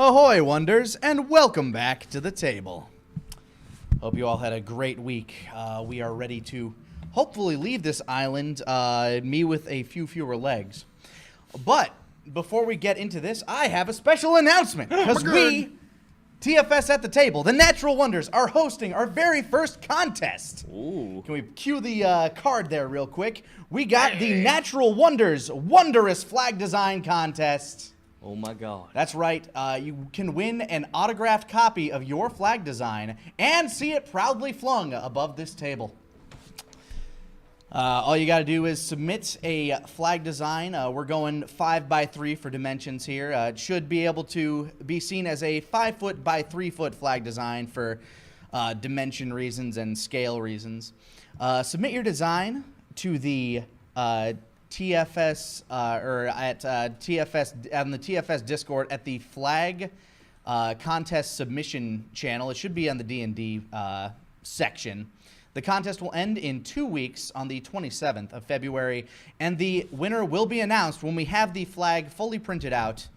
Ahoy, Wonders, and welcome back to the table. Hope you all had a great week. We are ready to hopefully leave this island, me with a few fewer legs. But before we get into this, I have a special announcement. Because we, TFS At the Table, the Natural Wonders, are hosting our very first contest. Ooh. Can we cue the card there real quick? We got the Natural Wonders Wondrous Flag Design Contest. Oh my god. That's right. You can win an autographed copy of your flag design and see it proudly flung above this table. All you got to do is submit a flag design. We're going 5x3 for dimensions here. It should be able to be seen as a 5 foot by 3 foot flag design for dimension reasons and scale reasons. Submit your design to the TFS or at TFS on the TFS Discord at the flag contest submission channel. It should be on the D&D section. The contest will end in 2 weeks on the 27th of February, and the winner will be announced when we have the flag fully printed out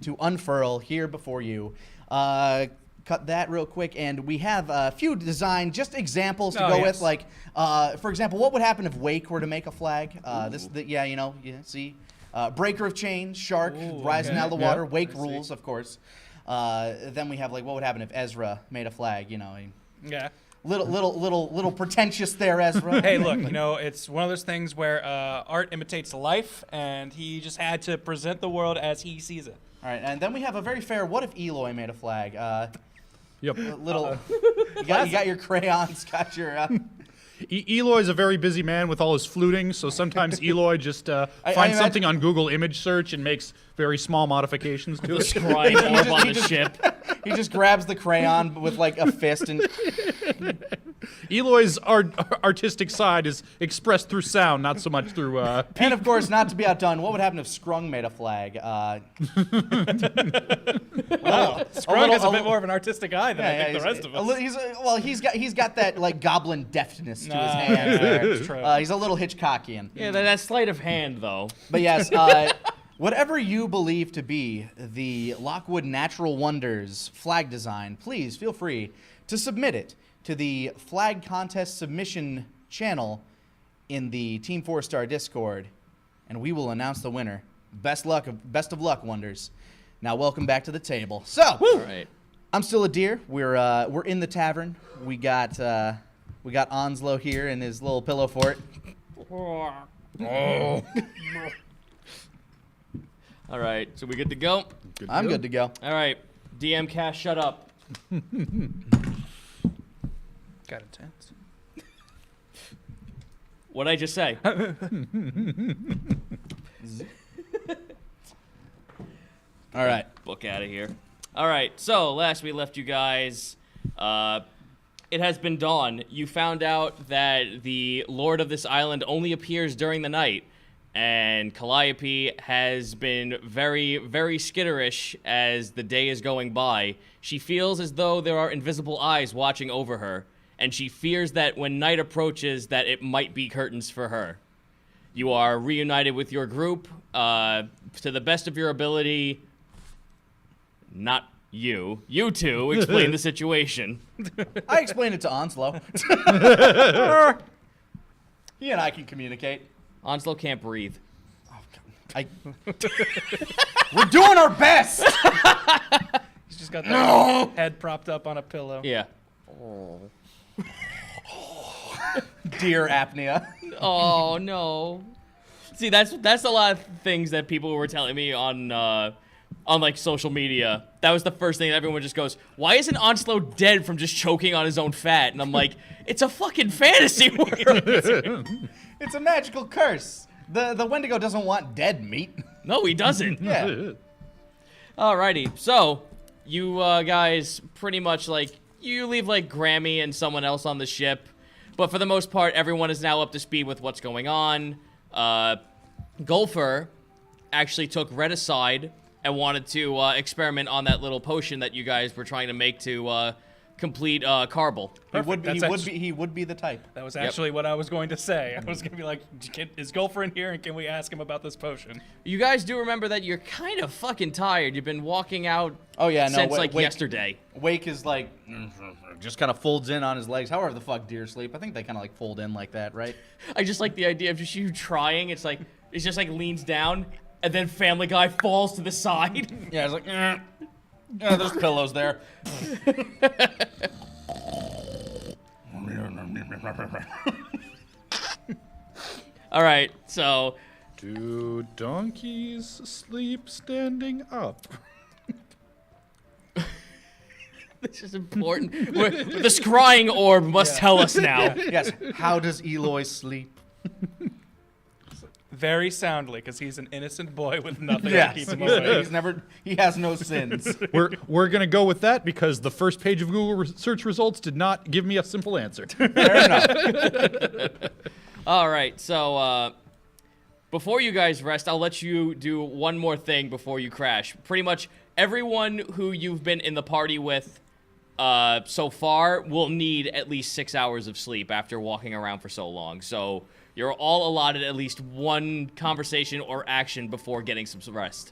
to unfurl here before you. Cut that real quick, and we have a few design, just examples to go with. Like, for example, what would happen if Wake were to make a flag? See, breaker of chains, shark rising out of the water. Wake rules, of course. Then we have like, what would happen if Ezra made a flag? You know, little pretentious there, Ezra. Hey, look, it's one of those things where art imitates life, and he just had to present the world as he sees it. All right, and then we have a very fair. What if Eloy made a flag? Yep. You got your crayons, got your. Eloy's a very busy man with all his fluting, so sometimes Eloy just finds something on Google image search and makes very small modifications to it. Scribe orb on the ship. He just grabs the crayon with like a fist and. Eloy's artistic side is expressed through sound, not so much through. And of course, not to be outdone, what would happen if Scrung made a flag? Wow, Scrung has a bit more of an artistic eye than I think the rest of us. He's got that like goblin deftness to his hands. That's true. He's a little Hitchcockian. Yeah, that sleight of hand, though. But yes, whatever you believe to be the Lockwood Natural Wonders flag design, please feel free to submit it to the flag contest submission channel in the Team 4-Star Discord, and we will announce the winner. Best of luck, Wonders. Now, welcome back to the table. So, all right. I'm still a deer. We're in the tavern. We got Onslow here in his little pillow fort. All right, so we good to go? I'm good to go. All right, DM Cash, shut up. Got intense. What'd I just say? All right. Book out of here. All right, so last we left you guys, it has been dawn. You found out that the lord of this island only appears during the night, and Calliope has been very, very skitterish as the day is going by. She feels as though there are invisible eyes watching over her, and she fears that when night approaches that it might be curtains for her. You are reunited with your group. To the best of your ability, not you. You two explain the situation. I explained it to Onslow. He and I can communicate. Onslow can't breathe. We're doing our best! He's just got that head propped up on a pillow. Yeah. Deer apnea. Oh, no. See, that's a lot of things that people were telling me on like social media. That was the first thing that everyone just goes, why isn't Onslow dead from just choking on his own fat? And I'm like, it's a fucking fantasy world. It's a magical curse. The Wendigo doesn't want dead meat. No, he doesn't. Yeah. Alrighty, so you guys pretty much you leave Grammy and someone else on the ship, but for the most part, everyone is now up to speed with what's going on. Golfer actually took Red aside and wanted to experiment on that little potion that you guys were trying to make to complete carble. He would be the type. That was actually what I was going to say. I was going to be like, is Gopher in here, and can we ask him about this potion? You guys do remember that you're kind of fucking tired. You've been walking out since yesterday. Wake is like, just kind of folds in on his legs. However the fuck deer sleep. I think they kind of like fold in like that, right? I just like the idea of just you trying. It's just like leans down, and then Family Guy falls to the side. Yeah, it's like, there's pillows there. All right, so Do donkeys sleep standing up? this is important. The scrying orb must tell us now. Yes. How does Eloy sleep? Very soundly, because he's an innocent boy with nothing to Yes. keep him awake. He has no sins. We're gonna go with that because the first page of Google search results did not give me a simple answer. Fair enough. All right, so before you guys rest, I'll let you do one more thing before you crash. Pretty much everyone who you've been in the party with so far will need at least 6 hours of sleep after walking around for so long. So you're all allotted at least one conversation or action before getting some rest.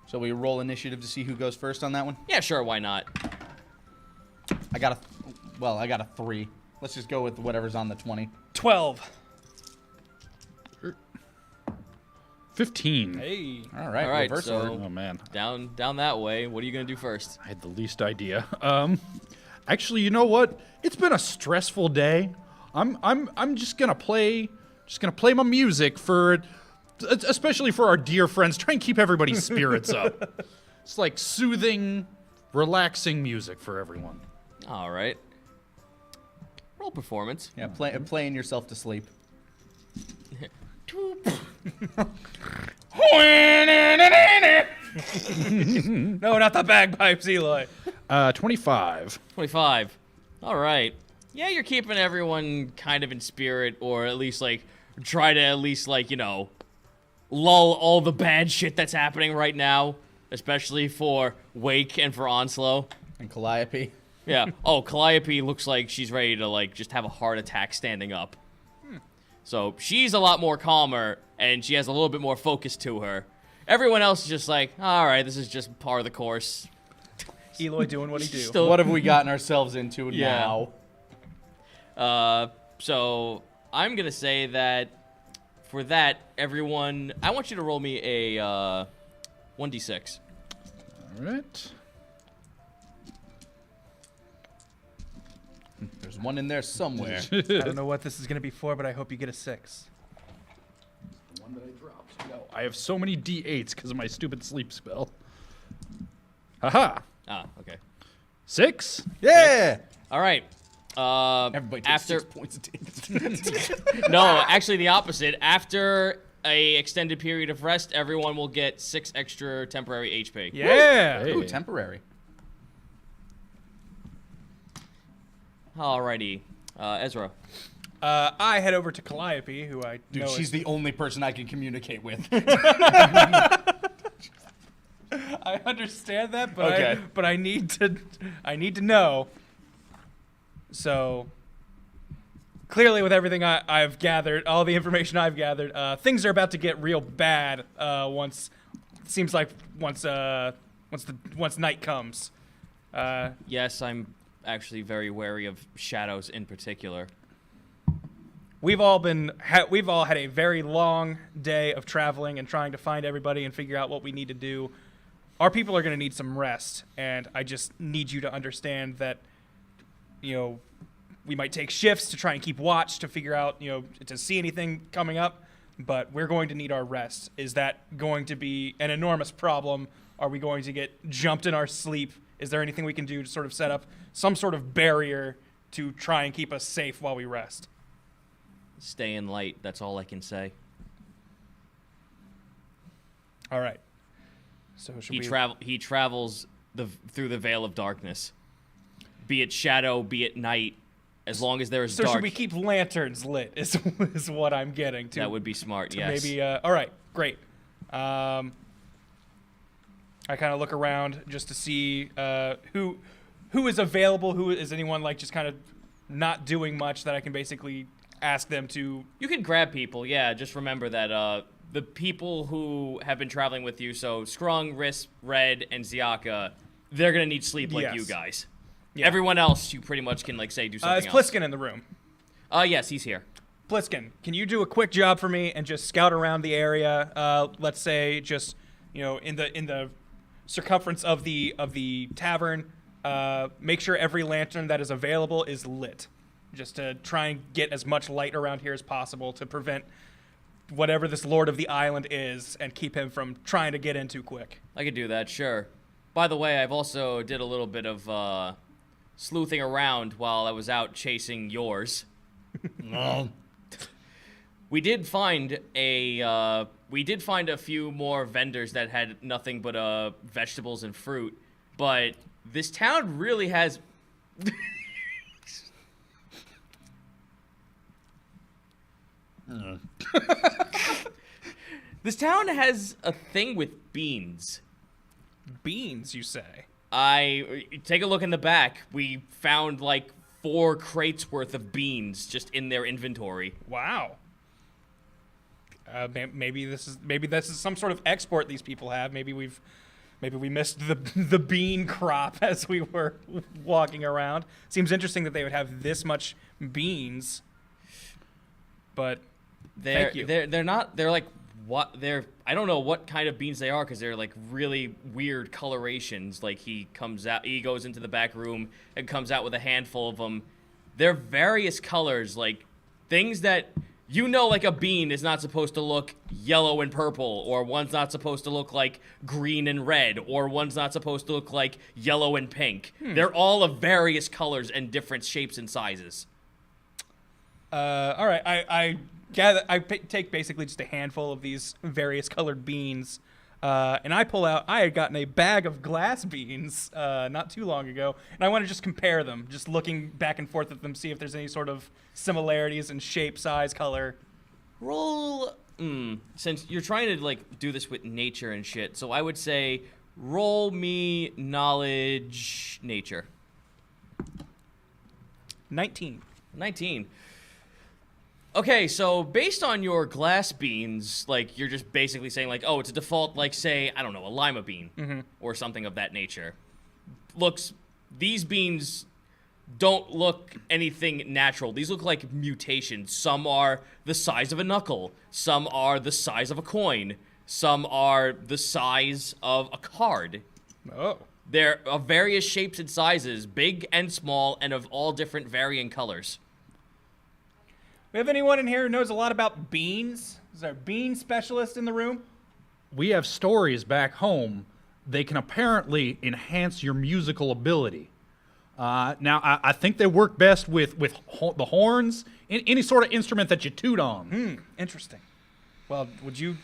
So we roll initiative to see who goes first on that one? Yeah, sure, why not? I got a 3. Let's just go with whatever's on the 20. 12. 15. Hey. All right, All right, reverse so- order. Oh man, Down that way. What are you gonna do first? I had the least idea. Actually, you know what? It's been a stressful day. I'm just gonna play my music for, especially for our dear friends. Try and keep everybody's spirits up. It's like soothing, relaxing music for everyone. All right. Roll performance. Yeah, playing yourself to sleep. No, not the bagpipes, Eloy. 25. 25. All right. Yeah, you're keeping everyone kind of in spirit, or at least try to lull all the bad shit that's happening right now, especially for Wake and for Onslow. And Calliope. Yeah. Oh, Calliope looks like she's ready to just have a heart attack standing up. So she's a lot more calmer, and she has a little bit more focus to her. Everyone else is just like, all right, this is just part of the course. Eloy doing what he do. Still- What have we gotten ourselves into Yeah. now? So I'm gonna say that for that, everyone, I want you to roll me a 1d6. All right. There's one in there somewhere. I don't know what this is going to be for, but I hope you get a 6. The one that I dropped. No, I have so many D8s because of my stupid sleep spell. Haha. Ah, okay. 6? Yeah. All right. Everybody takes After 6 points of damage. no, actually the opposite. After a extended period of rest, everyone will get 6 extra temporary HP. Yeah. Hey. Ooh, temporary. Alrighty, Ezra. I head over to Calliope, who I Dude, know she's is, the only person I can communicate with. I understand that, but Okay. I need to know. So clearly, with everything I've gathered, all the information I've gathered, things are about to get real bad. Once night comes. Yes, I'm actually very wary of shadows in particular. We've all had a very long day of traveling and trying to find everybody and figure out what we need to do. Our people are going to need some rest, and I just need you to understand that, we might take shifts to try and keep watch to figure out, to see anything coming up, but we're going to need our rest. Is that going to be an enormous problem? Are we going to get jumped in our sleep? Is there anything we can do to sort of set up some sort of barrier to try and keep us safe while we rest? Stay in light, that's all I can say. All right. So should He travels through the veil of darkness. Be it shadow, be it night, as long as there is So dark. should we keep lanterns lit? Is what I'm getting to. That would be smart, yes. Maybe. All right. Great. I kind of look around just to see who is available? Who is anyone like just kind of not doing much that I can basically ask them to? You can grab people, yeah. Just remember that the people who have been traveling with you, so Scrung, Riss, Red, and Ziaka, they're gonna need sleep like you guys. Yeah. Everyone else, you pretty much can like say do something else. Is Pliskin in the room? Yes, he's here. Pliskin, can you do a quick job for me and just scout around the area? Let's say just in the circumference of the tavern. Make sure every lantern that is available is lit, just to try and get as much light around here as possible to prevent whatever this Lord of the Island is and keep him from trying to get in too quick. I could do that, sure. By the way, I've also did a little bit of sleuthing around while I was out chasing yours. No. We did find a few more vendors that had nothing but vegetables and fruit, but this town really has this town has a thing with beans. Beans, you say? Take a look in the back. We found like 4 crates worth of beans just in their inventory. Wow. Maybe this is some sort of export these people have. Maybe we missed the bean crop as we were walking around. Seems interesting that they would have this much beans. But thank you. They're not. They're like what? I don't know what kind of beans they are because they're like really weird colorations. Like he goes into the back room and comes out with a handful of them. They're various colors, like things that. Like a bean is not supposed to look yellow and purple, or one's not supposed to look like green and red, or one's not supposed to look like yellow and pink. They're all of various colors and different shapes and sizes. All right, I gather take basically just a handful of these various colored beans, and I pull out. I had gotten a bag of glass beans not too long ago, and I want to just compare them, just looking back and forth at them, see if there's any sort of similarities in shape, size, color. Roll. Since you're trying to like do this with nature and shit, so I would say roll me knowledge nature. 19. 19. Okay, so based on your glass beans, like you're just basically saying like, oh, it's a default, like say, I don't know, a lima bean or something of that nature. These beans don't look anything natural. These look like mutations. Some are the size of a knuckle. Some are the size of a coin. Some are the size of a card. Oh. They're of various shapes and sizes, big and small, and of all different varying colors. We have anyone in here who knows a lot about beans? Is there a bean specialist in the room? We have stories back home. They can apparently enhance your musical ability. Now, I think they work best with the horns, any sort of instrument that you toot on. Interesting. Well, would you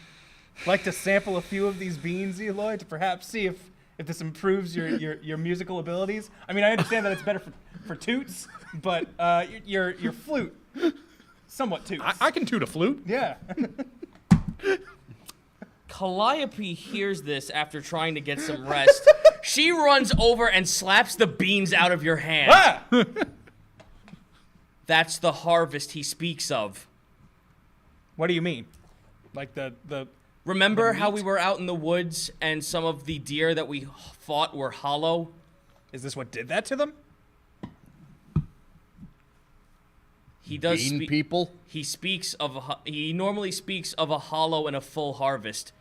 like to sample a few of these beans, Eloy, to perhaps see if this improves your musical abilities? I mean, I understand that it's better for toots, but your flute somewhat toots. I can toot a flute. Yeah. Calliope hears this after trying to get some rest. She runs over and slaps the beans out of your hand. Ah! That's the harvest he speaks of. What do you mean? Like the Remember how we were out in the woods and some of the deer that we fought were hollow? Is this what did that to them? He does Bean people? He normally speaks of a hollow and a full harvest.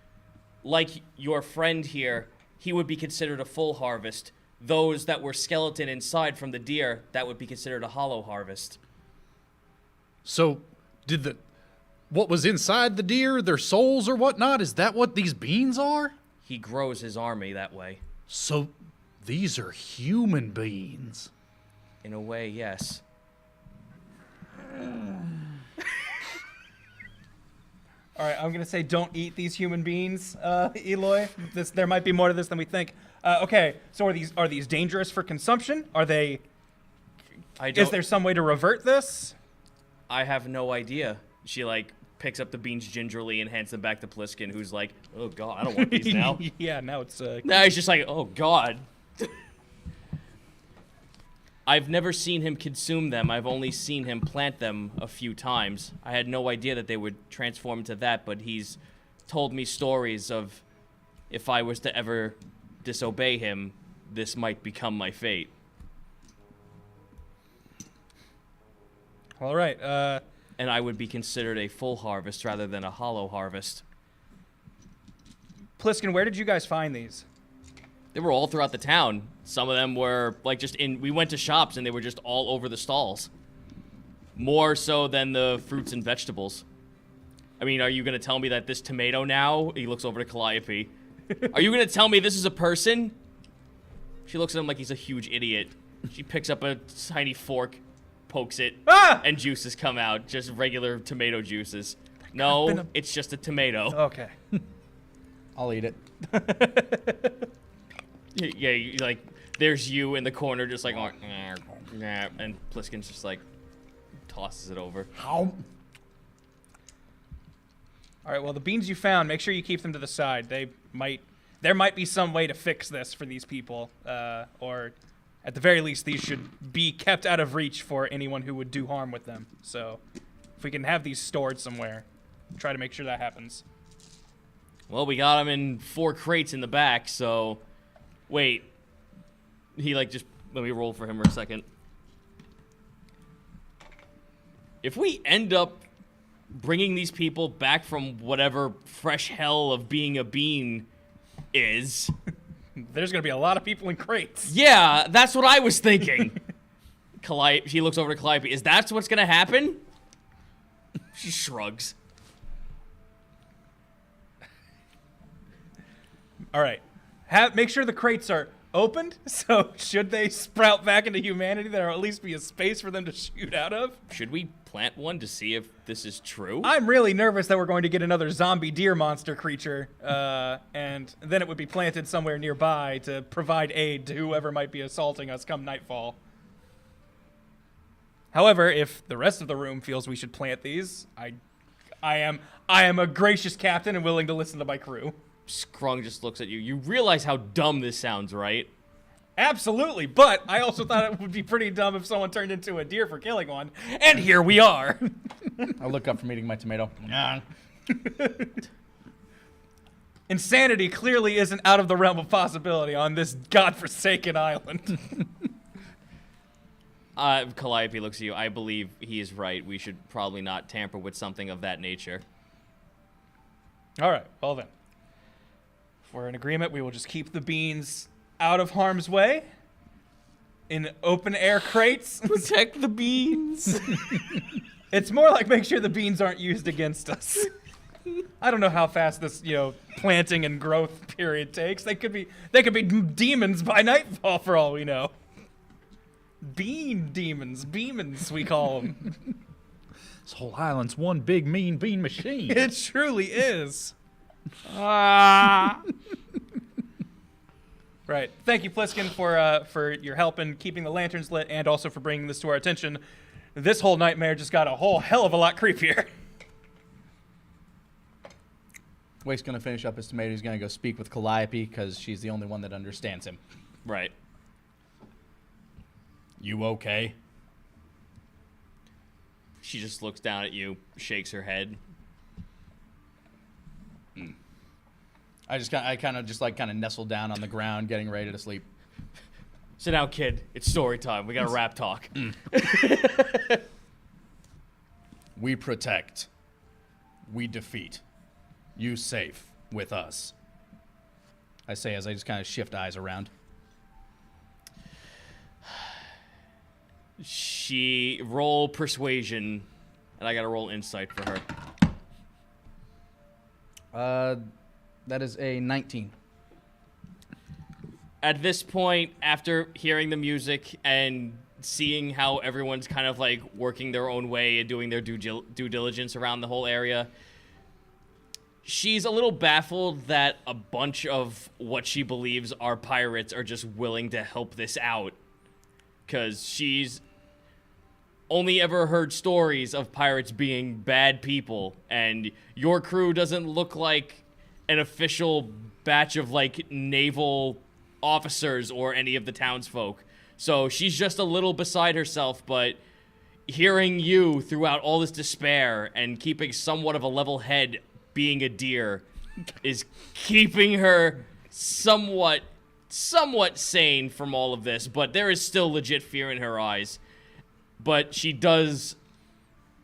Like your friend here, he would be considered a full harvest. Those that were skeleton inside from the deer, that would be considered a hollow harvest. So, what was inside the deer, their souls or whatnot, is that what these beans are? He grows his army that way. So, these are human beings. In a way, yes. All right, I'm going to say don't eat these human beings, Eloy. There might be more to this than we think. Okay, so are these dangerous for consumption? Is there some way to revert this? I have no idea. She picks up the beans gingerly and hands them back to Pliskin, who's like, "Oh God, I don't want these now." Yeah, now it's. Now he's just like, "Oh God." I've never seen him consume them. I've only seen him plant them a few times. I had no idea that they would transform into that, but he's told me stories of if I was to ever disobey him, this might become my fate. All right. And I would be considered a full harvest rather than a hollow harvest. Pliskin, where did you guys find these? They were all throughout the town. Some of them were like just in. We went to shops and they were just all over the stalls. More so than the fruits and vegetables. I mean, are you gonna tell me that this tomato now? He looks over to Calliope. Are you gonna tell me this is a person? She looks at him like he's a huge idiot. She picks up a tiny fork, pokes it, and juices come out. Just regular tomato juices. No, it's just a tomato. Okay. I'll eat it. Yeah, like, there's you in the corner just like, and Pliskin's just like, tosses it over. All right, well, the beans you found, make sure you keep them to the side. There might be some way to fix this for these people, or at the very least, these should be kept out of reach for anyone who would do harm with them. So, if we can have these stored somewhere, try to make sure that happens. Well, we got them in 4 crates in the back, so... Wait. He, like, just... Let me roll for him for a second. If we end up bringing these people back from whatever fresh hell of being a bean is... There's going to be a lot of people in crates. Yeah, that's what I was thinking. He looks over to Calliope. Is that what's going to happen? She shrugs. All right. Make sure the crates are opened, so should they sprout back into humanity, there'll at least be a space for them to shoot out of. Should we plant one to see if this is true? I'm really nervous that we're going to get another zombie deer monster creature, and then it would be planted somewhere nearby to provide aid to whoever might be assaulting us come nightfall. However, if the rest of the room feels we should plant these, I am a gracious captain and willing to listen to my crew. Scrung just looks at you. You realize how dumb this sounds, right? Absolutely, but I also thought it would be pretty dumb if someone turned into a deer for killing one. And here we are. I look up from eating my tomato. Insanity clearly isn't out of the realm of possibility on this godforsaken island. Calliope looks at you. I believe he is right. We should probably not tamper with something of that nature. All right, well then. If we're in agreement, we will just keep the beans out of harm's way in open air crates. Protect the beans. It's more like make sure the beans aren't used against us. I don't know how fast this, planting and growth period takes. They could be demons by nightfall for all we know. Bean demons, we call them. This whole island's one big mean bean machine. It truly is. Right. Thank you, Pliskin, for your help in keeping the lanterns lit and also for bringing this to our attention. This whole nightmare just got a whole hell of a lot creepier. Wake's going to finish up his tomato. He's going to go speak with Calliope because she's the only one that understands him. Right. You okay? She just looks down at you, shakes her head. I kind of nestle down on the ground, getting ready to sleep. Sit down, kid. It's story time. We got a rap talk. We protect. We defeat. You safe with us. I say as I just kind of shift eyes around. She roll persuasion, and I gotta roll insight for her. That is a 19. At this point, after hearing the music and seeing how everyone's kind of like working their own way and doing their due diligence around the whole area, she's a little baffled that a bunch of what she believes are pirates are just willing to help this out. Because she's only ever heard stories of pirates being bad people, and your crew doesn't look like an official batch of, like, naval officers or any of the townsfolk. So she's just a little beside herself, but hearing you throughout all this despair and keeping somewhat of a level head being a deer is keeping her somewhat sane from all of this, but there is still legit fear in her eyes. But she does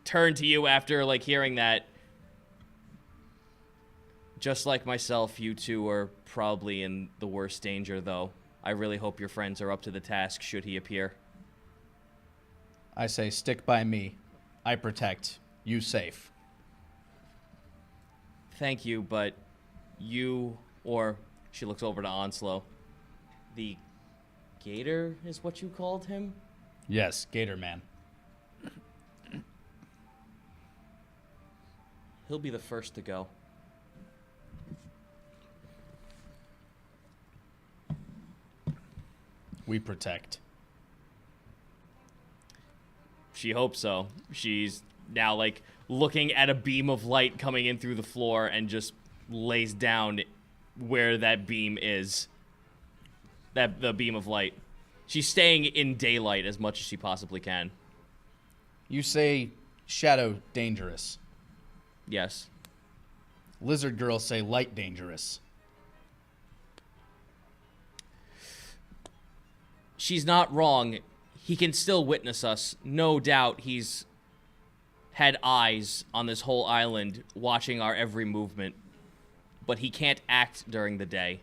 turn to you after, like, hearing that. Just like myself, you two are probably in the worst danger, though. I really hope your friends are up to the task should he appear. I say stick by me. I protect. You safe. Thank you, but you, or she looks over to Onslow. The Gator is what you called him? Yes, Gator Man. He'll be the first to go. We protect. She hopes so. She's now, like, looking at a beam of light coming in through the floor and just lays down where that beam is. The beam of light. She's staying in daylight as much as she possibly can. You say shadow dangerous. Yes. Lizard girls say light dangerous. She's not wrong. He can still witness us. No doubt he's had eyes on this whole island watching our every movement. But he can't act during the day.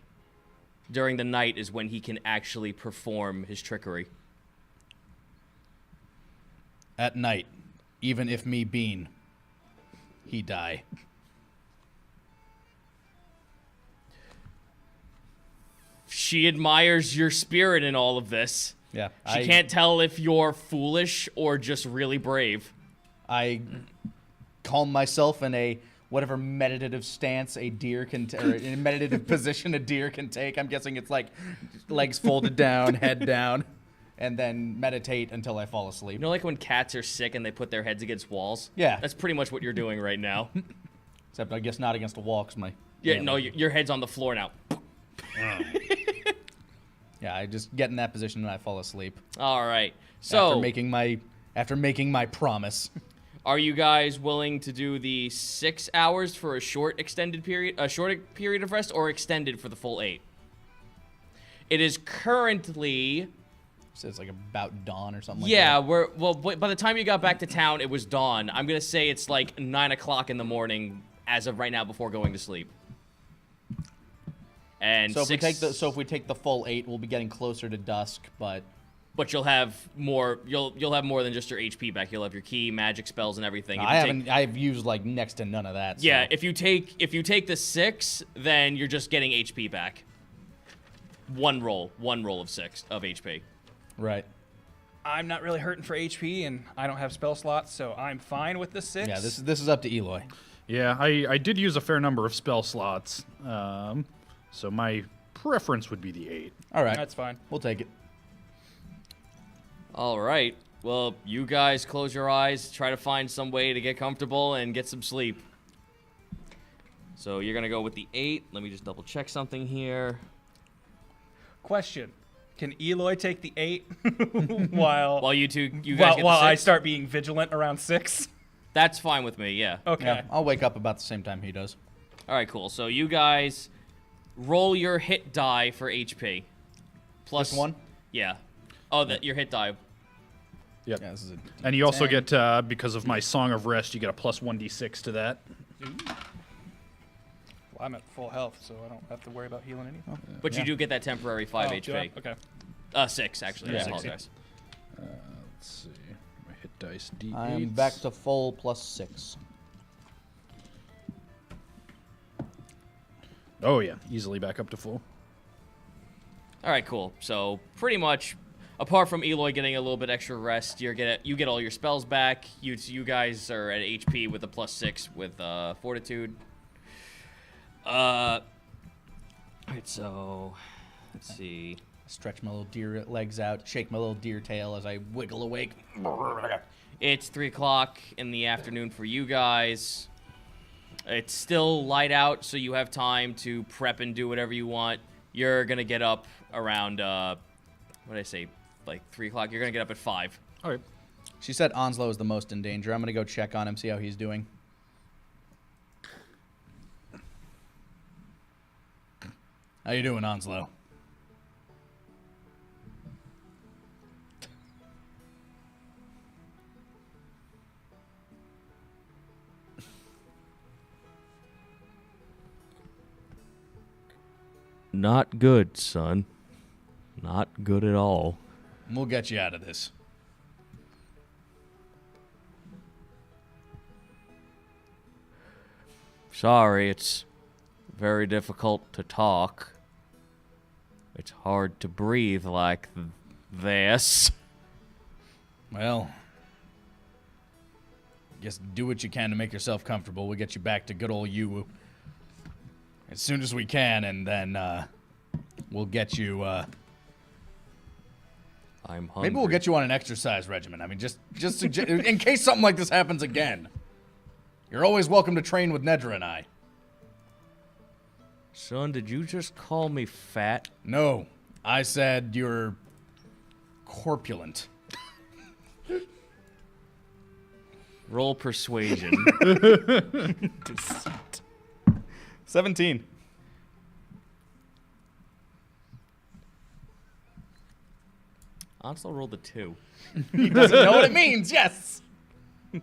During the night is when he can actually perform his trickery. At night, even if me bean, he die. She admires your spirit in all of this. Yeah. She can't tell if you're foolish or just really brave. I calm myself in a whatever meditative stance a deer can, or in a meditative position a deer can take. I'm guessing it's like legs folded down, head down, and then meditate until I fall asleep. You know, like when cats are sick and they put their heads against walls? Yeah. That's pretty much what you're doing right now. Except I guess not against a wall, 'cause my... Yeah, no, your head's on the floor now. Yeah, I just get in that position and I fall asleep. All right. So, after making my promise. are you guys willing to do the 6 hours for a short period of rest, or extended for the full 8? It is currently... So it's like about dawn or something Yeah, like by the time you got back to town, it was dawn. I'm gonna say it's like 9 o'clock in the morning as of right now before going to sleep. And that. So if we take the full 8, we'll be getting closer to dusk, but you'll have more. You'll have more than just your HP back. You'll have your key, magic spells, and everything. I've used like next to none of that. Yeah, so. if you take the 6, then you're just getting HP back. One roll of 6 of HP. Right. I'm not really hurting for HP, and I don't have spell slots, so I'm fine with the 6. Yeah, this is up to Eloy. Yeah, I did use a fair number of spell slots, so my preference would be the 8. All right. That's fine. We'll take it. All right. Well, you guys close your eyes, try to find some way to get comfortable and get some sleep. So you're gonna go with the 8. Let me just double check something here. Question: can Eloy take the 8 while you guys get the while I 6? start being vigilant around 6? That's fine with me. Yeah. Okay. Yeah, I'll wake up about the same time he does. All right. Cool. So you guys roll your hit die for HP. Plus This one? Yeah. Oh, your hit die. Yep. Yeah, this is a And you also 10. get, because of my Song of Rest, you get a plus 1d6 to that. Well, I'm at full health, so I don't have to worry about healing anything. But you do get that temporary 5 Oh, do I? HP. Okay. 6 actually. Yeah, I 6, apologize. Let's see. My hit dice d8. I'm back to full plus 6. Oh, yeah. Easily back up to full. All right, cool. So pretty much, apart from Eloy getting a little bit extra rest, you get all your spells back. You guys are at HP with a plus 6 with Fortitude. All right, so let's see. Stretch my little deer legs out, shake my little deer tail as I wiggle awake. It's 3 o'clock in the afternoon for you guys. It's still light out, so you have time to prep and do whatever you want. You're gonna get up around, what did I say, like 3 o'clock. You're gonna get up at 5. All right. She said Onslow is the most in danger. I'm going to go check on him, see how he's doing. How you doing, Onslow? Not good, son. Not good at all. We'll get you out of this. Sorry, it's very difficult to talk. It's hard to breathe like this. Well, guess do what you can to make yourself comfortable. We'll get you back to good old you as soon as we can, and then we'll get you. I'm hungry. Maybe we'll get you on an exercise regimen. I mean, just in case something like this happens again. You're always welcome to train with Nedra and I. Son, did you just call me fat? No, I said you're corpulent. Roll persuasion. 17. Onslow rolled a 2. He doesn't know what it means, yes!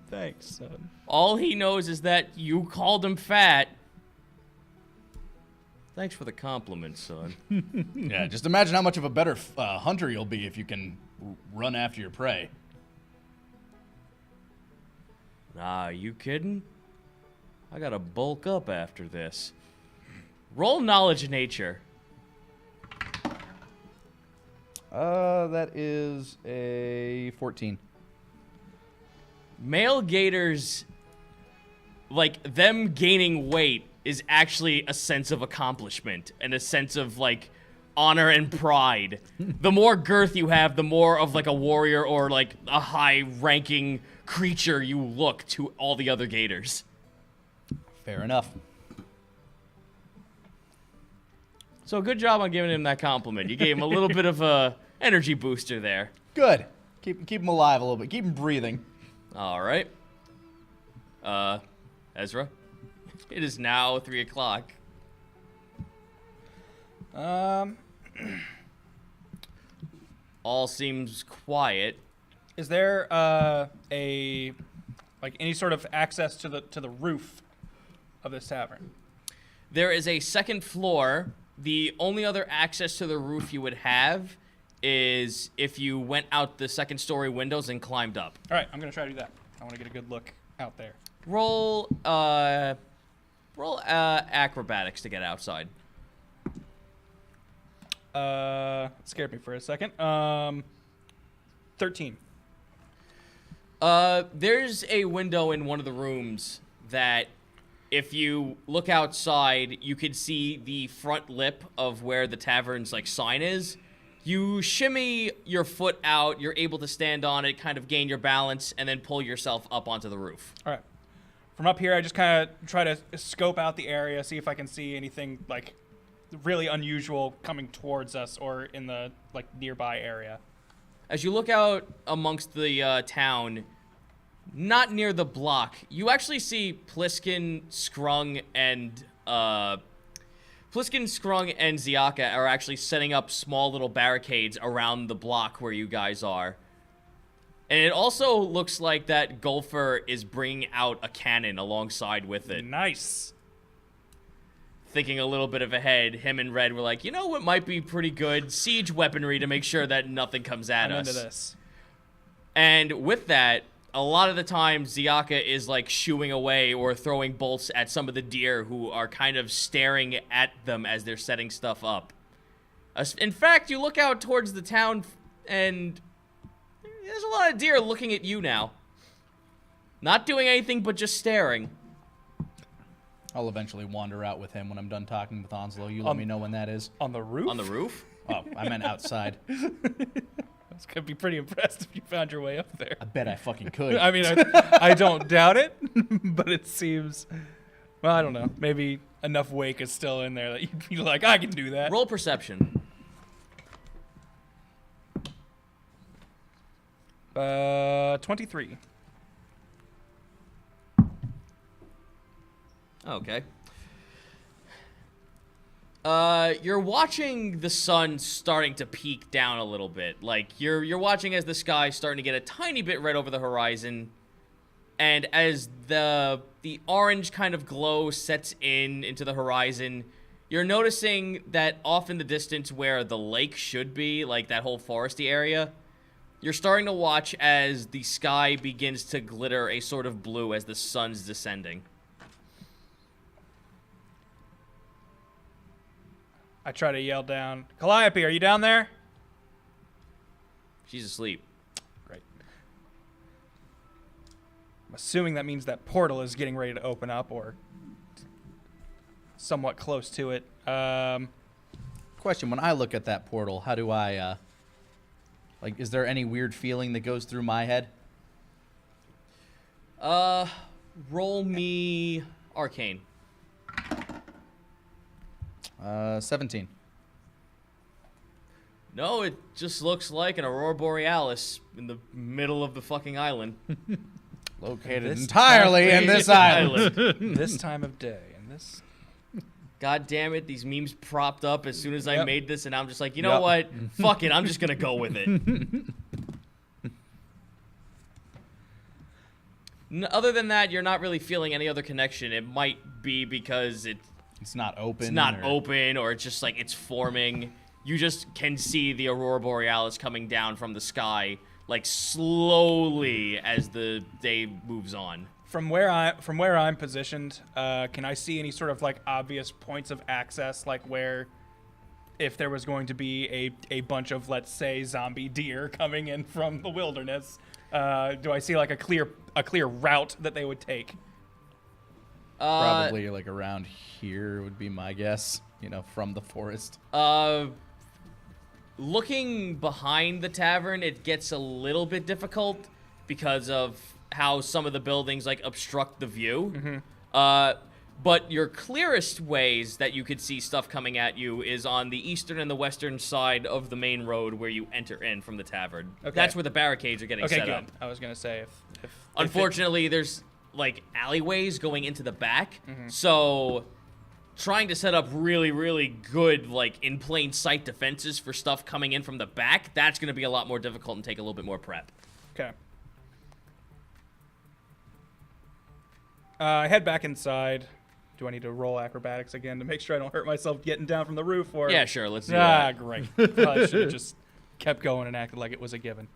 Thanks, son. All he knows is that you called him fat. Thanks for the compliment, son. Yeah, just imagine how much of a better hunter you'll be if you can run after your prey. Nah, you kidding? I gotta bulk up after this. Roll knowledge nature. That is a 14. Male gators, like, them gaining weight is actually a sense of accomplishment and a sense of, like, honor and pride. The more girth you have, the more of, like, a warrior or, like, a high-ranking creature you look to all the other gators. Fair enough. So good job on giving him that compliment. You gave him a little bit of a energy booster there. Good. Keep him alive a little bit. Keep him breathing. All right. Ezra? It is now 3 o'clock. All seems quiet. Is there any sort of access to the roof of this tavern? There is a second floor. The only other access to the roof you would have is if you went out the second story windows and climbed up. All right, I'm gonna try to do that. I want to get a good look out there. Roll acrobatics to get outside. It scared me for a second. 13. There's a window in one of the rooms that if you look outside, you could see the front lip of where the tavern's like sign is. You shimmy your foot out, you're able to stand on it, kind of gain your balance, and then pull yourself up onto the roof. All right. From up here, I just kind of try to scope out the area, see if I can see anything like really unusual coming towards us or in the like nearby area. As you look out amongst the town, not near the block, you actually see Pliskin, Scrung, and Ziaka are actually setting up small little barricades around the block where you guys are. And it also looks like that Golfer is bringing out a cannon alongside with it. Nice. Thinking a little bit of ahead, him and Red were like, you know what might be pretty good? Siege weaponry to make sure that nothing comes at us. I'm into this. And with that, a lot of the time, Ziaka is like shooing away or throwing bolts at some of the deer who are kind of staring at them as they're setting stuff up. In fact, you look out towards the town and there's a lot of deer looking at you now. Not doing anything but just staring. I'll eventually wander out with him when I'm done talking with Onslow. You let me know when that is. On the roof? On the roof? Oh, I meant outside. I was going to be pretty impressed if you found your way up there. I bet I fucking could. I mean, I don't doubt it, but it seems, well, I don't know. Maybe enough Wake is still in there that you'd be like, I can do that. Roll perception. 23. Okay. You're watching the sun starting to peak down a little bit. Like, you're watching as the sky's starting to get a tiny bit red over the horizon. And as the orange kind of glow sets into the horizon, you're noticing that off in the distance where the lake should be, like that whole foresty area, you're starting to watch as the sky begins to glitter a sort of blue as the sun's descending. I try to yell down, Calliope, are you down there? She's asleep. Great. I'm assuming that means that portal is getting ready to open up, or somewhat close to it. Question, when I look at that portal, how do I, like, is there any weird feeling that goes through my head? Roll me Arcane. 17. No, it just looks like an Aurora Borealis in the middle of the fucking island. Located entirely in this island. This time of day, and this... God damn it, these memes propped up as soon as I Yep. made this, and I'm just like, you know what? Fuck it, I'm just gonna go with it. Other than that, you're not really feeling any other connection. It might be because It's not open. it's not open, or it's just like it's forming. You just can see the Aurora Borealis coming down from the sky, like slowly as the day moves on. From where I'm positioned, can I see any sort of like obvious points of access, like where, if there was going to be a bunch of, let's say, zombie deer coming in from the wilderness, do I see like a clear route that they would take? Probably like around here would be my guess, you know, from the forest. Looking behind the tavern, it gets a little bit difficult because of how some of the buildings like obstruct the view. Mm-hmm. But your clearest ways that you could see stuff coming at you is on the eastern and the western side of the main road where you enter in from the tavern. Okay. That's where the barricades are getting Okay, set good. up. I was gonna say if Unfortunately, there's like alleyways going into the back, Mm-hmm. so trying to set up really, really good like in plain sight defenses for stuff coming in from the back, that's going to be a lot more difficult and take a little bit more prep. Okay. I head back inside. Do I need to roll acrobatics again to make sure I don't hurt myself getting down from the roof? Or Yeah, sure, let's do that. Great. Probably should have just kept going and acted like it was a given.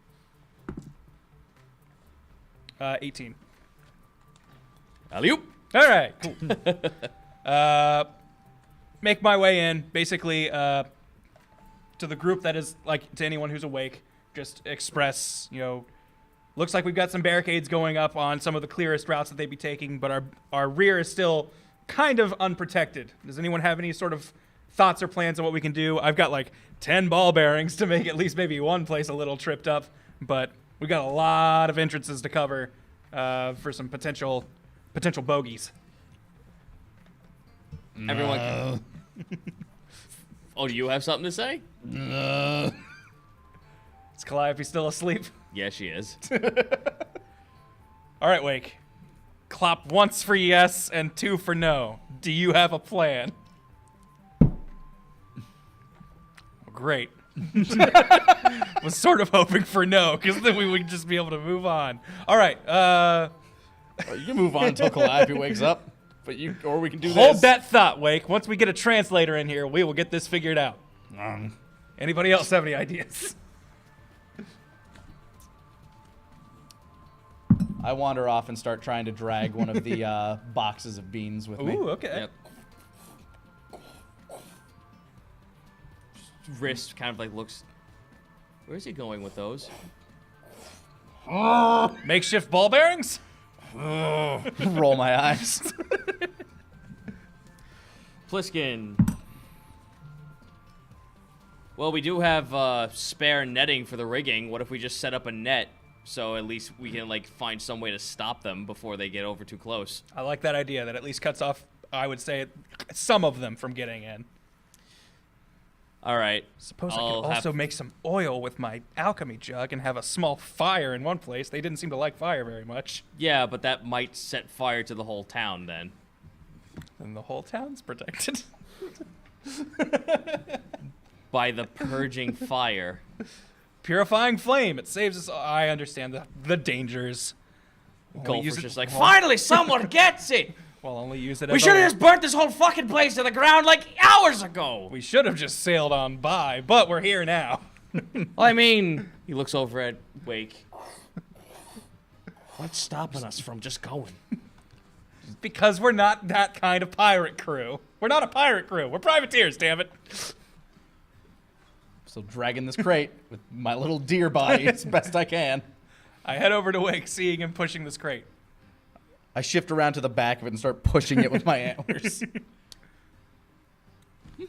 18. Alley-oop. All right, cool. Make my way in, basically, to the group that is, like, to anyone who's awake, just express, you know, looks like we've got some barricades going up on some of the clearest routes that they'd be taking, but our rear is still kind of unprotected. Does anyone have any sort of thoughts or plans on what we can do? I've got, like, 10 ball bearings to make at least maybe one place a little tripped up, but we've got a lot of entrances to cover for some potential bogeys. Everyone. Oh, do you have something to say? No. Is Calliope still asleep? Yeah, she is. All right, Wake. Clap once for yes and 2 for no. Do you have a plan? Great. Was sort of hoping for no, because then we would just be able to move on. All right. You can move on until Calliope wakes up, but or we can do Hold this. that thought, Wake. Once we get a translator in here, we will get this figured out. Anybody else have any ideas? I wander off and start trying to drag one of the boxes of beans with me. Ooh, okay. Yep. Wrist kind of like looks. Where's he going with those? Makeshift ball bearings? Roll my eyes. Pliskin. Well, we do have spare netting for the rigging. What if we just set up a net so at least we can like find some way to stop them before they get over too close? I like that idea. That at least cuts off, I would say, some of them from getting in. All right. Suppose I I'll could also have- make some oil with my alchemy jug and have a small fire in one place. They didn't seem to like fire very much. Yeah, but that might set fire to the whole town then. And the whole town's protected. By the purging fire. Purifying flame. It saves us. I understand the dangers. Only use Gopher's it- just like, finally someone gets it! We'll only use it. We as should a- have just burnt this whole fucking place to the ground like hours ago! We should have just sailed on by, but we're here now. Well, I mean, he looks over at Wake. What's stopping us from just going? Because we're not that kind of pirate crew. We're not a pirate crew. We're privateers, damn it. So dragging this crate with my little deer body as best I can. I head over to Wake, seeing him pushing this crate. I shift around to the back of it and start pushing it with my antlers.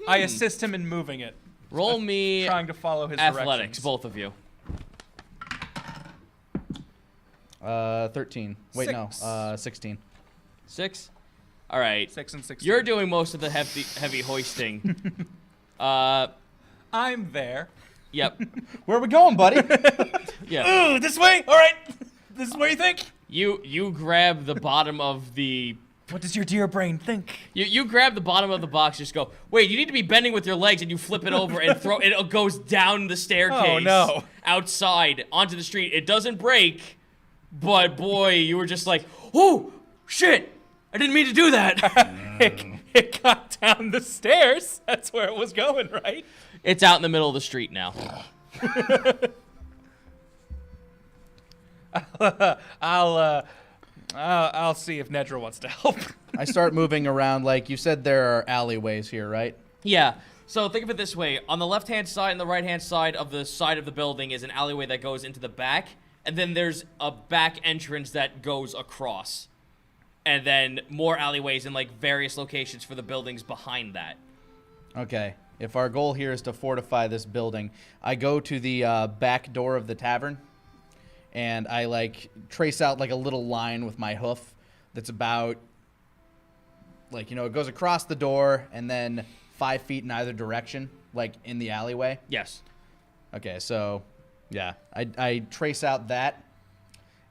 I assist him in moving it, Roll me trying to follow his athletics, directions. both of you. 13. Wait, Six. no. 16. 6? All right. 6 and 16. You're doing most of the heavy hoisting. I'm there. Yep. Where are we going, buddy? Yeah. Ooh, this way? All right. This is where you think? You grab the bottom of the What does your dear brain think? you grab the bottom of the box, just go, wait, you need to be bending with your legs, and you flip it over and throw it. It goes down the staircase. Oh, no. Outside onto the street. It doesn't break, but boy, you were just like, oh shit! I didn't mean to do that. It got down the stairs. That's where it was going, right? It's out in the middle of the street now. I'll see if Nedra wants to help. I start moving around. Like you said, there are alleyways here, right? Yeah. So think of it this way: on the left-hand side and the right-hand side of the building is an alleyway that goes into the back, and then there's a back entrance that goes across, and then more alleyways in like various locations for the buildings behind that. Okay. If our goal here is to fortify this building, I go to the back door of the tavern, and I like trace out like a little line with my hoof that's about, like, you know, it goes across the door and then 5 feet in either direction, like in the alleyway. Yes. Okay, so yeah, I trace out that,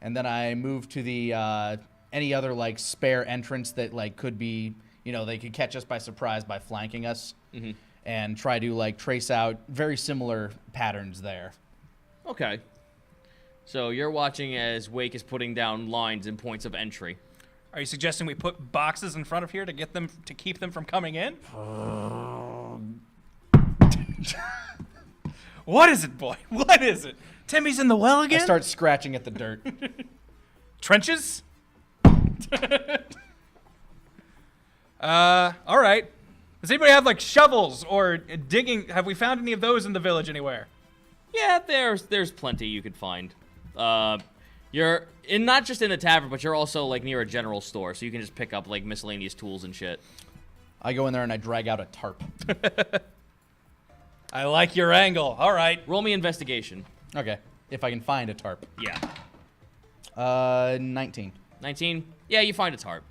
and then I move to the any other like spare entrance that like could be, you know, they could catch us by surprise by flanking us, and try to like trace out very similar patterns there. Okay. So you're watching as Wake is putting down lines and points of entry. Are you suggesting we put boxes in front of here to keep them from coming in? What is it, boy? What is it? Timmy's in the well I again? start scratching at the dirt. Trenches? All right. Does anybody have like shovels or digging? Have we found any of those in the village anywhere? Yeah, there's plenty you could find. You're not just in the tavern, but you're also like near a general store, so you can just pick up like miscellaneous tools and shit. I go in there and I drag out a tarp. I like your angle. All right. Roll me investigation. Okay, if I can find a tarp. Yeah. 19. 19? Yeah, you find a tarp.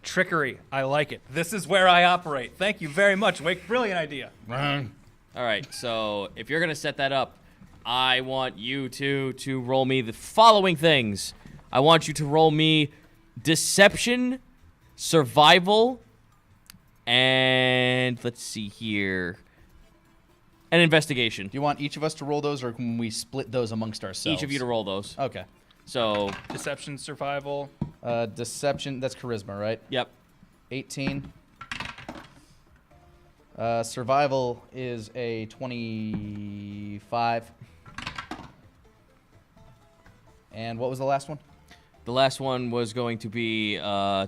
Trickery. I like it. This is where I operate. Thank you very much, Wake. Brilliant idea. All right, so if you're gonna set that up, I want you to roll me the following things. I want you to roll me deception, survival, and let's see here, an investigation. Do you want each of us to roll those, or can we split those amongst ourselves? Each of you to roll those. Okay. So, Deception, survival. Deception, that's charisma, right? yep. 18. Survival is a 25. And what was the last one? The last one was going to be, I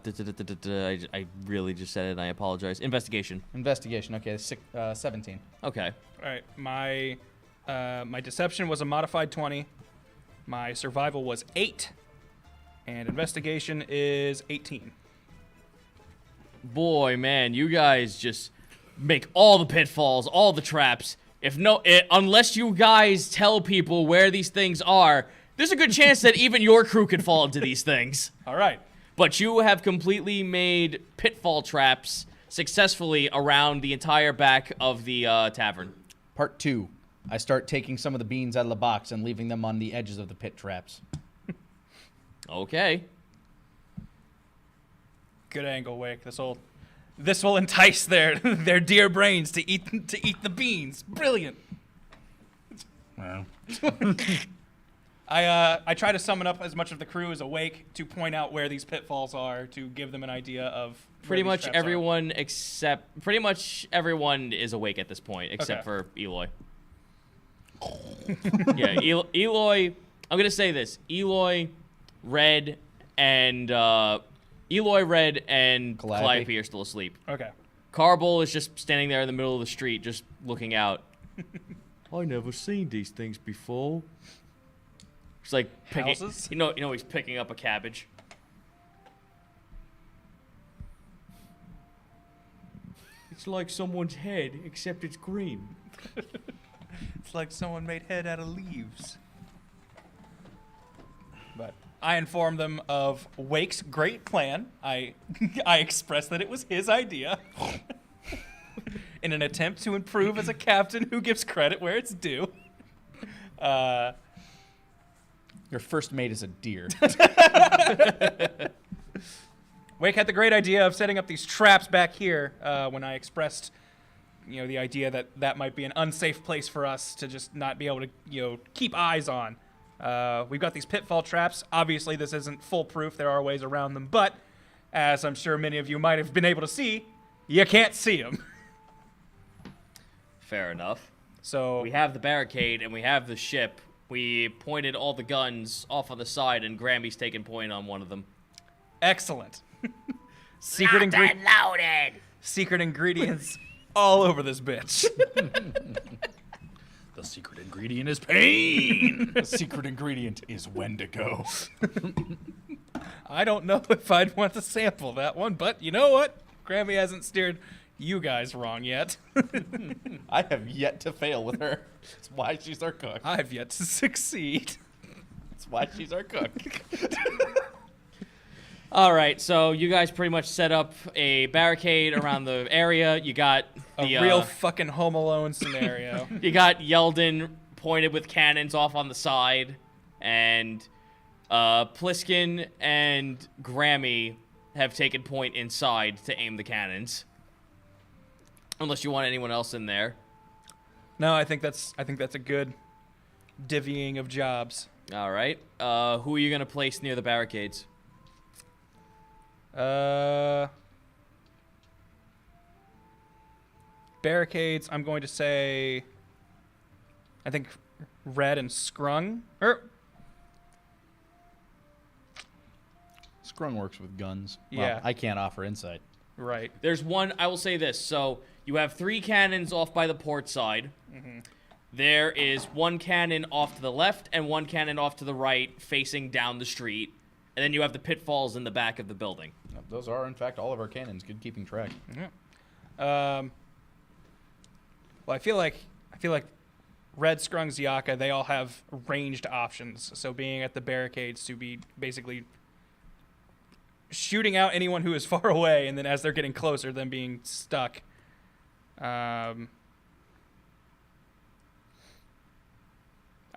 really just said it, and I apologize. Investigation. Investigation. Okay, 17. Okay. All right. My deception was a modified 20. My survival was 8. And investigation is 18. Boy, man, you guys just make all the pitfalls, all the traps. Unless you guys tell people where these things are, there's a good chance that even your crew could fall into these things. All right. But you have completely made pitfall traps successfully around the entire back of the tavern. Part 2. I start taking some of the beans out of the box and leaving them on the edges of the pit traps. Okay. Good angle, Wake. This will entice their dear brains to eat the beans. Brilliant. Well, I try to summon up as much of the crew as awake to point out where these pitfalls are, to give them an idea of Pretty where much these traps are. everyone is awake at this point, except Okay. for Eloy. Yeah, Eloy. I'm gonna say this: Eloy, Red, and Calliope are still asleep. Okay. Carble is just standing there in the middle of the street, just looking out. I never seen these things before. He's like picking. Houses? You know, he's picking up a cabbage. It's like someone's head, except it's green. It's like someone made head out of leaves. But I informed them of Wake's great plan. I expressed that it was his idea. In an attempt to improve as a captain who gives credit where it's due. Your first mate is a deer. Wake had the great idea of setting up these traps back here when I expressed, the idea that that might be an unsafe place for us to just not be able to, keep eyes on. We've got these pitfall traps. Obviously, this isn't foolproof. There are ways around them. But, as I'm sure many of you might have been able to see, you can't see them. Fair enough. So We have the barricade and we have the ship. We pointed all the guns off on the side, and Grammy's taking point on one of them. excellent. Secret ingredients all over this bitch. the secret ingredient is pain. The secret ingredient is Wendigo. I don't know if I'd want to sample that one, but you know what? Grammy hasn't steered you guys wrong yet. I have yet to fail with her. That's why she's our cook. I've yet to succeed. That's why she's our cook. All right, so you guys pretty much set up a barricade around the area. You got the A real fucking Home Alone scenario. you got Yeldon pointed with cannons off on the side, and Pliskin and Grammy have taken point inside to aim the cannons. Unless you want anyone else in there. No, I think that's a good divvying of jobs. All right. Who are you gonna place near the barricades? Barricades, I'm going to say, I think Red and Scrung. Scrung works with guns. Yeah. Well, I can't offer insight. Right. There's one. I will say this. So you have 3 cannons off by the port side. Mm-hmm. There is 1 cannon off to the left and 1 cannon off to the right, facing down the street. And then you have the pitfalls in the back of the building. Those are, in fact, all of our cannons. Good keeping track. Well, I feel like Red, Scrung, Ziaka, they all have ranged options. So being at the barricades to be basically shooting out anyone who is far away, and then as they're getting closer, them being stuck. I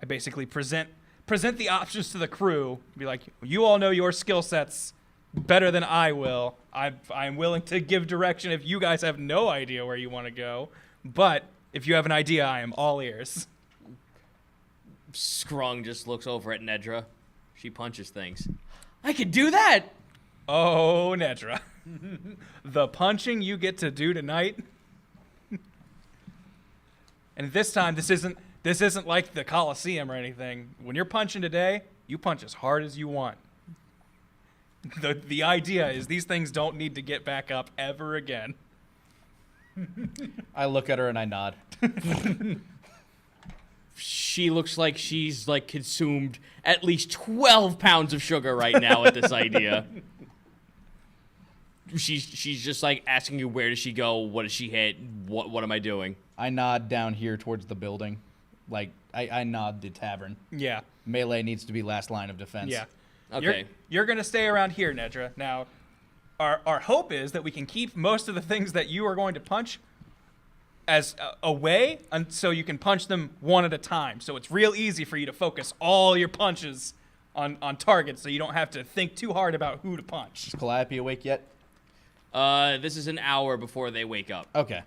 basically present the options to the crew. Be like, you all know your skill sets better than I will. I'm willing to give direction if you guys have no idea where you want to go. But if you have an idea, I am all ears. Scrung just looks over at Nedra. She punches things. I could do that! Oh, Nedra. The punching you get to do tonight. And this time, this isn't like the Coliseum or anything. When you're punching today, you punch as hard as you want. The idea is these things don't need to get back up ever again. I look at her and I nod. She looks like she's like consumed at least 12 pounds of sugar right now at this idea. She's just like asking you, where does she go? What does she hit? What am I doing? I nod down here towards the building. Like, I nod the tavern. Yeah. Melee needs to be last line of defense. Yeah. Okay. You're going to stay around here, Nedra. Now, our hope is that we can keep most of the things that you are going to punch as away, and so you can punch them one at a time. So it's real easy for you to focus all your punches on target, so you don't have to think too hard about who to punch. Is Calliope awake yet? This is an hour before they wake up. Okay.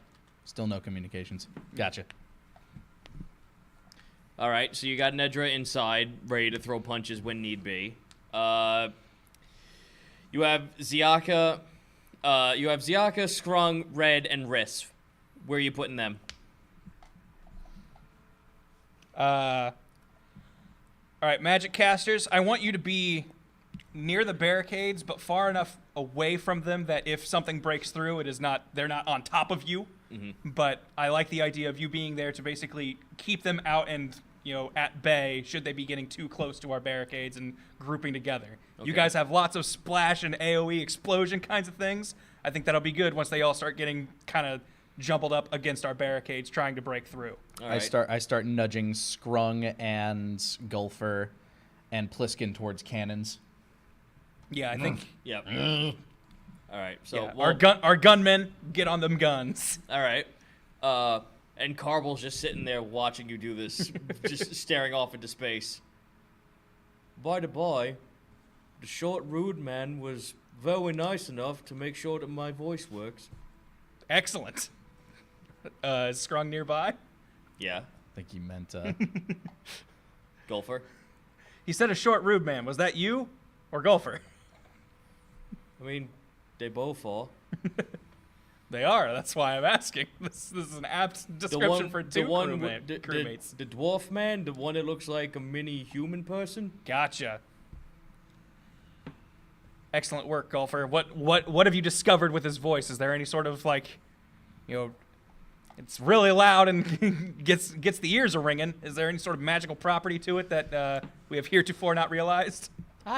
Still no communications. Gotcha. All right, so you got Nedra inside, ready to throw punches when need be. You have Ziaka, Scrung, Red, and Riss. Where are you putting them? All right, magic casters, I want you to be near the barricades, but far enough away from them that if something breaks through, they're not on top of you. Mm-hmm. But I like the idea of you being there to basically keep them out and, at bay should they be getting too close to our barricades and grouping together. Okay. You guys have lots of splash and AoE explosion kinds of things. I think that'll be good once they all start getting kind of jumbled up against our barricades trying to break through. All right. I start nudging Scrung and Gulfer and Pliskin towards cannons. Yeah, I think. Yep. All right. So yeah, our gunmen get on them guns. All right. And Carbel's just sitting there watching you do this, just staring off into space. By the by, the short rude man was very nice enough to make sure that my voice works. Excellent. Is Scrung nearby? Yeah. I think he meant Gulfer. He said a short rude man. Was that you or Gulfer? I mean, they both are. They are. That's why I'm asking. This is an apt description for two crewmates. The dwarf man, the one that looks like a mini human person. Gotcha. Excellent work, Gulfer. What have you discovered with his voice? Is there any sort of it's really loud and gets the ears a ringing. Is there any sort of magical property to it that we have heretofore not realized?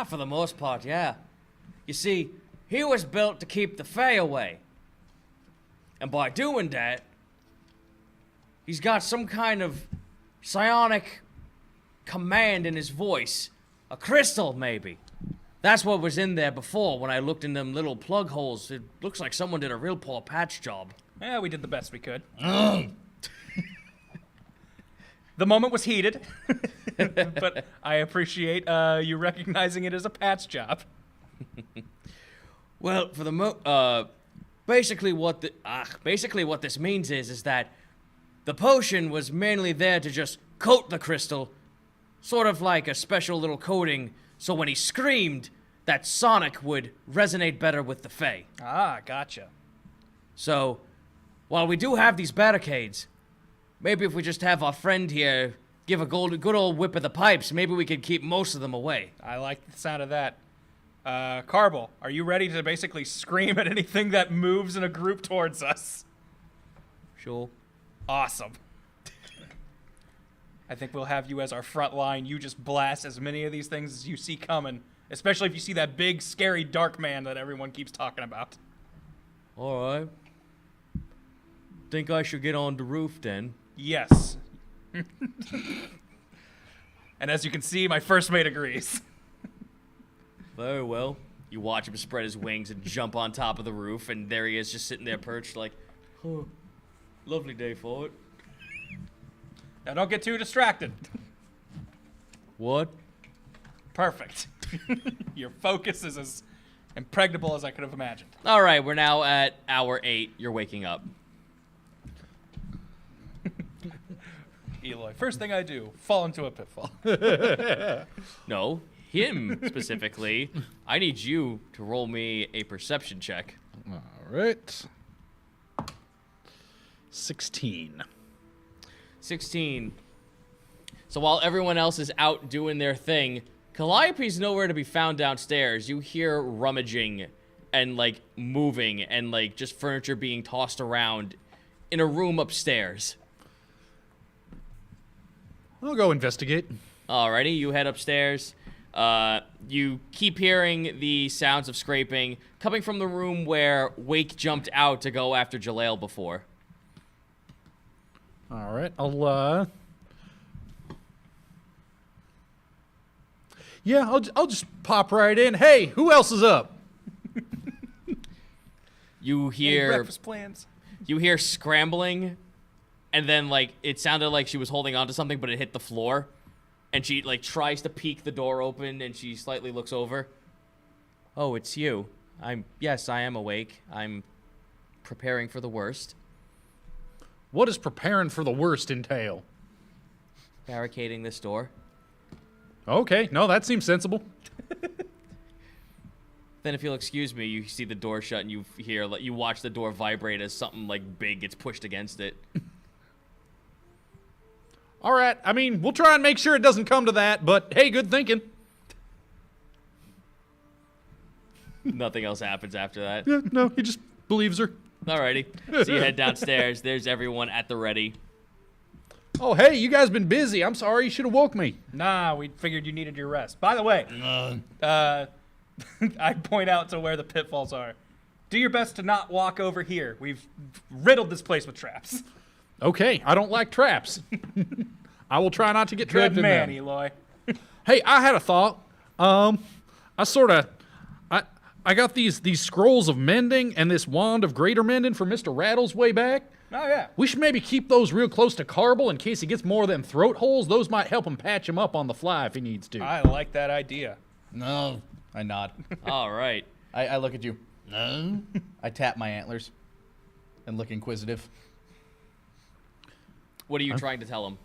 For the most part, yeah. You see, he was built to keep the Fae away. And by doing that, he's got some kind of psionic command in his voice. A crystal, maybe. That's what was in there before when I looked in them little plug holes. It looks like someone did a real poor patch job. Yeah, we did the best we could. The moment was heated, but I appreciate you recognizing it as a patch job. Well, for the basically what this means is that the potion was mainly there to just coat the crystal, sort of like a special little coating, so when he screamed, that sonic would resonate better with the Fae. Ah, gotcha. So, while we do have these barricades, maybe if we just have our friend here give a good old whip of the pipes, maybe we could keep most of them away. I like the sound of that. Carbel, are you ready to basically scream at anything that moves in a group towards us? Sure. Awesome. I think we'll have you as our front line. You just blast as many of these things as you see coming, especially if you see that big, scary, dark man that everyone keeps talking about. All right. Think I should get on the roof then? Yes. And as you can see, my first mate agrees. Very well. You watch him spread his wings and jump on top of the roof, and there he is just sitting there perched like, huh, lovely day for it. Now don't get too distracted. What? Perfect. Your focus is as impregnable as I could have imagined. All right, we're now at hour 8. You're waking up. Eloy, first thing I do, fall into a pitfall. No, him specifically. I need you to roll me a perception check. All right. 16. 16. So while everyone else is out doing their thing, Calliope's nowhere to be found downstairs. You hear rummaging and, like, moving and, like, just furniture being tossed around in a room upstairs. I'll go investigate. Alrighty, you head upstairs. You keep hearing the sounds of scraping coming from the room where Wake jumped out to go after Jaleel before. All right, I'll yeah, I'll just pop right in. Hey, who else is up? You Any hear breakfast plans? you hear scrambling, and then like it sounded like she was holding onto something, but it hit the floor, and she like tries to peek the door open, and she slightly looks over. Oh, it's you. Yes, I am awake. I'm preparing for the worst. What does preparing for the worst entail? Barricading this door. Okay, no, that seems sensible. Then, if you'll excuse me, you see the door shut, and you hear, like, you watch the door vibrate as something like big gets pushed against it. All right, I mean, we'll try and make sure it doesn't come to that, but hey, good thinking. Nothing else happens after that. Yeah, no, he just believes her. Alrighty. So you head downstairs. There's everyone at the ready. Oh, hey, you guys been busy. I'm sorry, you should have woke me. Nah, we figured you needed your rest. By the way, I point out to where the pitfalls are. Do your best to not walk over here. We've riddled this place with traps. Okay, I don't like traps. I will try not to get trapped Good in man, them. Eloy. Hey, I had a thought. I got these scrolls of mending and this wand of greater mending from Mr. Rattles way back. Oh, yeah. We should maybe keep those real close to Carble in case he gets more of them throat holes. Those might help him patch him up on the fly if he needs to. I like that idea. No. I nod. All right. I look at you. No. I tap my antlers and look inquisitive. What are you trying to tell him?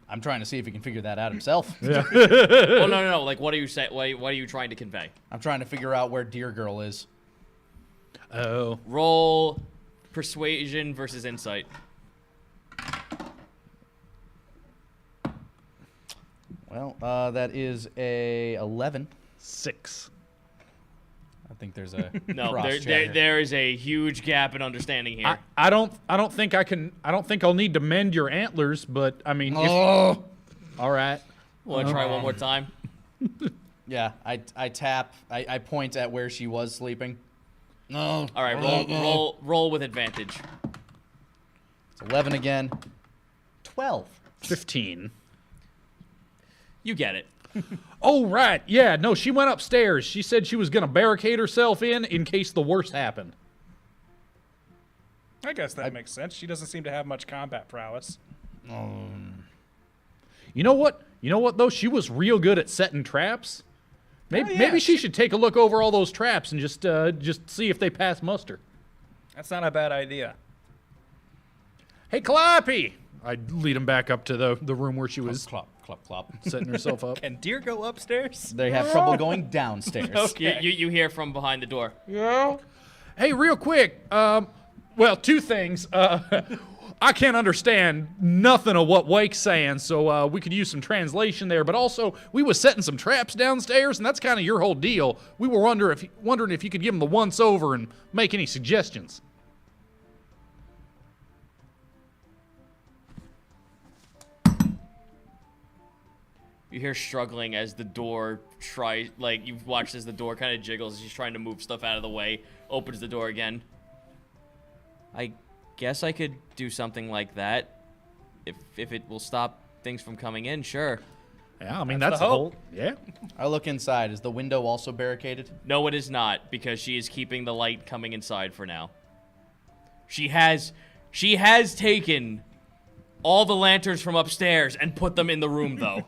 I'm trying to see if he can figure that out himself. Oh, no. Like, what are you saying? What are you trying to convey? I'm trying to figure out where Deer Girl is. Oh. Roll persuasion versus insight. Well, that is a 11. 6. I think there's a No, cross check here. there is a huge gap in understanding here. I don't think I'll need to mend your antlers, but I mean, Oh. all right. Want to try one more time? Yeah, I tap. I point at where she was sleeping. No. All right, roll with advantage. It's 11 again. 12. 15. You get it. Oh, right. Yeah, no, she went upstairs. She said she was going to barricade herself in case the worst happened. I guess that makes sense. She doesn't seem to have much combat prowess. You know what? Though? She was real good at setting traps. Maybe, Oh, yeah. maybe she should take a look over all those traps and just see if they pass muster. That's not a bad idea. Hey, Calliope! I'd lead him back up to the room where she was Clop, clop, clop. setting herself up. Can Deer go upstairs? They have trouble going downstairs. Okay. You hear from behind the door. Hey, real quick. Well, two things. I can't understand nothing of what Wake's saying, so we could use some translation there. But also, we was setting some traps downstairs, and that's kind of your whole deal. We were wondering if you could give him the once over and make any suggestions. You hear struggling as the door you've watched as the door kind of jiggles as she's trying to move stuff out of the way, opens the door again. I guess I could do something like that. If it will stop things from coming in, sure. Yeah, I mean, That's that's the the hope. whole... Yeah. I look inside. Is the window also barricaded? No, it is not, because she is keeping the light coming inside for now. She has taken all the lanterns from upstairs and put them in the room, though.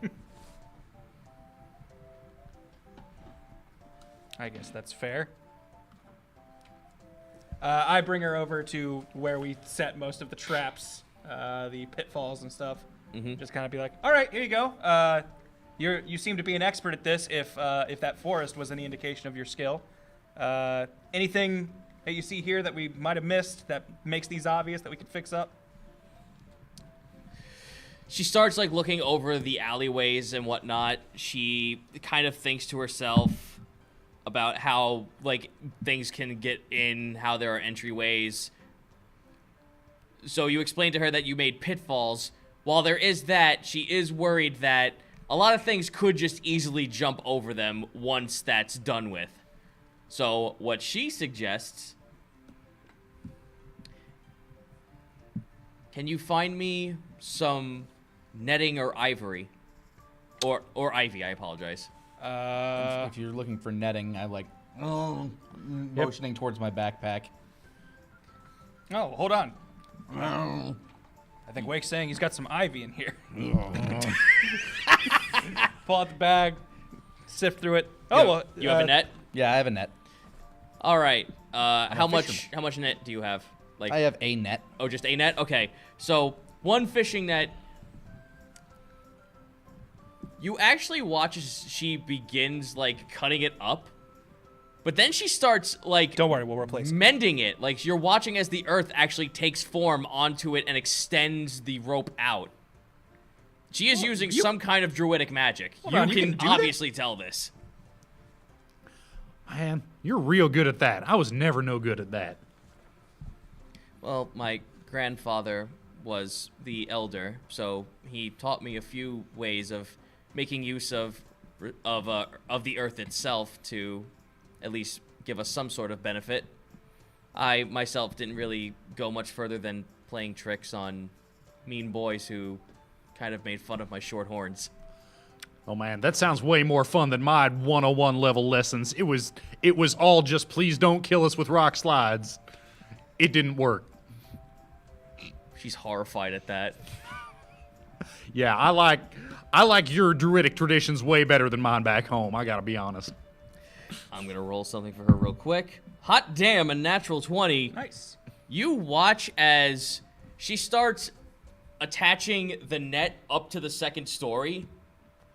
I guess that's fair. I bring her over to where we set most of the traps, the pitfalls and stuff. Just kind of be like, all right, here you go. You seem to be an expert at this. If that forest was any indication of your skill, anything that you see here that we might have missed that makes these obvious that we could fix up? She starts like looking over the alleyways and whatnot. She kind of thinks to herself about how like things can get in, how there are entryways. So you explain to her that you made pitfalls. While there is that, she is worried that a lot of things could just easily jump over them once that's done with. So what she suggests, can you find me some netting or ivory? Or ivy, I apologize. If you're looking for netting, I like motioning towards my backpack. Oh, hold on. I think Wake's saying he's got some ivy in here. Pull out the bag, sift through it. Oh, well, You have a net? Yeah, I have a net. All right. How fisherman. much net do you have? Like I have a net. Oh, just a net? Okay. So, one fishing net. You actually watch as she begins, like, cutting it up. But then she starts, like... Don't worry, we'll replace it. Mending it. Like, you're watching as the earth actually takes form onto it and extends the rope out. She is using some kind of druidic magic. You on, you can can do that? obviously tell this. Man, you're real good at that. I was never no good at that. Well, my grandfather was the elder, so he taught me a few ways of making use of the earth itself to at least give us some sort of benefit. I myself didn't really go much further than playing tricks on mean boys who kind of made fun of my short horns. Oh man, that sounds way more fun than my 101 level lessons. It was all just please don't kill us with rock slides. It didn't work. She's horrified at that. Yeah, I like your druidic traditions way better than mine back home. I gotta be honest. I'm gonna roll something for her real quick. Hot damn, a natural 20. Nice. You watch as she starts attaching the net up to the second story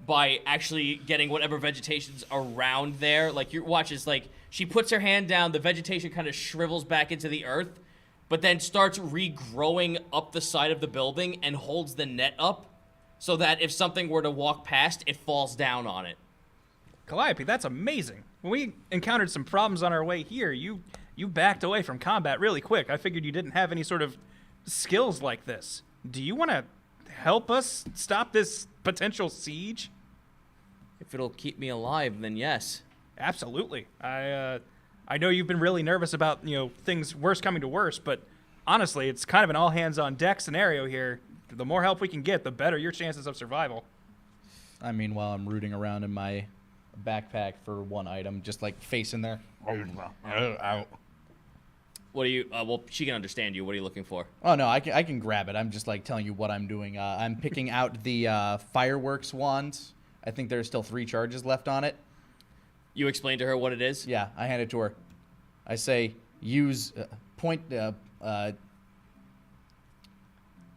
by actually getting whatever vegetation's around there. Like, you watch as, like, she puts her hand down, the vegetation kind of shrivels back into the earth, but then starts regrowing up the side of the building and holds the net up so that if something were to walk past, it falls down on it. Calliope, that's amazing. When we encountered some problems on our way here, you backed away from combat really quick. I figured you didn't have any sort of skills like this. Do you want to help us stop this potential siege? If it'll keep me alive, then yes. Absolutely. I know you've been really nervous about, things worse coming to worse, but honestly, it's kind of an all-hands-on-deck scenario here. The more help we can get, the better your chances of survival. I mean, while I'm rooting around in my backpack for one item, just like facing there. What do you, well, she can understand you. What are you looking for? Oh no, I can grab it. I'm just like telling you what I'm doing. I'm picking out the fireworks wands. I think there's still 3 charges left on it. You explain to her what it is? Yeah, I hand it to her. I say, use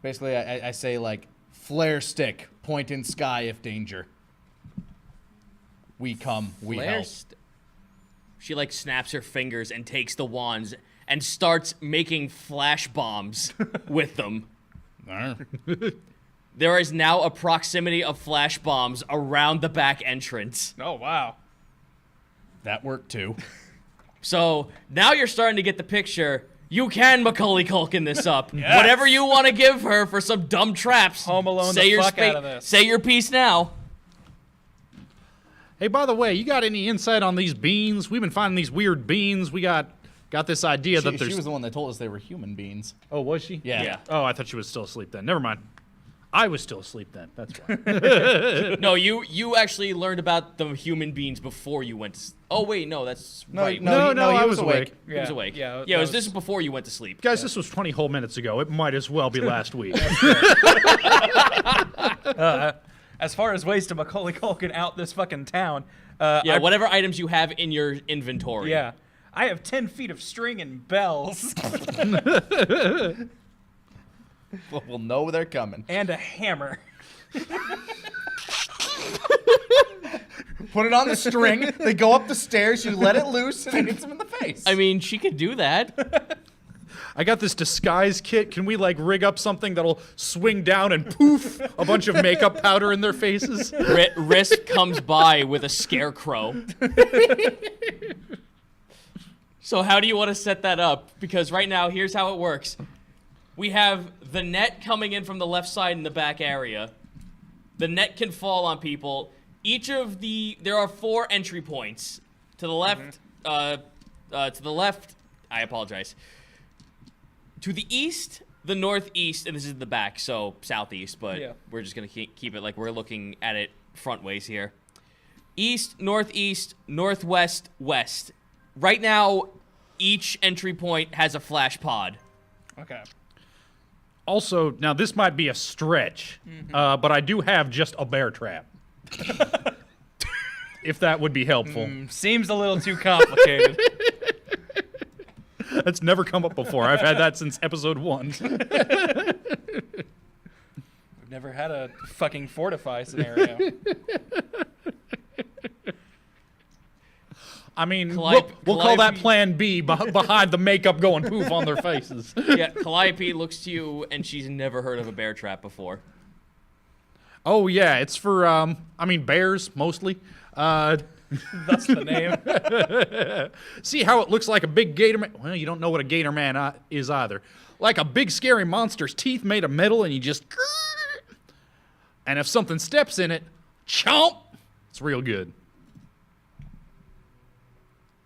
basically, I say, like, flare stick, point in sky if danger. We come, we help. She, like, snaps her fingers and takes the wands and starts making flash bombs with them. There is now a proximity of flash bombs around the back entrance. Oh, wow. That worked too. So now you're starting to get the picture. You can Macaulay Culkin this up. Yes. Whatever you want to give her for some dumb traps. Home Alone say the your fuck out of this. Say your piece now. Hey, by the way, you got any insight on these beans? We've been finding these weird beans. We got this idea that there's... She was the one that told us they were human beings. Oh, was she? Yeah. Oh, I thought she was still asleep then. Never mind. I was still asleep then. That's why. No, you actually learned about the human beings before you went to... Oh, wait, no, that's right. No, he I was was awake. He was awake. Yeah, it was this is before you went to sleep. Guys, this was 20 whole minutes ago. It might as well be last week. As far as ways to Macaulay Culkin out this fucking town... whatever items you have in your inventory. Yeah. I have 10 feet of string and bells. We'll know they're coming. And a hammer. Put it on the string, they go up the stairs, you let it loose, and it hits them in the face. I mean, she could do that. I got this disguise kit. Can we, like, rig up something that'll swing down and poof, a bunch of makeup powder in their faces? Risk comes by with a scarecrow. So how do you want to set that up? Because right now, here's how it works. We have the net coming in from the left side in the back area. The net can fall on people. There are 4 entry points. To the left, I apologize. To the east, the northeast, and this is the back, so southeast, but we're just going to keep it like we're looking at it front ways here. East, northeast, northwest, west. Right now, each entry point has a flash pod. Okay. Also, now this might be a stretch, but I do have just a bear trap. If that would be helpful. Seems a little too complicated. That's never come up before. I've had that since episode 1. We've never had a fucking fortify scenario. I mean, Calliope- we'll call that Calliope- plan B behind the makeup going poof on their faces. Yeah, Calliope looks to you, and she's never heard of a bear trap before. Oh, yeah, it's for, bears, mostly. That's the name. See how it looks like a big gator man? Well, you don't know what a gator man is either. Like a big scary monster's teeth made of metal, and you just... And if something steps in it, chomp! It's real good.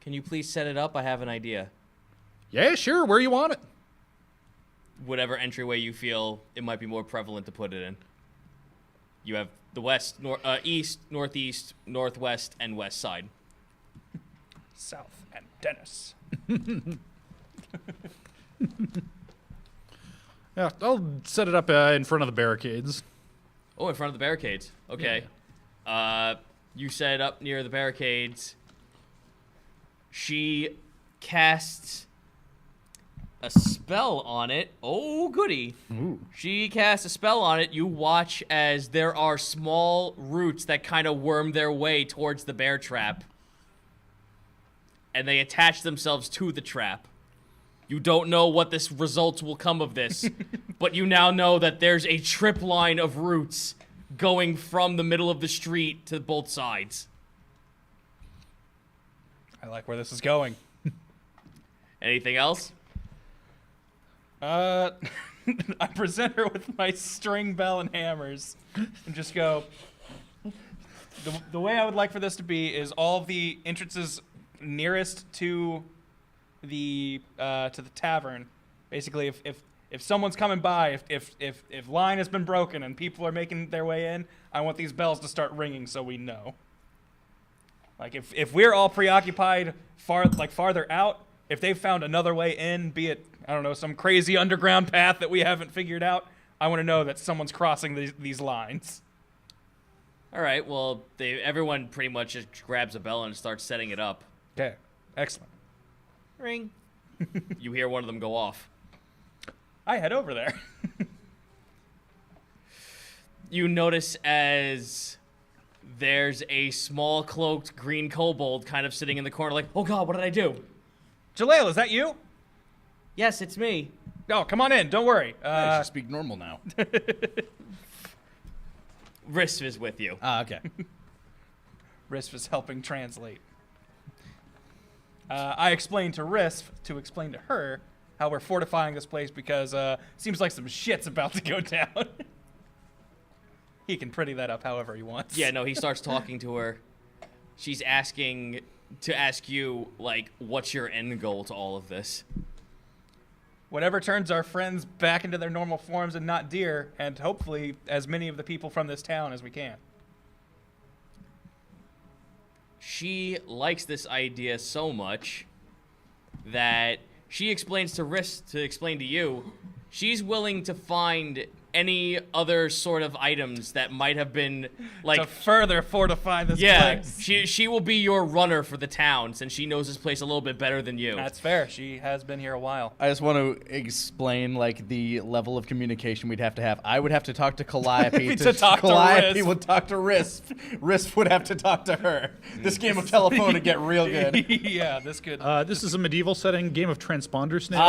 Can you please set it up? I have an idea. Yeah, sure, where you want it? Whatever entryway you feel it might be more prevalent to put it in. You have the west, east, northeast, northwest, and west side. South and Dennis. Yeah, I'll set it up in front of the barricades. Oh, in front of the barricades. Okay. You set it up near the barricades. She casts a spell on it. Oh, goody. Ooh. She casts a spell on it. You watch as there are small roots that kind of worm their way towards the bear trap. And they attach themselves to the trap. You don't know what this results will come of this, but you now know that there's a trip line of roots going from the middle of the street to both sides. I like where this is going. Anything else? I present her with my string bell and hammers and just go, the way I would like for this to be is all of the entrances nearest to the tavern. Basically, if someone's coming by, if line has been broken and people are making their way in, I want these bells to start ringing so we know. Like if we're all preoccupied farther out, if they've found another way in, be it, I don't know, some crazy underground path that we haven't figured out, I want to know that someone's crossing these lines. All right, well, everyone pretty much just grabs a bell and starts setting it up. Okay, excellent. Ring. You hear one of them go off. I head over there. You notice as there's a small cloaked green kobold kind of sitting in the corner like, oh god, what did I do? Jaleel, is that you? Yes, it's me. Oh, come on in. Don't worry. I should speak normal now. Risv is with you. Okay. Risv is helping translate. I explained to Risv to explain to her how we're fortifying this place because seems like some shit's about to go down. He can pretty that up however he wants. Yeah, no, he starts talking to her. She's asking to ask you, like, what's your end goal to all of this? Whatever turns our friends back into their normal forms and not deer, and hopefully as many of the people from this town as we can. She likes this idea so much that she explains to Riss to explain to you, she's willing to find any other sort of items that might have been like to further fortify this yeah, place. she will be your runner for the town since she knows this place a little bit better than you. That's fair. She has been here a while. I just want to explain like the level of communication we'd have to have. I would have to talk to Calliope. To talk to Calliope Risv. would talk to Risv. Risv would have to talk to her. This game of telephone would get real good. Yeah, this could. This is a medieval setting, game of transponder snake.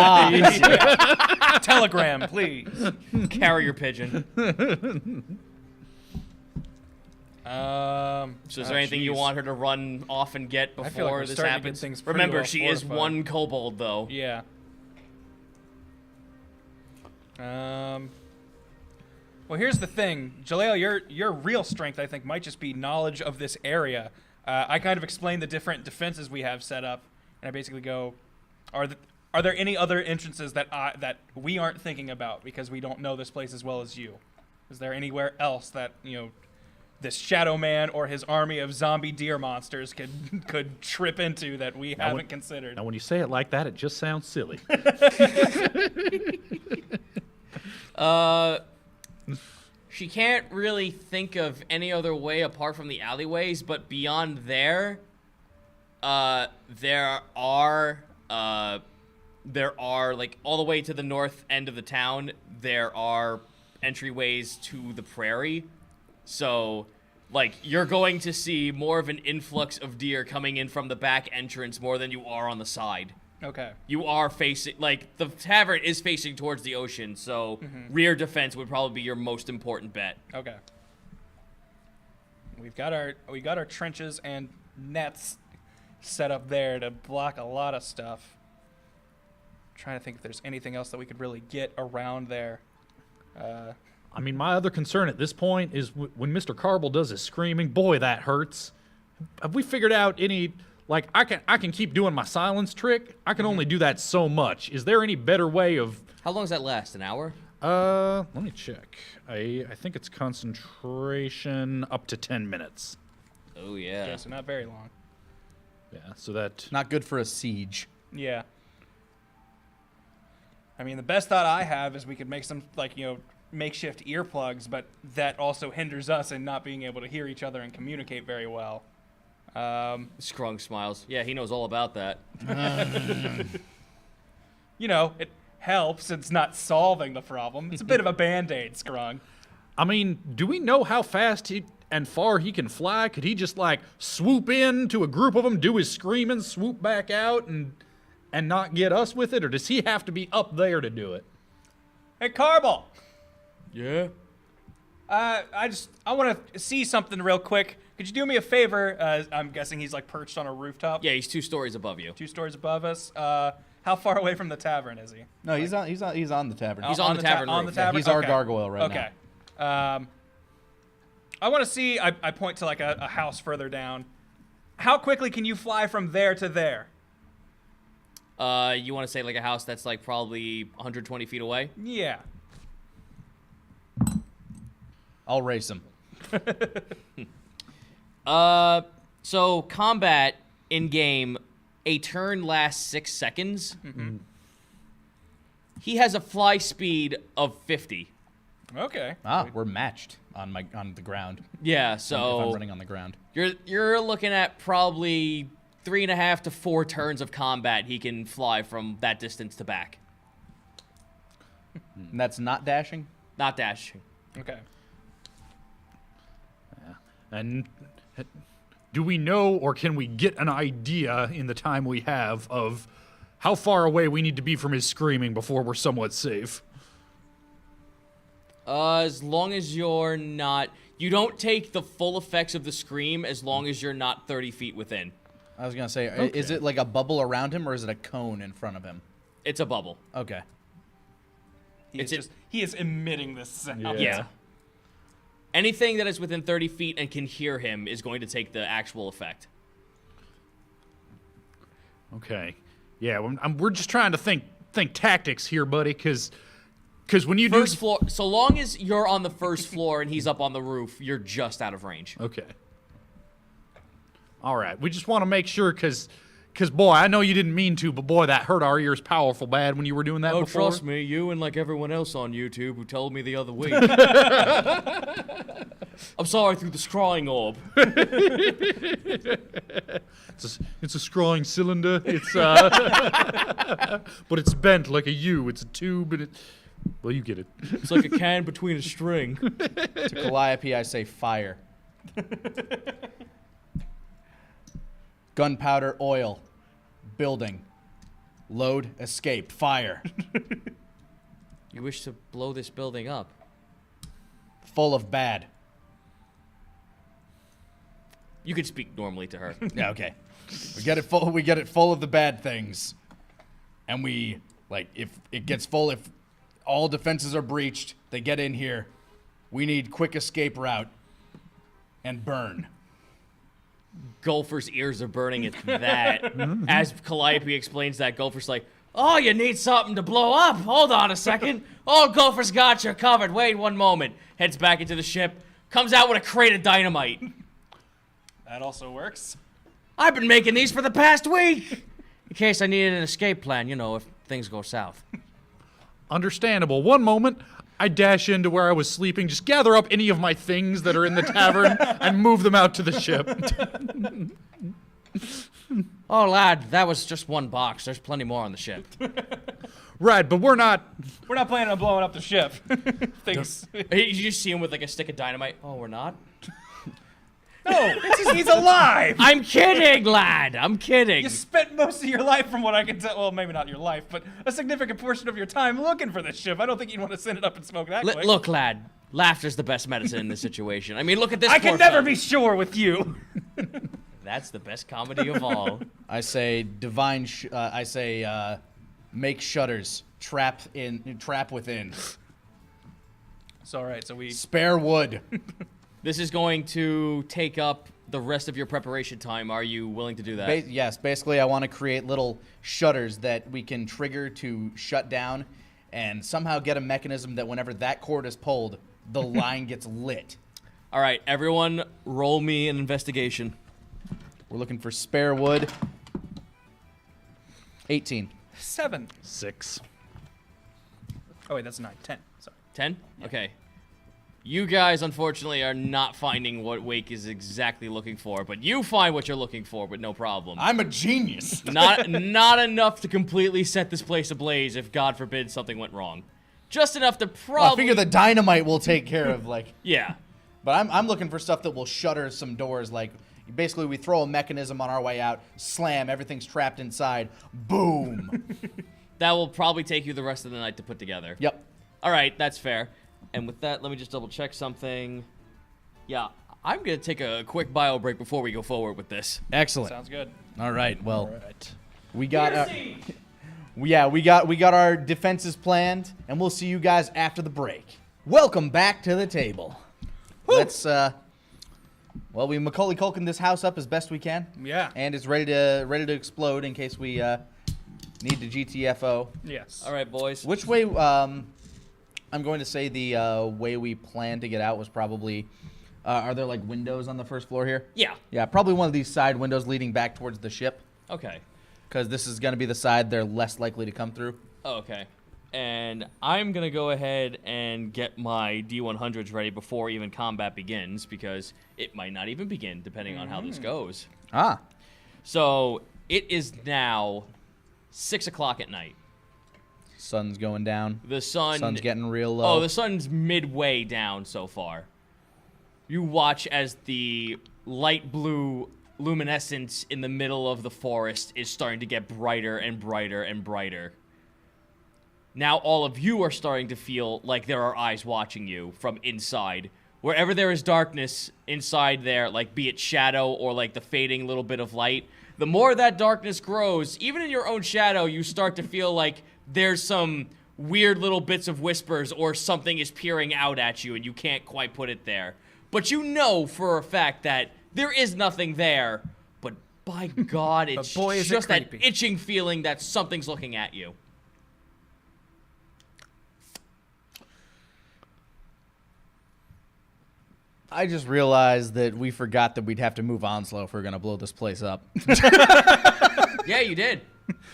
Telegram, please. Carrier pigeon. So is there anything you want her to run off and get I feel like before we're this starting to get happens? things pretty Remember, well she is fortified. one kobold though. Yeah. Well, here's the thing, Jaleel. Your real strength, I think, might just be knowledge of this area. I kind of explain the different defenses we have set up, and I basically go, are there any other entrances that we aren't thinking about because we don't know this place as well as you? Is there anywhere else that this Shadow Man or his army of zombie deer monsters could trip into that we haven't considered. Now, when you say it like that, it just sounds silly. She can't really think of any other way apart from the alleyways, but beyond there, there are like all the way to the north end of the town, there are entryways to the prairie. So, like, you're going to see more of an influx of deer coming in from the back entrance more than you are on the side. Okay. You are facing, like, the tavern is facing towards the ocean, so rear defense would probably be your most important bet. Okay. We got our trenches and nets set up there to block a lot of stuff. Trying to think if there's anything else that we could really get around there. I mean, my other concern at this point is when Mr. Carble does his screaming, boy, that hurts. Have we figured out any, like, I can keep doing my silence trick. I can only do that so much. Is there any better way of... How long does that last? An hour? Let me check. I think it's concentration up to 10 minutes. Oh, yeah. Yeah, so not very long. Yeah, so that... Not good for a siege. Yeah. I mean, the best thought I have is we could make some, like, makeshift earplugs, but that also hinders us in not being able to hear each other and communicate very well. Scrung smiles. Yeah, he knows all about that. It helps. It's not solving the problem. It's a bit of a Band-Aid, Scrung. I mean, do we know how fast and far he can fly? Could he just, like, swoop in to a group of them, do his screaming, swoop back out, and not get us with it? Or does he have to be up there to do it? Hey, Carble! Yeah? I want to see something real quick. Could you do me a favor? I'm guessing he's, like, perched on a rooftop. Yeah, he's 2 stories above you. 2 stories above us. How far away from the tavern is he? No, he's on the tavern. He's on the tavern On the roof. tavern? He's our Okay. gargoyle right now. Okay. I want to see, I point to, like, a house further down. How quickly can you fly from there to there? You want to say, like, a house that's, like, probably 120 feet away? Yeah. I'll race him. So combat in-game, a turn lasts 6 seconds. Mm-hmm. He has a fly speed of 50. Okay. We're matched on the ground. Yeah, If so I'm running on the ground. you're looking at probably 3.5 to 4 turns of combat he can fly from that distance to back. And that's not dashing? Not dashing. Okay. And do we know, or can we get an idea in the time we have of how far away we need to be from his screaming before we're somewhat safe? As long as you're not... You don't take the full effects of the scream as long as you're not 30 feet within. I was going to say, Okay. is it like a bubble around him, or is it a cone in front of him? It's a bubble. Okay. He is emitting this sound. Yeah. Anything that is within 30 feet and can hear him is going to take the actual effect. Okay. Yeah, we're just trying to think tactics here, buddy, because when you First floor, so long as you're on the first floor and he's up on the roof, you're just out of range. Okay. All right. We just want to make sure, because boy, I know you didn't mean to, but boy, that hurt our ears powerful bad when you were doing that before. Trust me, you and like everyone else on YouTube who told me the other week. I'm sorry through the scrying orb. It's a scrawling cylinder. It's but it's bent like a U. It's a tube, and well, you get it. It's like a can between a string. To Calliope, I say fire. Gunpowder, oil, building, load, escape, fire. You wish to blow this building up. Full of bad. You could speak normally to her. Yeah, okay. We get it full of the bad things. And we, like, if it gets full, if all defenses are breached, they get in here. We need quick escape route and burn. Gopher's ears are burning at that. As Calliope explains that, Gopher's like, oh, you need something to blow up. Hold on a second. Oh, Gopher's got you covered. Wait one moment. Heads back into the ship. comes out with a crate of dynamite. That also works. I've been making these for the past week. In case I needed an escape plan, you know, if things go south. Understandable. One moment, I dash into where I was sleeping, just gather up any of my things that are in the tavern, and move them out to the ship. Oh, lad, that was just one box. There's plenty more on the ship. Right, but we're not... We're not planning on blowing up the ship. Things. You just see him with like a stick of dynamite. Oh, we're not? No, he's alive. I'm kidding, lad. I'm kidding. You spent most of your life, from what I can tell. Well, maybe not your life, but a significant portion of your time looking for this ship. I don't think you'd want to send it up and smoke that quick. Look, lad. Laughter's the best medicine in this situation. I mean, look at this. I poor can never fella. be sure with you. That's the best comedy of all. I say make shutters. Trap within. It's all right. So we. Spare wood. This is going to take up the rest of your preparation time. Are you willing to do that? Yes, basically I want to create little shutters that we can trigger to shut down and somehow get a mechanism that whenever that cord is pulled, the line gets lit. All right, everyone, roll me an investigation. We're looking for spare wood. 18. 7. 6. Oh wait, that's 9. 10. Sorry. 10? Okay. You guys, unfortunately, are not finding what Wake is exactly looking for, but you find what you're looking for with no problem. I'm a genius. Not enough to completely set this place ablaze if, God forbid, something went wrong. Just enough to probably... Well, I figure the dynamite will take care of, like... Yeah. But I'm looking for stuff that will shutter some doors, like... Basically, we throw a mechanism on our way out, slam, everything's trapped inside, boom. That will probably take you the rest of the night to put together. Yep. All right, that's fair. And with that, let me just double check something. Yeah, I'm going to take a quick bio break before we go forward with this. Excellent. Sounds good. All right. Well, we got we got our defenses planned, and we'll see you guys after the break. Welcome back to the table. Let's we Macaulay Culkin this house up as best we can. Yeah. And it's ready to explode in case we need to GTFO. Yes. All right, boys. Which way? I'm going to say the way we planned to get out was probably. Are there like windows on the first floor here? Yeah. Yeah, probably one of these side windows leading back towards the ship. Okay. Because this is going to be the side they're less likely to come through. Oh, okay. And I'm going to go ahead and get my D100s ready before even combat begins, because it might not even begin, depending on how this goes. Ah. So, it is now 6 o'clock at night. Sun's going down. The sun's getting real low. Oh, the sun's midway down so far. You watch as the light blue luminescence in the middle of the forest is starting to get brighter and brighter and brighter. Now all of you are starting to feel like there are eyes watching you from inside. Wherever there is darkness inside there, like be it shadow or like the fading little bit of light, the more that darkness grows, even in your own shadow, you start to feel like there's some weird little bits of whispers or something is peering out at you and you can't quite put it there. But you know for a fact that there is nothing there, but by God, it's boy, is it just that creepy. itching feeling that something's looking at you. I just realized that we forgot that we'd have to move Onslow if we're going to blow this place up. Yeah, you did.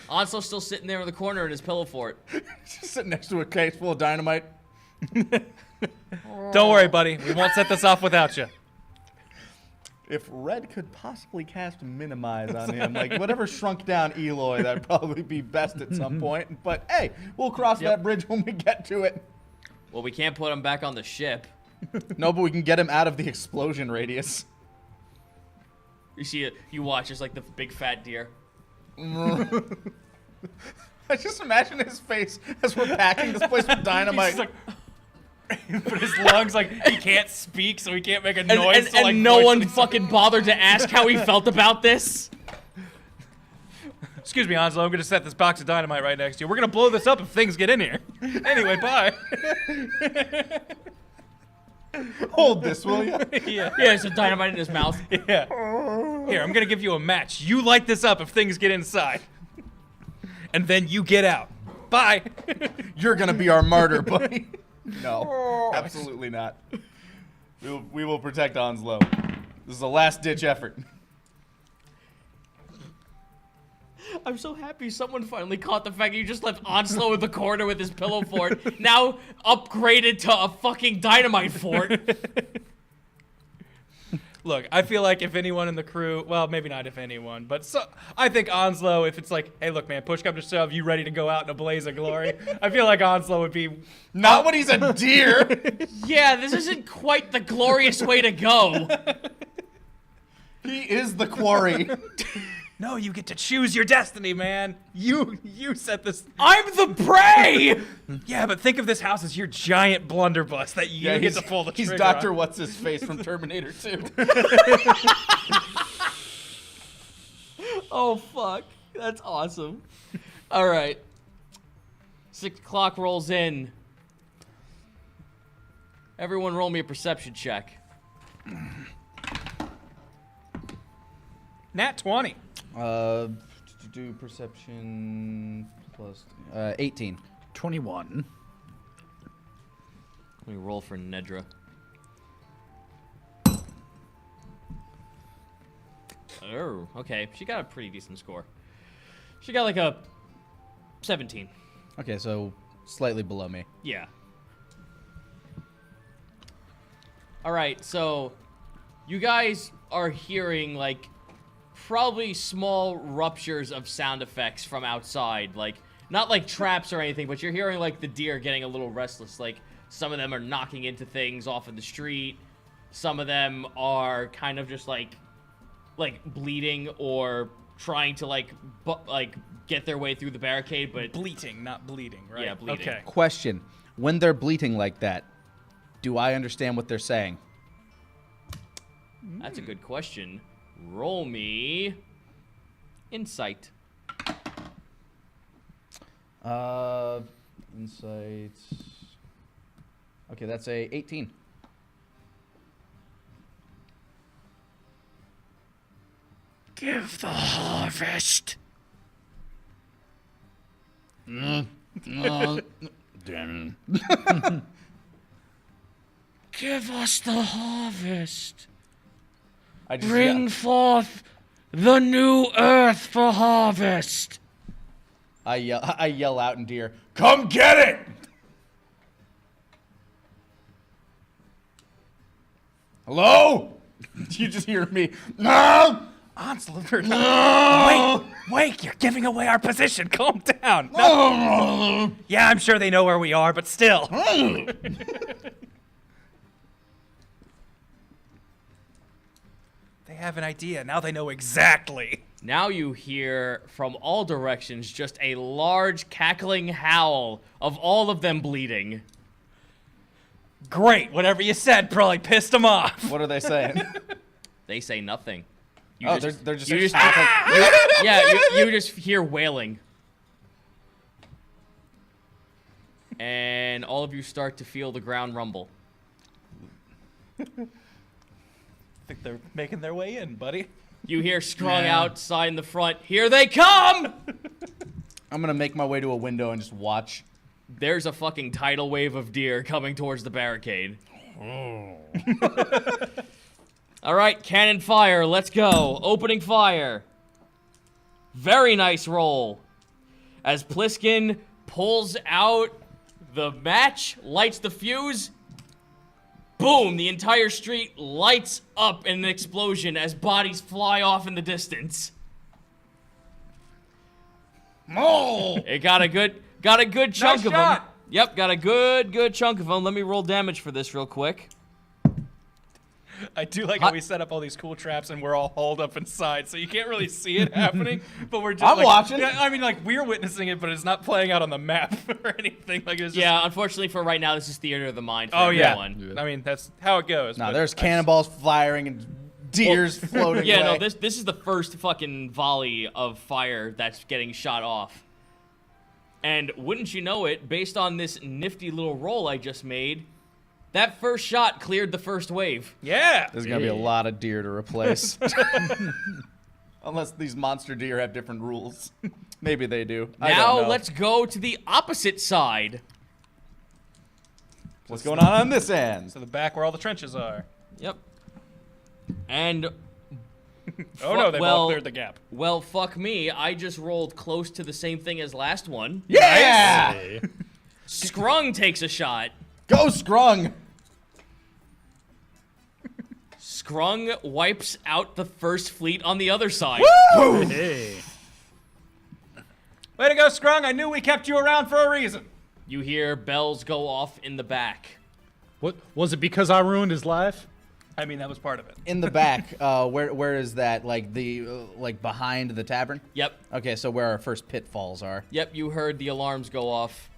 Onslow's still sitting there in the corner in his pillow fort. Just sitting next to a case full of dynamite. Don't worry, buddy. We won't set this off without you. If Red could possibly cast Minimize on him, like whatever shrunk down Eloy, that'd probably be best at some point. But hey, we'll cross that bridge when we get to it. Well, we can't put him back on the ship. No, but we can get him out of the explosion radius. You see it, you watch, it's like the big fat deer. I just imagine his face as we're packing this place with dynamite. He's just like, but his lungs, like, he can't speak, so he can't make a noise. And, like, no voice one anything. fucking bothered to ask how he felt about this. Excuse me, Onslow, I'm gonna set this box of dynamite right next to you. We're gonna blow this up if things get in here. Anyway, bye. Hold this, will you? Yeah. Yeah, it's a dynamite in his mouth. Yeah. Here, I'm gonna give you a match. You light this up if things get inside. And then you get out. Bye. You're gonna be our martyr, buddy. No, absolutely not. We will protect Onslow. This is a last-ditch effort. I'm so happy someone finally caught the fact that you just left Onslow in the corner with his pillow fort, now upgraded to a fucking dynamite fort. Look, I feel like if anyone in the crew, well, maybe not if anyone, but I think Onslow, if it's like, hey, look, man, push come to shove, you ready to go out in a blaze of glory? I feel like Onslow would be... Not when he's a deer! Yeah, this isn't quite the glorious way to go. He is the quarry. No, you get to choose your destiny, man. You set this... I'm the prey! Yeah, but think of this house as your giant blunderbuss that you get to pull the trigger He's Dr. on. What's-His-Face from Terminator 2. Oh, fuck. That's awesome. All right. 6 o'clock rolls in. Everyone roll me a perception check. Nat 20. Do perception plus 18. 21. Let me roll for Nedra. Oh, okay. She got a pretty decent score. She got like a 17. Okay, so slightly below me. Yeah. All right, so you guys are hearing like probably small ruptures of sound effects from outside, like not like traps or anything, but you're hearing like the deer getting a little restless. Like some of them are knocking into things off of the street. Some of them are kind of just like bleeding or trying to like get their way through the barricade, but Bleating, not bleeding, right? Yeah, bleeding. Okay. Question. When they're bleating like that, do I understand what they're saying? That's a good question. Roll me insight. Insight. Okay, that's a 18. Give the harvest. Damn. Give us the harvest. I just Bring forth the new earth for harvest. I yell out in deer, come get it! Hello? You just hear me, no! Onslow, No! Wake, you're giving away our position. Calm down. No! Yeah, I'm sure they know where we are, but still. They have an idea. Now they know exactly. Now you hear from all directions just a large cackling howl of all of them bleeding. Great. Whatever you said probably pissed them off. What are they saying? They say nothing. You Oh, just, they're just you just like, you just hear wailing. And all of you start to feel the ground rumble. I think they're making their way in, buddy. You hear strung outside in the front, here they come! I'm gonna make my way to a window and just watch. There's a fucking tidal wave of deer coming towards the barricade. All right, cannon fire, let's go. Opening fire. Very nice roll. As Pliskin pulls out the match, lights the fuse, boom, the entire street lights up in an explosion as bodies fly off in the distance. It got a good chunk of them. shot. Yep, got a good chunk of them. Let me roll damage for this real quick. I do like how we set up all these cool traps and we're all hauled up inside, so you can't really see it happening. But we're just I'm like, watching. Yeah, I mean, like we're witnessing it, but it's not playing out on the map or anything. Like it's just, Yeah, unfortunately for right now, this is theater of the mind for Oh yeah. everyone. I mean, that's how it goes. Nah, but there's cannonballs firing and deers floating Yeah, away. no, this is the first fucking volley of fire that's getting shot off. And wouldn't you know it, based on this nifty little roll I just made, that first shot cleared the first wave. Yeah. There's gonna be a lot of deer to replace. Unless these monster deer have different rules. Maybe they do. I don't Now know. let's go to the opposite side. What's going on this end? So the back where all the trenches are. Yep. And Oh no, they've all cleared the gap. well, fuck me. I just rolled close to the same thing as last one. Yeah! Hey. Scrung takes a shot. Go Scrung! Scrung wipes out the first fleet on the other side. Hey. Way to go, Scrung! I knew we kept you around for a reason. You hear bells go off in the back. What was it? Because I ruined his life? I mean, that was part of it. In the back, where is that? Like like behind the tavern? Yep. Okay, so where our first pitfalls are. Yep, you heard the alarms go off.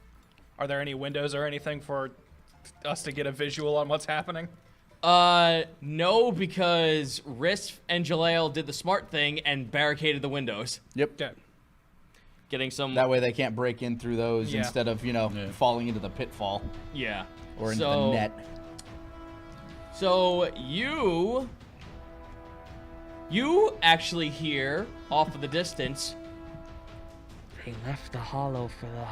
Are there any windows or anything for us to get a visual on what's happening? No, because Risf and Jaleel did the smart thing and barricaded the windows. Yep. Okay. Getting some... That way they can't break in through those Yeah. instead of, falling into the pitfall Yeah. or into the net. So you actually hear off in the distance. They left the hollow for the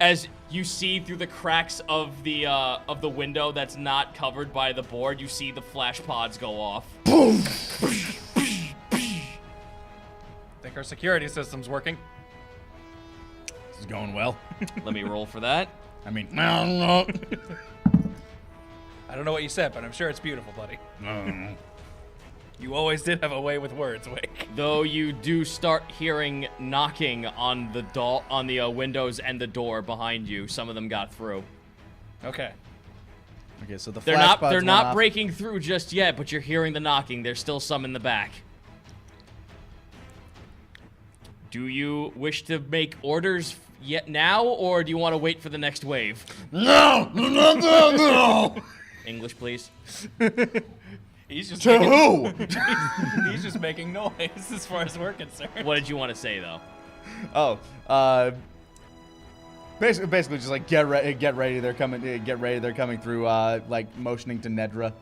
As you see through the cracks of the window that's not covered by the board, you see the flash pods go off. Think our security system's working. This is going well. Let me roll for that. I mean, I don't know what you said, but I'm sure it's beautiful, buddy. You always did have a way with words, Wake. Though you do start hearing knocking on the windows and the door behind you. Some of them got through. Okay. okay, so the They're flash not pods they're went not off. breaking through just yet, but you're hearing the knocking. There's still some in the back. Do you wish to make orders yet now, or do you want to wait for the next wave? No! No! English, please. He's just To making, who? he's just making noise as far as we're concerned. What did you want to say, though? Basically just like get ready. They're coming. Get ready. They're coming through. Like motioning to Nedra.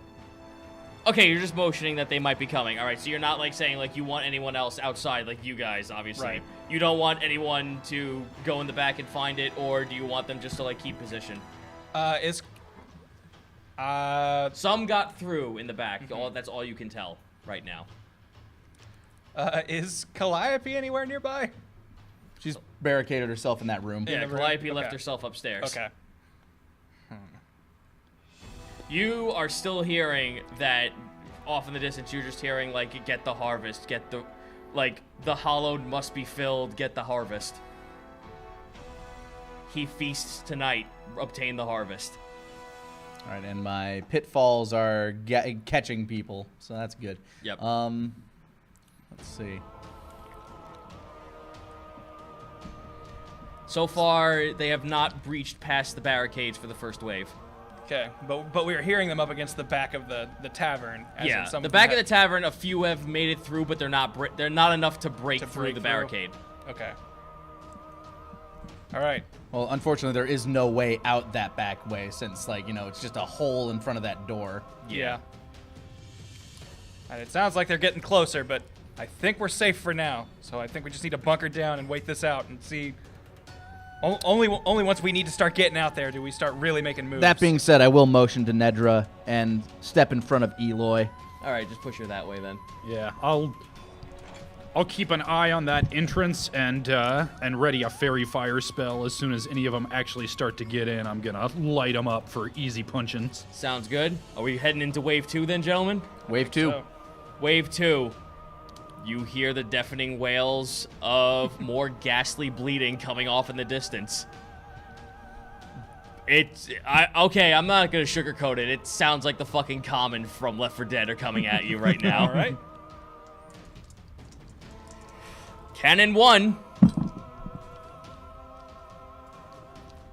Okay, you're just motioning that they might be coming. All right, so you're not like saying like you want anyone else outside, like you guys, obviously. Right. You don't want anyone to go in the back and find it, or do you want them just to like keep position? Some got through in the back. That's all you can tell right now. Is Calliope anywhere nearby? She's barricaded herself in that room. Yeah, the room? Calliope left Okay. herself upstairs. Okay. You are still hearing that off in the distance. You're just hearing like, get the harvest, get the, like, the hollowed must be filled, get the harvest. He feasts tonight, obtain the harvest. All right, and my pitfalls are catching people, so that's good. Yep. Let's see. So far, they have not breached past the barricades for the first wave. Okay, but we were hearing them up against the back of the tavern. As in some the them back of the had- tavern, a few have made it through, but they're not enough to break through break the through. barricade. Okay. All right. Well, unfortunately, there is no way out that back way since, like, it's just a hole in front of that door. Yeah. And it sounds like they're getting closer, but I think we're safe for now. So I think we just need to bunker down and wait this out and see. Only once we need to start getting out there do we start really making moves. That being said, I will motion to Nedra and step in front of Eloy. All right, just push her that way then. Yeah, I'll keep an eye on that entrance and ready a fairy fire spell as soon as any of them actually start to get in. I'm gonna light them up for easy punchings. Sounds good. Are we heading into wave 2 then, gentlemen? Wave 2. So, Wave 2. You hear the deafening wails of more ghastly bleeding coming off in the distance. Okay, I'm not gonna sugarcoat it. It sounds like the fucking common from Left 4 Dead are coming at you right now. all right. Cannon 1.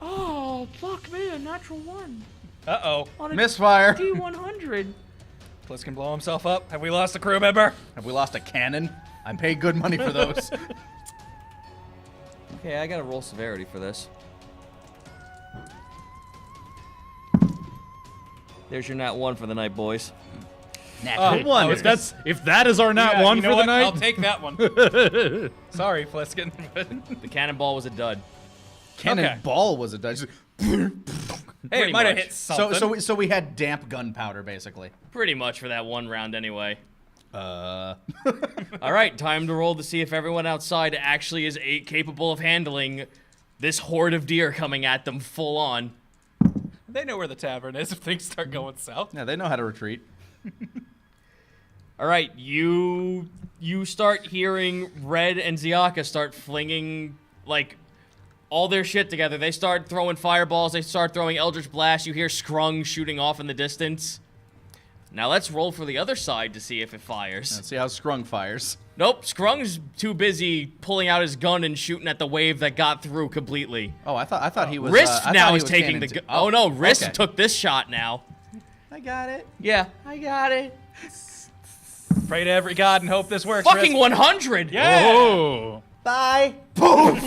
Oh, fuck me, a natural 1. Uh-oh. On a Misfire. D100. Bliss can blow himself up. Have we lost a crew member? Have we lost a cannon? I paid good money for those. Okay, I gotta roll severity for this. There's your nat 1 for the night, boys. Natural one. If that is our nat Yeah, one you know for the what? night, I'll take that one. Sorry, Pliskin. The cannonball was a dud. Cannonball was a Dutch. Hey, Pretty it might have much. hit something. So we had damp gunpowder basically. Pretty much for that one round anyway. Uh. All right, time to roll to see if everyone outside actually is capable of handling this horde of deer coming at them full on. They know where the tavern is if things start going south. Yeah, they know how to retreat. All right, you start hearing Red and Ziaka start flinging like all their shit together. They start throwing fireballs. They start throwing Eldritch Blast. You hear Scrung shooting off in the distance. Now let's roll for the other side to see if it fires. Let's see how Scrung fires. Nope, Scrung's too busy pulling out his gun and shooting at the wave that got through completely. Oh, I thought he was. Wrist I thought now he is was taking cannon the. two. Oh no, Wrist okay. took this shot now. I got it. Yeah, I got it. Pray to every god and hope this works. Fucking Riz. 100. Yeah. oh, Bye. Boom.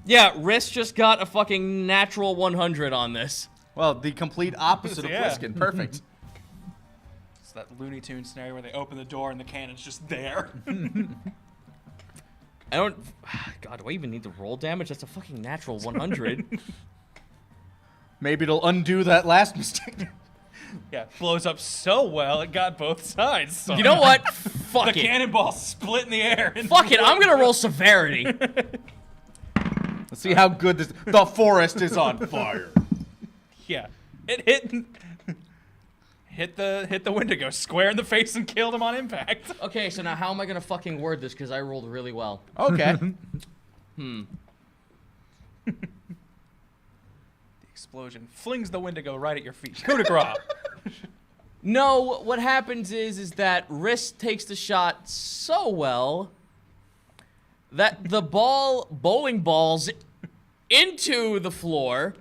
Yeah, Wrist just got a fucking natural 100 on this. Well, the complete opposite of Yeah. Pliskin. Perfect. It's that Looney Tunes scenario where they open the door and the cannon's just there. I don't. God, do I even need to roll damage? That's a fucking natural 100. Maybe it'll undo that last mistake. Yeah, blows up so well it got both sides. So You know what? the Fuck it. cannonball split in the air. And Fuck it. I'm gonna roll severity. Let's see how good this. The forest is on fire. Yeah, it hit the Wendigo square in the face and killed him on impact. Okay, so now how am I gonna fucking word this? Because I rolled really well. Okay. The explosion flings the Wendigo right at your feet. Coup de grace. No, what happens is that Wrist takes the shot so well that the bowling balls into the floor,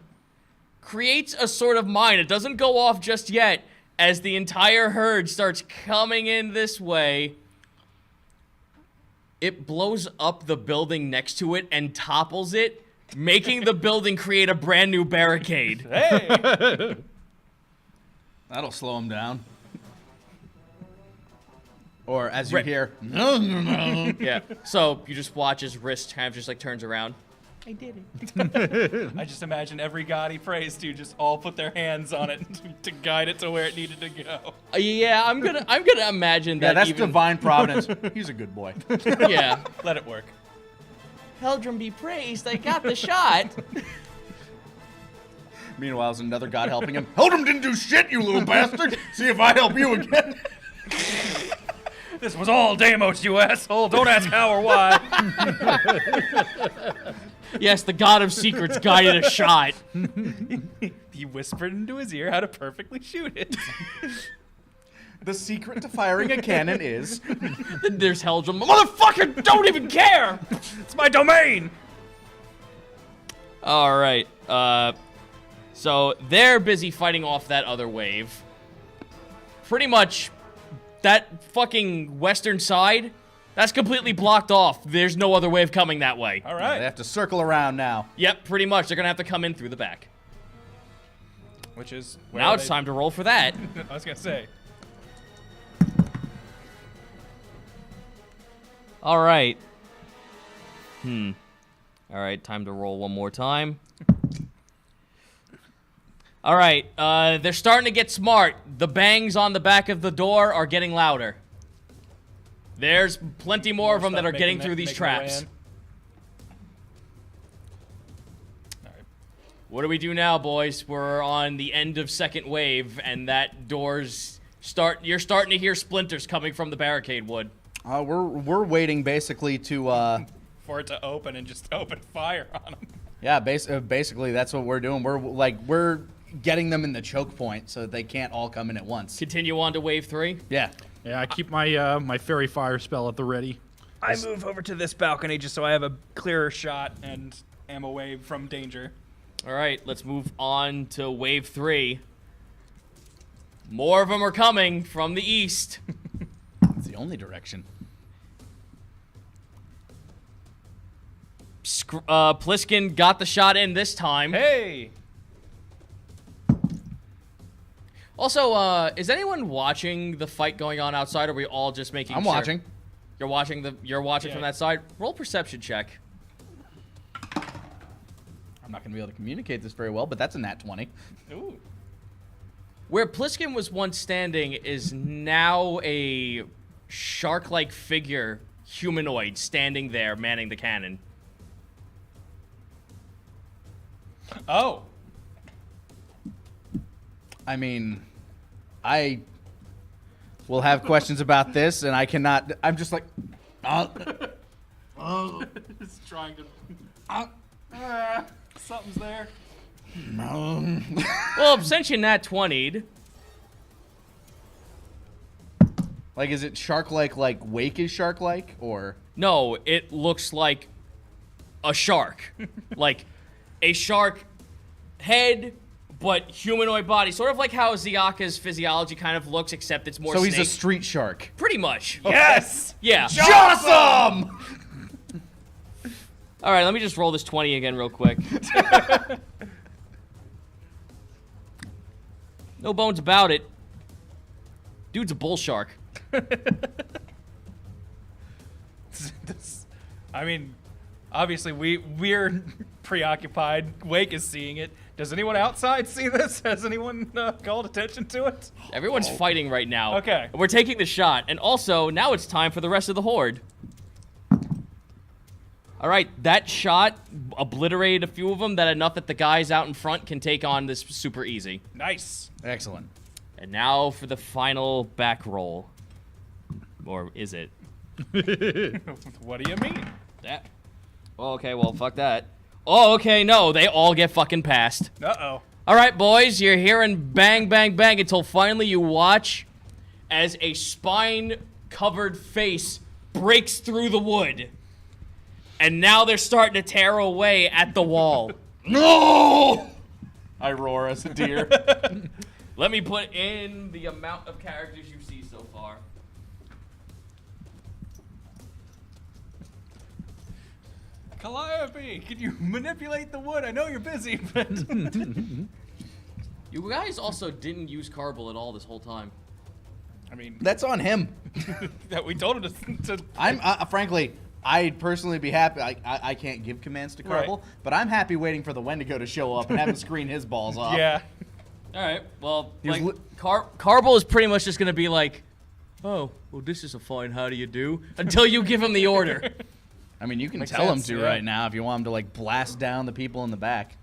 creates a sort of mine. It doesn't go off just yet as the entire herd starts coming in this way. It blows up the building next to it and topples it, making the building create a brand new barricade. Hey. That'll slow him down. Or as you Right. hear, Yeah. So you just watch his wrist kind of just like turns around. I did it. I just imagine every god he prays to just all put their hands on it to guide it to where it needed to go. Yeah, I'm gonna imagine that. yeah, that's even, divine providence. He's a good boy. Yeah. Let it work. Heldrum be praised, I got the shot. Meanwhile, there's another god helping him. Heldrum didn't do shit, you little bastard. See if I help you again. This was all Deimos, you asshole. Don't ask how or why. Yes, the god of secrets guided a shot. He whispered into his ear how to perfectly shoot it. The secret to firing a cannon is. Then there's Heldrum. Motherfucker, don't even care. It's my domain. All right. So they're busy fighting off that other wave. Pretty much, that fucking western side, that's completely blocked off. There's no other wave coming that way. All They right. have to circle around now. Yep, pretty much. They're gonna have to come in through the back. Which is where Now it's time to roll for that. I was gonna say. All right. All right, time to roll one more time. All right, they're starting to get smart. The bangs on the back of the door are getting louder. There's plenty more of them that are getting through these traps. What do we do now, boys? We're on the end of second wave, and that door's you're starting to hear splinters coming from the barricade wood. We're waiting basically to. For it to open and just open fire on them. Yeah, basically that's what we're doing. We're getting them in the choke point so that they can't all come in at once. Continue on to wave 3. Yeah. yeah. I keep my my fairy fire spell at the ready. I move over to this balcony just so I have a clearer shot and am away from danger. All right, let's move on to wave 3. More of them are coming from the east. It's the only direction. Pliskin got the shot in this time. Hey! Also, is anyone watching the fight going on outside, or are we all just making I'm sure? watching. You're watching from that side? Roll perception check. I'm not going to be able to communicate this very well, but that's a nat 20. Ooh. Where Pliskin was once standing is now a shark-like figure, humanoid, standing there, manning the cannon. Oh. I mean, I will have questions about this, and I cannot. I'm just like, It's trying to. Something's there. Well, since you nat 20'd, like, is it shark-like, like Wake is shark-like, or? no, it looks like a shark. Like a shark head, but humanoid body. Sort of like how Ziaka's physiology kind of looks, except it's more So he's a snake. street shark. Pretty much. Yes. Yeah. Awesome! All right, let me just roll this 20 again real quick. No bones about it. Dude's a bull shark. I mean, obviously we're preoccupied. Wake is seeing it. Does anyone outside see this? Has anyone called attention to it? Everyone's fighting right now. Okay. We're taking the shot. And also, now it's time for the rest of the horde. All right, that shot obliterated a few of them, that enough that the guys out in front can take on this super easy. Nice. Excellent. And now for the final back roll. Or is it? What do you mean? That. Oh, okay, well, fuck that. Oh, okay, no, they all get fucking passed. Uh-oh. All right, boys, you're hearing bang, bang, bang until finally you watch as a spine-covered face breaks through the wood. And now they're starting to tear away at the wall. No! I roar as a deer. Let me put in the amount of characters you see so far. Calliope, can you manipulate the wood? I know you're busy, but... You guys also didn't use Carbol at all this whole time. I mean, That's on him. that we told him to I'm frankly, I'd personally be happy. I can't give commands to Carbol, Right. but I'm happy waiting for the Wendigo to show up and have him screen his balls off. Yeah. All right, well, He was like, Carbol is pretty much just going to be like, oh, well, this is a fine how do you do, until you give him the order. I mean, you can Makes tell sense, him to yeah. right now if you want him to like blast down the people in the back.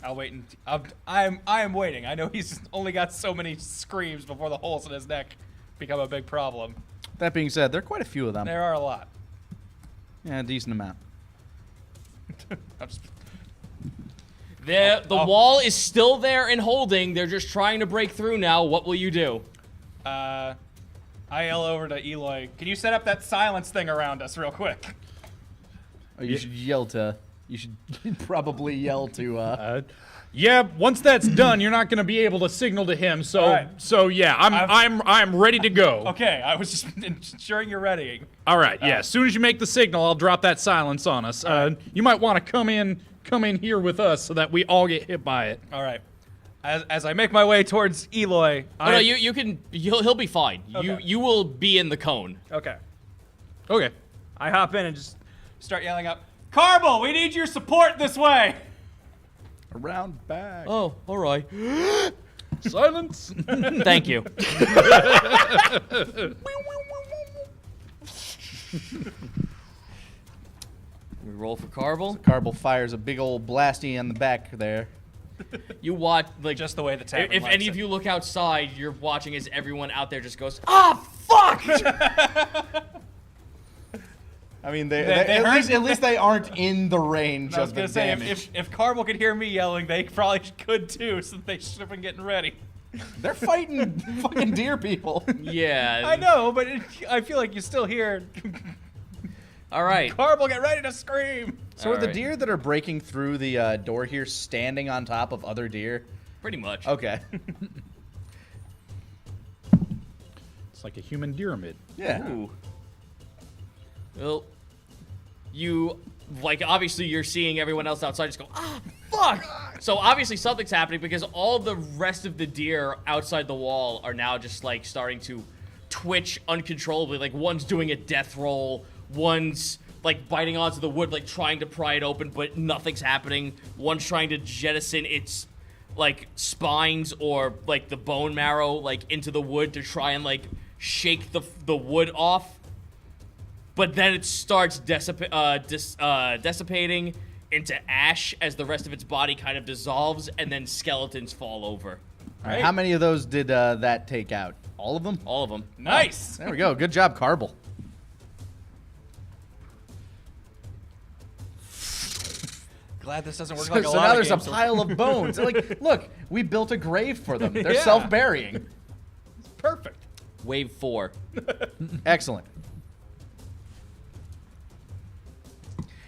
I'll wait and I am waiting. I know he's only got so many screams before the holes in his neck become a big problem. That being said, there are quite a few of them. There are a lot. Yeah, a decent amount. I'm just, The wall is still there and holding. They're just trying to break through now. What will you do? I yell over to Eloy. Can you set up that silence thing around us real quick? Oh, you should yell to. You should probably yell to. Yeah, once that's done, you're not going to be able to signal to him. So, All right. so yeah, I'm ready to go. Okay, I was just ensuring you're ready. All right, yeah. As soon as you make the signal, I'll drop that silence on us. You might want to come in here with us so that we all get hit by it. All right. As I make my way towards Eloy, Oh, no, you can. He'll be fine. Okay. You will be in the cone. Okay. Okay. I hop in and just start yelling up, Carbol, we need your support this way. Around back. Oh, all right. Silence. Thank you. We roll for Carbol. Carbol fires a big old blasty on the back there. You watch like Just the way the tavern if likes any it. of you look outside, you're watching as everyone out there just goes, "Ah, fuck!" I mean, they heard- at least they aren't in the range I was of gonna the say damage. if Carbol could hear me yelling, they probably could too, so they should have been getting ready. They're fighting fucking deer people. Yeah. I know, but I feel like you still hear All right. Carbol get ready to scream. So are the Alright. deer that are breaking through the door here standing on top of other deer? Pretty much. Okay. It's like a human pyramid. Yeah. Ooh. Well, you like, obviously you're seeing everyone else outside just go, ah, fuck! So obviously something's happening because all the rest of the deer outside the wall are now just, like, starting to twitch uncontrollably. Like, one's doing a death roll, one's, like, biting onto the wood, like, trying to pry it open, but nothing's happening. One's trying to jettison its, like, spines or, like, the bone marrow, like, into the wood to try and, like, shake the wood off. But then it starts dissipating into ash as the rest of its body kind of dissolves, and then skeletons fall over. All right, how many of those did that take out? All of them? All of them. Nice. There we go. Good job, Carble. Glad this doesn't work like a So lot now of there's a games. pile of bones. Like, look, we built a grave for them. They're Yeah. self-burying. Perfect. Wave 4. Excellent.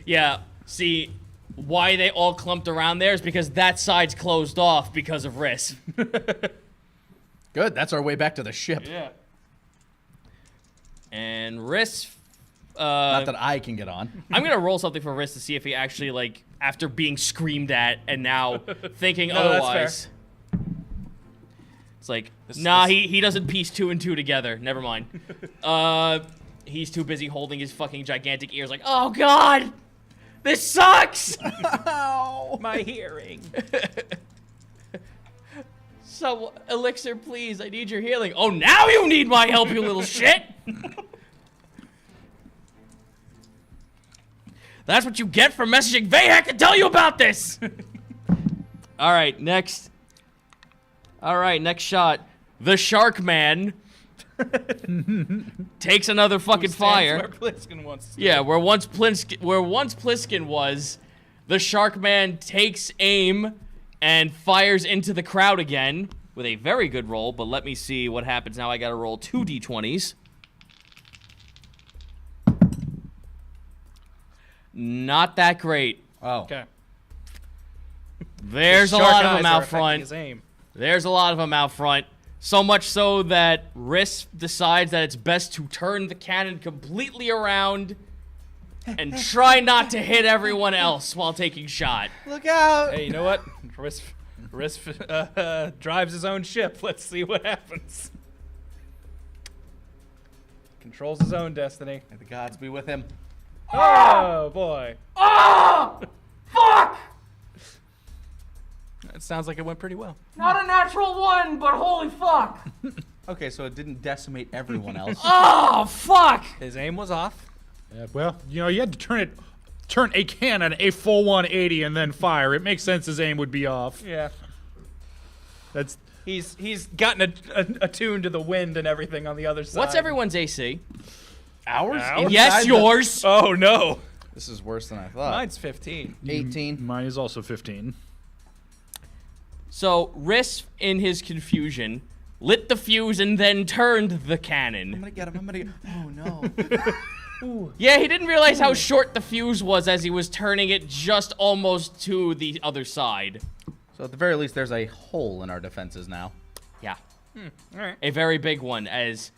Yeah, see, why they all clumped around there is because that side's closed off because of Riss. Good. That's our way back to the ship. Yeah. And Riss, Not that I can get on. I'm gonna roll something for Riss to see if he actually, like, after being screamed at and now thinking No, that's otherwise. It's like, nah, he doesn't piece 2 and 2 together. Never mind. He's too busy holding his fucking gigantic ears like, oh god! This sucks! My hearing. So, Elixir, please, I need your healing. Oh, now you need my help, you little shit! That's what you get for messaging Vayhek to tell you about this! Alright, next. Alright, next shot. The Shark Man takes another fucking fire. Where Pliskin wants to. Yeah, where once Pliskin was, the Shark Man takes aim and fires into the crowd again with a very good roll, but let me see what happens now. I gotta roll 2 d20s. Not that great. Oh. Okay. There's a Shark lot of eyes them are out affecting front. his aim. There's a lot of them out front. So much so that Riss decides that it's best to turn the cannon completely around and try not to hit everyone else while taking shot. Look out! Hey, you know what? Riss drives his own ship. Let's see what happens. Controls his own destiny. May the gods be with him. Oh, boy. Oh! Fuck! It sounds like it went pretty well. Not a natural 1, but holy fuck! Okay, so it didn't decimate everyone else. Oh, fuck! His aim was off. Yeah, well, you know, you had to turn a cannon a full 180 and then fire. It makes sense his aim would be off. Yeah. That's He's gotten attuned to the wind and everything on the other side. What's everyone's AC? Ours? Ours? Yes, Inside the- yours. Oh, no. This is worse than I thought. Mine's 15. 18. mine is also 15. So Riss, in his confusion, lit the fuse and then turned the I'm cannon. gonna get him. I'm gonna get Oh, no. Yeah, he didn't realize how short the fuse was as he was turning it just almost to the other side. So at the very least, there's a hole in our defenses now. Yeah. All right. A very big one, as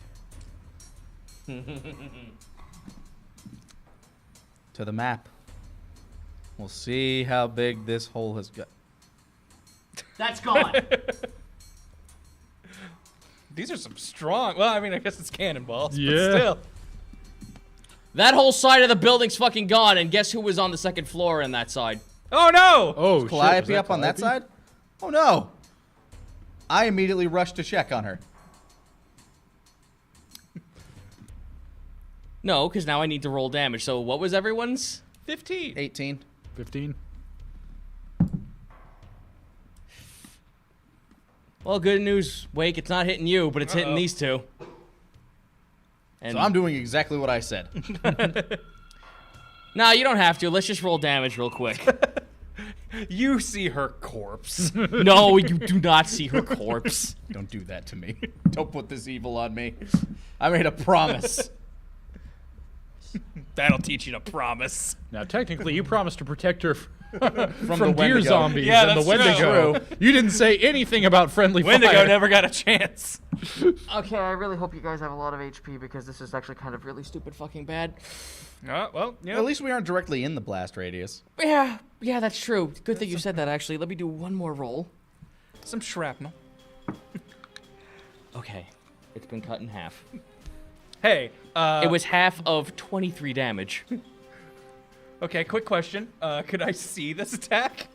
To the map. We'll see how big this hole has got. that's gone. These are some strong. Well, I mean, I guess it's cannonballs. Yeah. But still. That whole side of the building's fucking gone, and guess who was on the second floor in that side? Oh, no. Oh, shit, Calliope was that up on that Calliope? side? Oh, no. I immediately rushed to check on her. No, because now I need to roll damage. So what was everyone's? 15. 18. 15. Well, good news, Wake. It's not hitting you, but it's hitting these two. And So I'm doing exactly what I said. nah, you don't have to. Let's just roll damage real quick. You see her corpse. No, you do not see her corpse. Don't do that to me. Don't put this evil on me. I made a promise. That'll teach you to promise. Now, technically, you promised to protect her from the deer Wendigo. zombies Yeah, and the that's Wendigo. true. You didn't say anything about friendly Wendigo fire. never got a chance. Okay, I really hope you guys have a lot of HP because this is actually kind of really stupid fucking bad. Well, yeah. At least we aren't directly in the blast radius. Yeah, that's true. Good thing you said that, actually. Let me do one more roll. Some shrapnel. Okay, it's been cut in half. Hey, It was half of 23 damage. okay, quick question. Could I see this attack?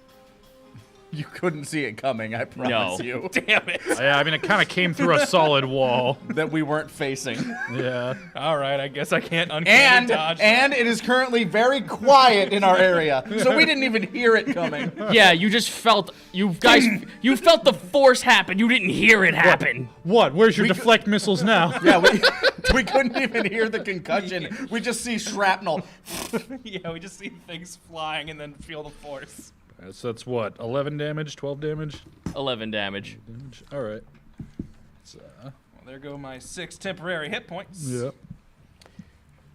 You couldn't see it coming, I promise No. you. Damn it. Yeah, I mean, it kind of came through a solid wall. That we weren't facing. Yeah. All right, I guess I can't uncanny dodge. And it is currently very quiet in our area, so we didn't even hear it coming. Yeah, you just felt, you felt the force happen. You didn't hear it happen. What? Where's your deflect missiles now? Yeah, we couldn't even hear the concussion. We just see shrapnel. Yeah, we just see things flying and then feel the force. So that's what? 11 damage? 12 damage? 11 damage. All right. Well, there go my 6 temporary hit points. Yep.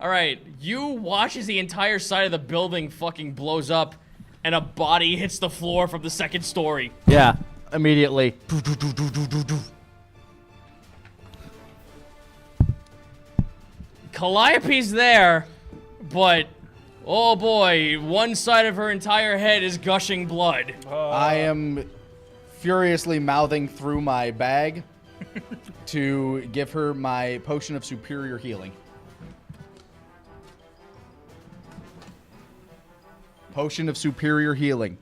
All right, you watch as the entire side of the building fucking blows up, and a body hits the floor from the second story. Yeah, immediately. Calliope's there, but oh boy, one side of her entire head is gushing blood. I am furiously mouthing through my bag to give her my potion of superior healing. Potion of superior healing.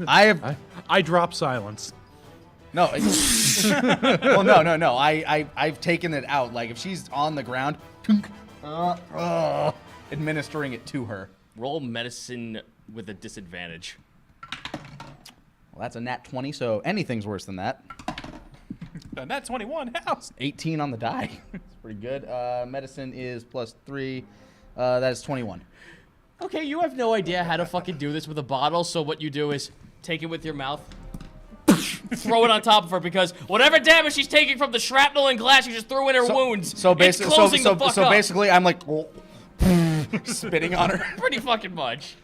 I drop silence. No. Well, no. I've taken it out. Like, if she's on the ground, administering it to her. Roll medicine with a disadvantage. Well, that's a nat 20, so anything's worse than that. And that's 21 house. 18 on the die. It's pretty good. Medicine is +3. That is 21. Okay, you have no idea how to fucking do this with a bottle, so what you do is take it with your mouth, throw it on top of her, because whatever damage she's taking from the shrapnel and glass you just threw in her wounds, So it's basically, closing the fuck up. basically, I'm like spitting on her. Pretty fucking much.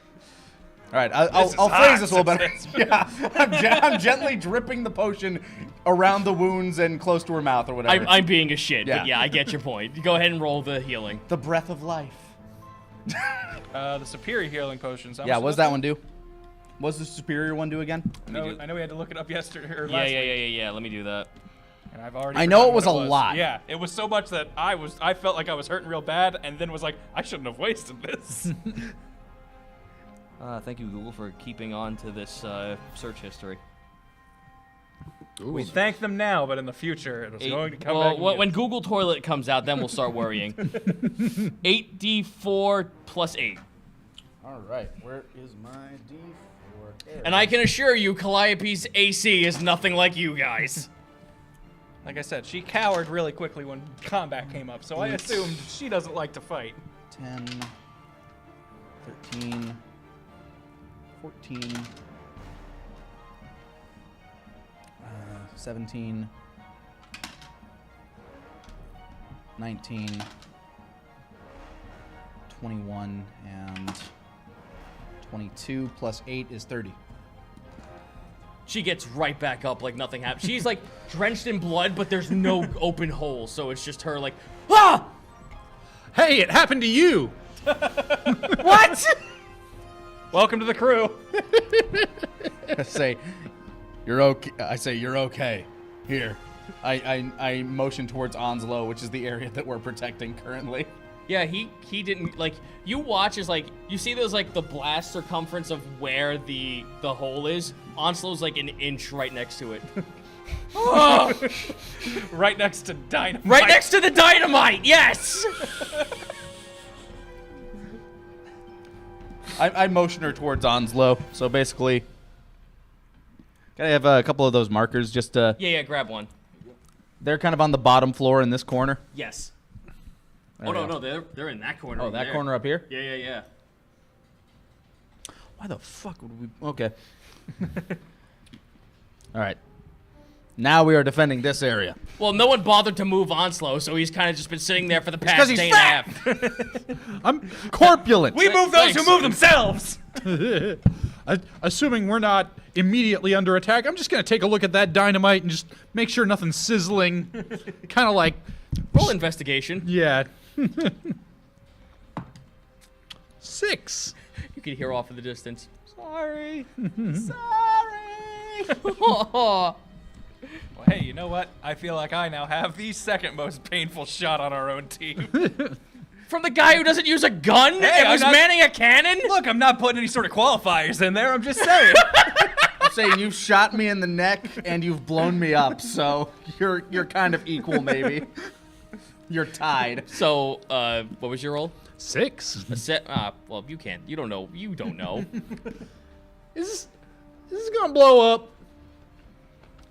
All right, I'll phrase this a little better. Yeah, I'm gently dripping the potion around the wounds and close to her mouth or whatever. I'm being a shit, Yeah. but yeah, I get your point. Go ahead and roll the healing. The breath of life. The superior healing potions. Yeah, what's that one do? What's the superior one do again? I know we had to look it up yesterday or Yeah, last week. yeah. Let me do that. And I've already. I know forgotten it was what a lot. Yeah, it was so much that I felt like I was hurting real bad, and then was like, I shouldn't have wasted this. Thank you, Google, for keeping on to this search history. We thank them now, but in the future, it was going to come back. When Google Toilet comes out, then we'll start worrying. 8d4 plus 8. All right, where is my D4? There. And I can assure you, Calliope's AC is nothing like you guys. Like I said, she cowered really quickly when combat came up, so I assumed she doesn't like to fight. 10, 13, 14, 17, 19, 21, and 22 plus 8 is 30. She gets right back up like nothing happened. She's like drenched in blood, but there's no open hole, so it's just her like, ah! Hey, it happened to you! What? Welcome to the crew. I say, you're okay. I say, you're okay. Here. I motion towards Onslow, which is the area that we're protecting currently. Yeah, he didn't, like, you watch as, like, you see those, like, the blast circumference of where the hole is? Onslow's, like, an inch right next to it. Right next to dynamite. Right next to the dynamite, yes! I motion her towards Onslow, so basically, gotta have a couple of those markers just to... Yeah, grab one. They're kind of on the bottom floor in this corner. Yes. There Oh, we no, go. they're in that corner. Oh, over that there. corner up here? Yeah. Why the fuck would we... Okay. All right. Now we are defending this area. Well, no one bothered to move Onslow, so he's kind of just been sitting there for the past 'cause he's day fat! and a half. I'm corpulent. We move those Thanks. who move themselves. Assuming we're not immediately under attack, I'm just gonna take a look at that dynamite and just make sure nothing's sizzling. Kind of like, Roll investigation. yeah. 6. You can hear off in the distance. Sorry. Well, hey, you know what? I feel like I now have the second most painful shot on our own team. From the guy who doesn't use a gun Hey, and I'm was not- manning a cannon? Look, I'm not putting any sort of qualifiers in there. I'm just saying. I'm saying you've shot me in the neck and you've blown me up, so you're kind of equal, maybe. You're tied. So, what was your roll? 6. A set. Well, you can't. You don't know. You don't know. Is this gonna blow up?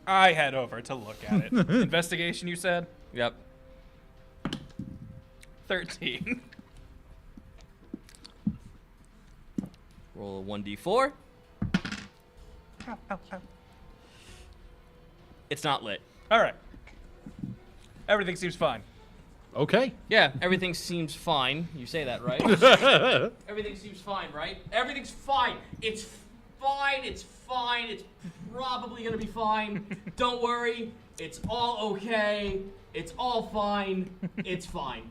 I head over to look at it. Investigation, you said? Yep. 13. Roll a 1d4. It's not lit. All right. Everything seems fine. Okay. Yeah, everything seems fine. You say that, right? Everything seems fine, right? Everything's fine. It's fine. It's fine. It's probably gonna be fine. Don't worry. It's all okay. It's all fine. It's fine.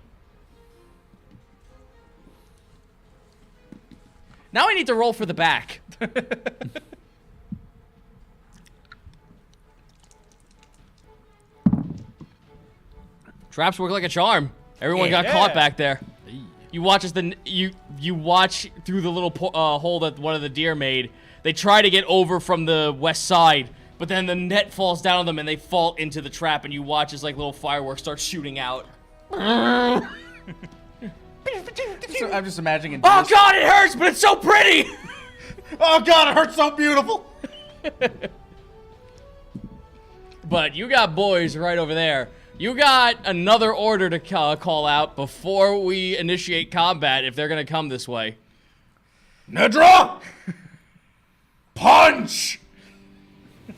Now I need to roll for the back. Traps work like a charm. Everyone got caught Yeah. back there. You watch as you watch through the little hole that one of the deer made. They try to get over from the west side, but then the net falls down on them and they fall into the trap. And you watch as like little fireworks start shooting out. So I'm just imagining. Oh God, it hurts, but it's so pretty. Oh God, it hurts so beautiful. But you got boys right over there. You got another order to call out before we initiate combat if they're gonna come this way. Nedra! Punch! The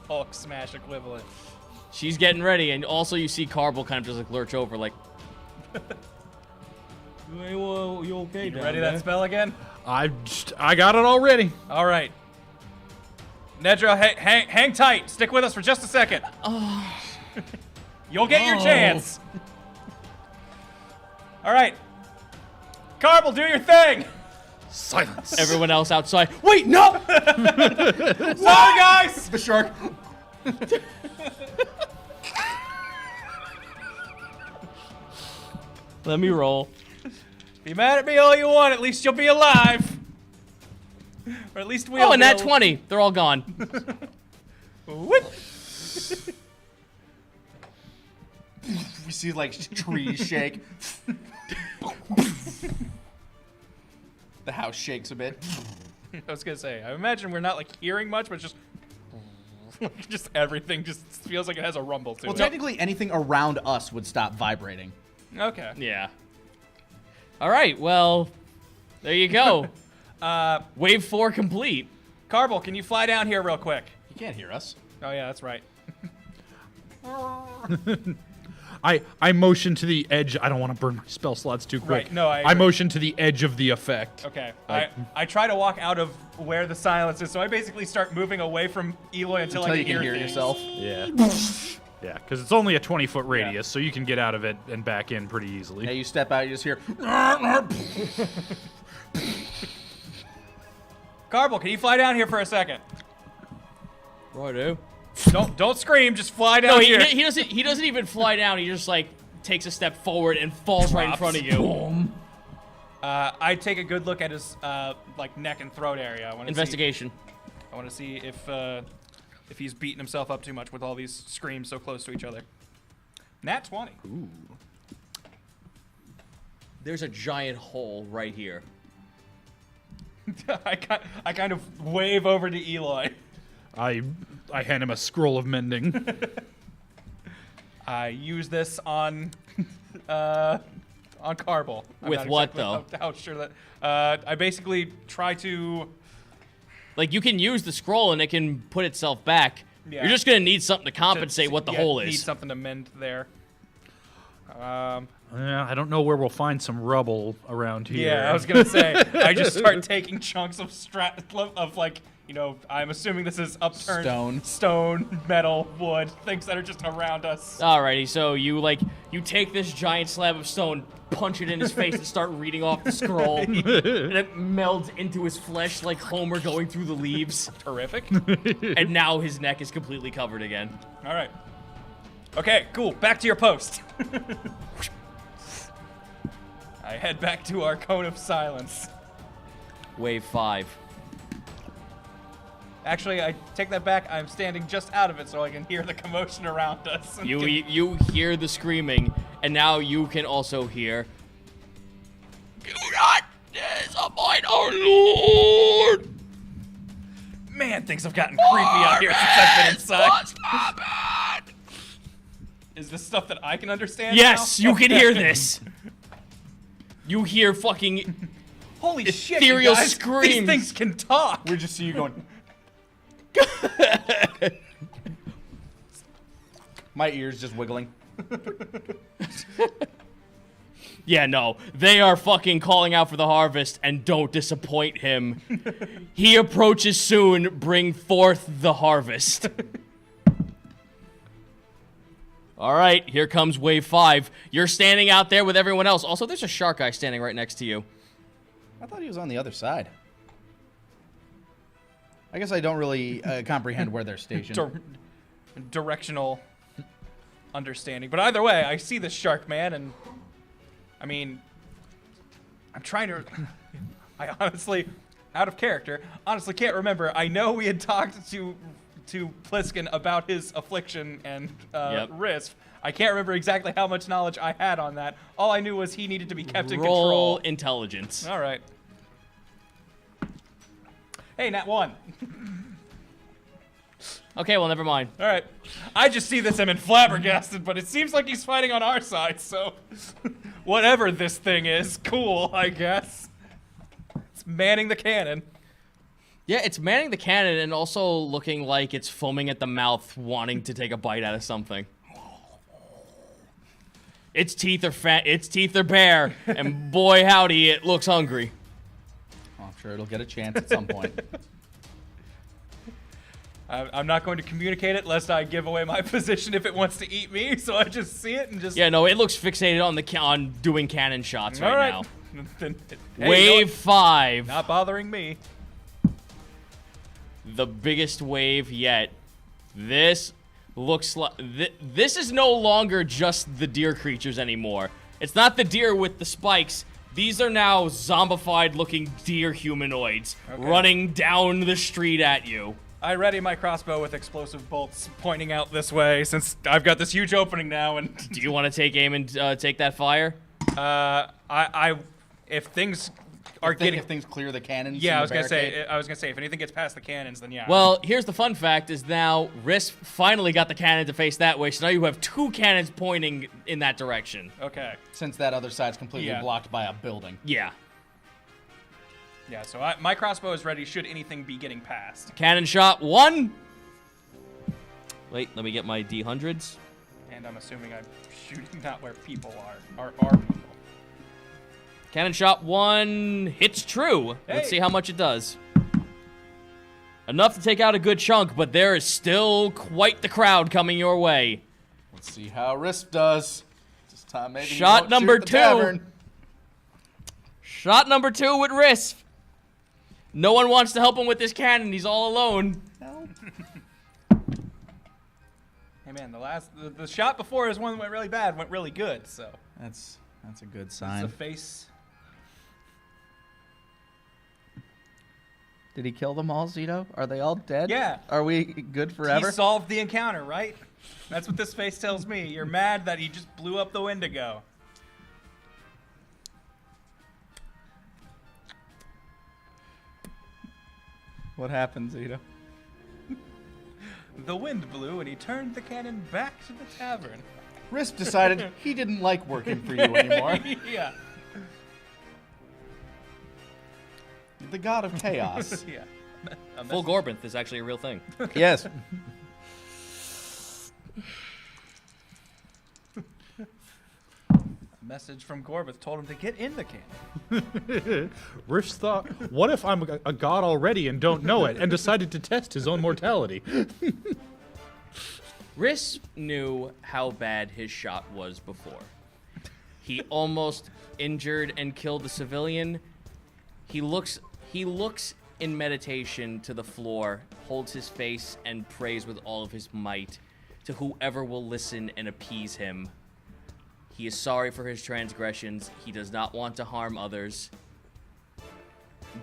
Hulk smash equivalent. She's getting ready, and also you see Carble kind of just like lurch over, like. You okay? You ready that spell again? I got it already. All right. Nedra, hang tight. Stick with us for just a second. You'll get your chance. All right. Carble, do your thing. Silence. Everyone else outside. Wait, no! Sorry, guys. The shark. Let me roll. Be mad at me all you want. At least you'll be alive. Or at least we'll. Oh, and that 20. They're all gone. Whoop. We see like trees shake. The house shakes a bit. I was gonna say. I imagine we're not like hearing much, but just everything just feels like it has a rumble to Well, it. technically, anything around us would stop vibrating. Okay. Yeah. All right, well, there you go. Wave 4 complete. Carble, can you fly down here real quick? You can't hear us. Oh yeah, that's right. I motion to the edge. I don't want to burn my spell slots too quick. Right, no, I agree. motion to the edge of the effect. Okay. I try to walk out of where the silence is, so I basically start moving away from Eloy until I you can can hear things. yourself. Yeah. Yeah, because it's only a 20-foot radius, so you can get out of it and back in pretty easily. Yeah, you step out, you just hear. Carble, can you fly down here for a second? Righto. Don't scream, just fly down No, here. he doesn't even fly down. He just like takes a step forward and falls right in front of you. I take a good look at his like neck and throat area. I want to Investigation. I want to see if he's beating himself up too much with all these screams so close to each other. Nat 20. Ooh. There's a giant hole right here. I kind of wave over to Eloy. I hand him a scroll of mending. I use this on Carble. I'm With not what, exactly how sure that I basically try to. Like, you can use the scroll and it can put itself back. Yeah. You're just going to need something to compensate what the hole Need is. something to mend there. I don't know where we'll find some rubble around here. Yeah, I was gonna say. I just start taking chunks of like, you know, I'm assuming this is upturned stone, metal, wood, things that are just around us. Alrighty, so you take this giant slab of stone, punch it in his face, and start reading off the scroll, and it melds into his flesh like Homer going through the leaves. Terrific. And now his neck is completely covered again. All right. Okay, cool. Back to your post. I head back to our cone of silence. Wave 5. Actually, I take that back. I'm standing just out of it so I can hear the commotion around us. You hear the screaming, and now you can also hear. Do not disappoint our Lord. Man, things have gotten creepy out here since I've been inside. What's happened? Is this stuff that I can understand? Yes, now? you can hear this. You hear fucking Holy shit, ethereal you guys. screams. These things can talk. We just see you going. My ears just wiggling. Yeah, no. They are fucking calling out for the harvest, and don't disappoint him. He approaches soon. Bring forth the harvest. All right, here comes wave 5. You're standing out there with everyone else. Also, there's a shark guy standing right next to you. I thought he was on the other side. I guess I don't really comprehend where they're stationed. Directional understanding. But either way, I see this shark man, and I mean, I'm trying to. I honestly, out of character, honestly can't remember. I know we had talked to Pliskin about his affliction and risk. I can't remember exactly how much knowledge I had on that. All I knew was he needed to be kept in control. Roll intelligence. All right. Hey, Nat 1. Okay, well, never mind. All right. I just see this, I'm in flabbergasted, but it seems like he's fighting on our side, so whatever this thing is, cool, I guess. It's manning the cannon. Yeah, it's manning the cannon and also looking like it's foaming at the mouth, wanting to take a bite out of something. Its teeth are bare, and boy howdy, it looks hungry. Oh, I'm sure it'll get a chance at some point. I'm not going to communicate it lest I give away my position if it wants to eat me, so I just see it and just... Yeah, no, it looks fixated on doing cannon shots right now. Then, hey, Wave 5. Not bothering me. The biggest wave yet. This looks like... This is no longer just the deer creatures anymore. It's not the deer with the spikes. These are now zombified-looking deer humanoids running down the street at you. I ready my crossbow with explosive bolts pointing out this way since I've got this huge opening now. And Do you want to take aim and take that fire? If things are if things clear the cannons. Yeah, and I was the gonna barricade. say if anything gets past the cannons, then yeah. Well, here's the fun fact: is now Risk finally got the cannon to face that way, so now you have 2 cannons pointing in that direction. Okay. Since that other side's completely blocked by a building. Yeah. Yeah, so my crossbow is ready should anything be getting past. Cannon shot 1. Wait, let me get my D100s. And I'm assuming I'm shooting not where people are people. Cannon shot 1 hits true. Let's see how much it does. Enough to take out a good chunk, but there is still quite the crowd coming your way. Let's see how Risk does. This time maybe Shot number 2. Tavern. Shot number 2 with Risk. No one wants to help him with this cannon. He's all alone. Help. Hey man, the shot before his one went really bad, went really good, so. That's a good It's sign. a face. Did he kill them all, Zito? Are they all dead? Yeah. Are we good forever? He solved the encounter, right? That's what this face tells me. You're mad that he just blew up the Windigo. What happened, Zito? The wind blew and he turned the cannon back to the tavern. Risk decided he didn't like working for you anymore. Yeah. The god of chaos. Yeah. Full Gorbinth is actually a real thing. Yes. Message from Gorbeth told him to get in the cannon. Riff's thought, what if I'm a god already and don't know it, and decided to test his own mortality? Riss knew how bad his shot was before. He almost injured and killed a civilian. He looks in meditation to the floor, holds his face, and prays with all of his might to whoever will listen and appease him. He is sorry for his transgressions. He does not want to harm others.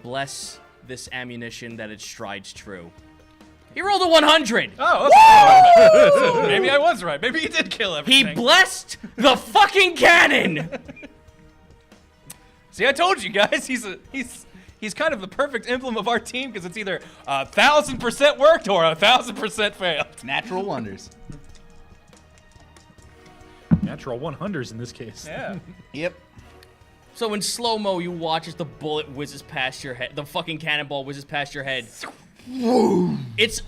Bless this ammunition that it strides true. He rolled a 100! Oh, okay. Maybe I was right. Maybe he did kill He everything. blessed the fucking cannon! See, I told you guys, he's kind of the perfect emblem of our team because it's either 1,000% worked or 1,000% failed. Natural wonders. Natural 100s in this case. Yeah. Yep. So in slow-mo, you watch as the bullet whizzes past your head. The fucking cannonball whizzes past your head. This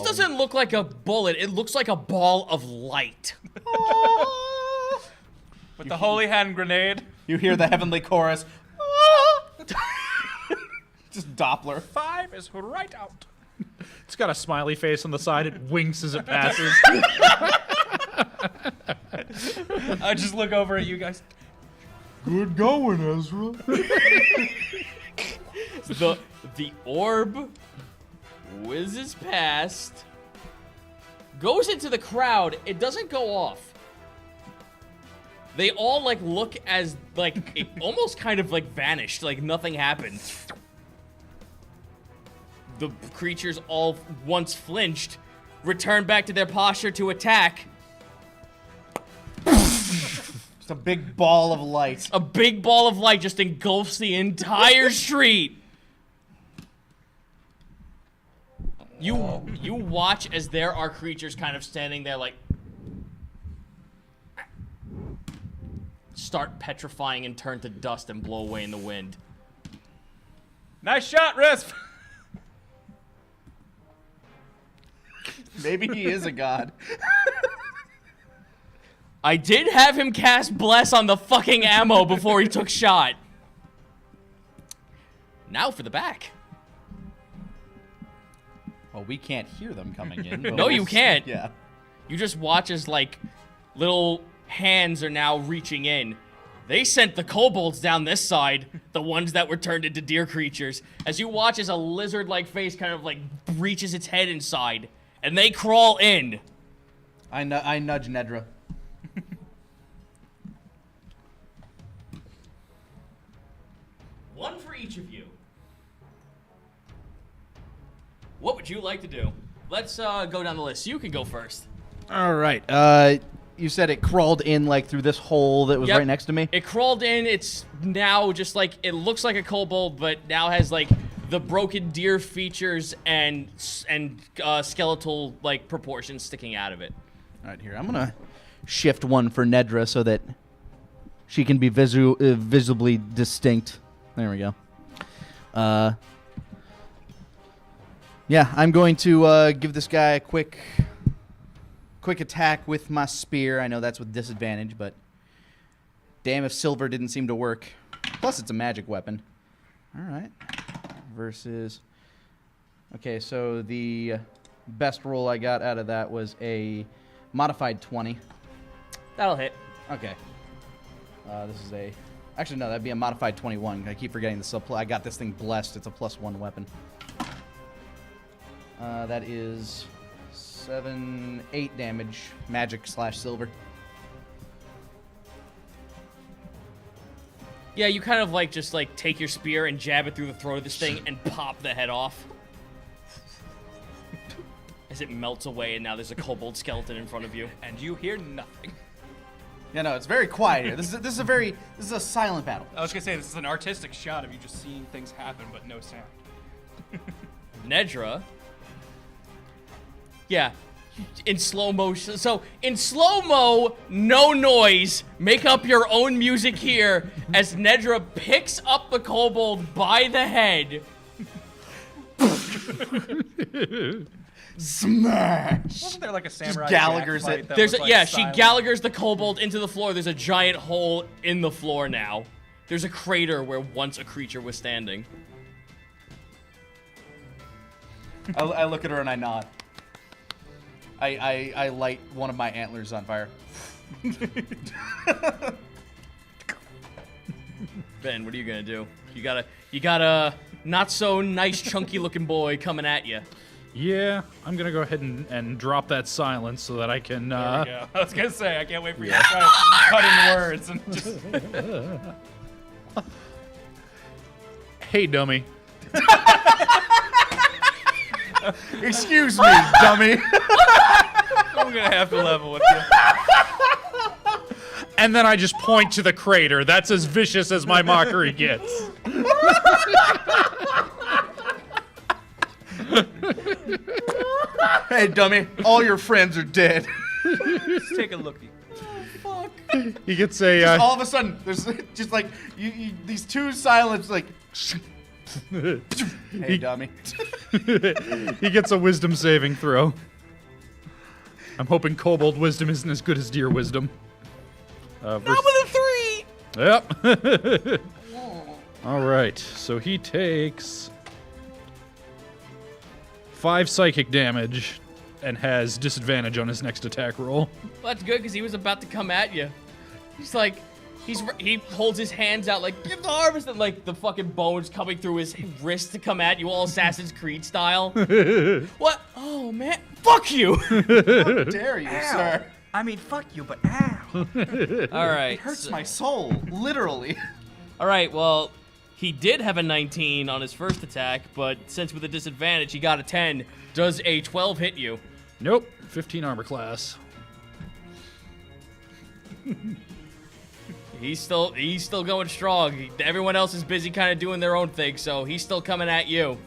doesn't look like a bullet. It looks like a ball of light. With the holy hand grenade. You hear the heavenly chorus. Just Doppler. 5 is right out. It's got a smiley face on the side. It winks as it passes. I just look over at you guys. Good going, Ezra. The orb whizzes past, goes into the crowd. It doesn't go off. They all like look as like it almost kind of like vanished, like nothing happened. The creatures all once flinched, return back to their posture to attack. Just a big ball of light. A big ball of light just engulfs the entire street. You watch as there are creatures kind of standing there like start petrifying and turn to dust and blow away in the wind. Nice shot, Risp. Maybe he is a god. I did have him cast Bless on the fucking ammo before he took shot. Now for the back. Well, we can't hear them coming in. but No, you we'll can't. Yeah. You just watch as, like, little hands are now reaching in. They sent the kobolds down this side, the ones that were turned into deer creatures. As you watch as a lizard-like face kind of, like, reaches its head inside, and they crawl in. I nudge Nedra. One for each of you. What would you like to do? Let's go down the list. You can go first. All right. You said it crawled in like through this hole that was Yep. right next to me. It crawled in. It's now just like, it looks like a kobold, but now has like the broken deer features and skeletal like proportions sticking out of it. All right, here. I'm going to shift one for Nedra so that she can be visibly distinct. There we go. Yeah, I'm going to give this guy a quick attack with my spear. I know that's with disadvantage, but damn if silver didn't seem to work. Plus, it's a magic weapon. All right. Versus... Okay, so the best roll I got out of that was a modified 20. That'll hit. Okay. This is a... Actually, no, that'd be a modified 21. I keep forgetting the subplot. I got this thing blessed. It's a +1 weapon. That is 8 damage, magic/silver. Yeah, you kind of like just like take your spear and jab it through the throat of this thing and pop the head off. As it melts away and now there's a kobold skeleton in front of you. And you hear nothing. Yeah, no, it's very quiet here. This is a silent battle. I was gonna say, this is an artistic shot of you just seeing things happen, but no sound. Nedra. Yeah. In slow motion. So, in slow-mo, no noise. Make up your own music here as Nedra picks up the kobold by the head. Smash! Wasn't there like a samurai Gallagher's Jack fight it. that There's was, a, like, yeah, silent? she Gallagher's the kobold into the floor. There's a giant hole in the floor now. There's a crater where once a creature was standing. I look at her and I nod. I light one of my antlers on fire. Ben, what are you gonna do? You got a not so nice chunky looking boy coming at you. Yeah, I'm gonna go ahead and drop that silence so that I can. There we go. I was gonna say I can't wait for you to try to cut in words and just. Hey, dummy. Excuse me, dummy. I'm gonna have to level with you. And then I just point to the crater. That's as vicious as my mockery gets. Hey, dummy. All your friends are dead. Just take a lookie. He gets a. All of a sudden, there's just like these two silence like. Hey, dummy. He gets a wisdom saving throw. I'm hoping kobold wisdom isn't as good as deer wisdom. Not with a 3. Yep. All right. So he takes 5 psychic damage and has disadvantage on his next attack roll. Well, that's good because he was about to come at you. He's like, he holds his hands out like, give the harvest, and like the fucking bones coming through his wrist to come at you, all Assassin's Creed style. What? Oh man, fuck you! How dare you, sir? I mean, fuck you, but ow. All right. It hurts my soul, literally. All right. Well, he did have a 19 on his first attack, but since with a disadvantage, he got a 10. Does a 12 hit you? Nope. 15 armor class. He's still going strong. Everyone else is busy kind of doing their own thing, so he's still coming at you.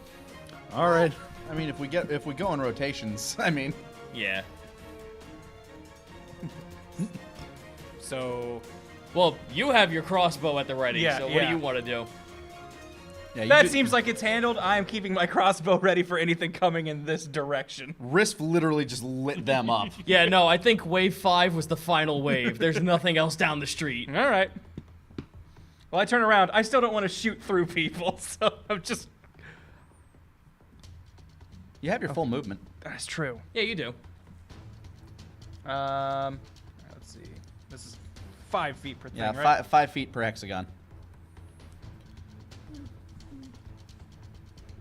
All right. I mean, if we go in rotations, I mean, Yeah. So Well, you have your crossbow at the ready, Yeah, so what yeah. do you want to do? yeah, you that could- seems like it's handled. I am keeping my crossbow ready for anything coming in this direction. Rift literally just lit them up. Yeah, no, I think wave 5 was the final wave. There's nothing else down the street. All right. Well, I turn around. I still don't want to shoot through people, so I'm just. You have your full movement. That's true. Yeah, you do. Let's see. This is 5 feet per thing, Yeah, right? 5 feet per hexagon.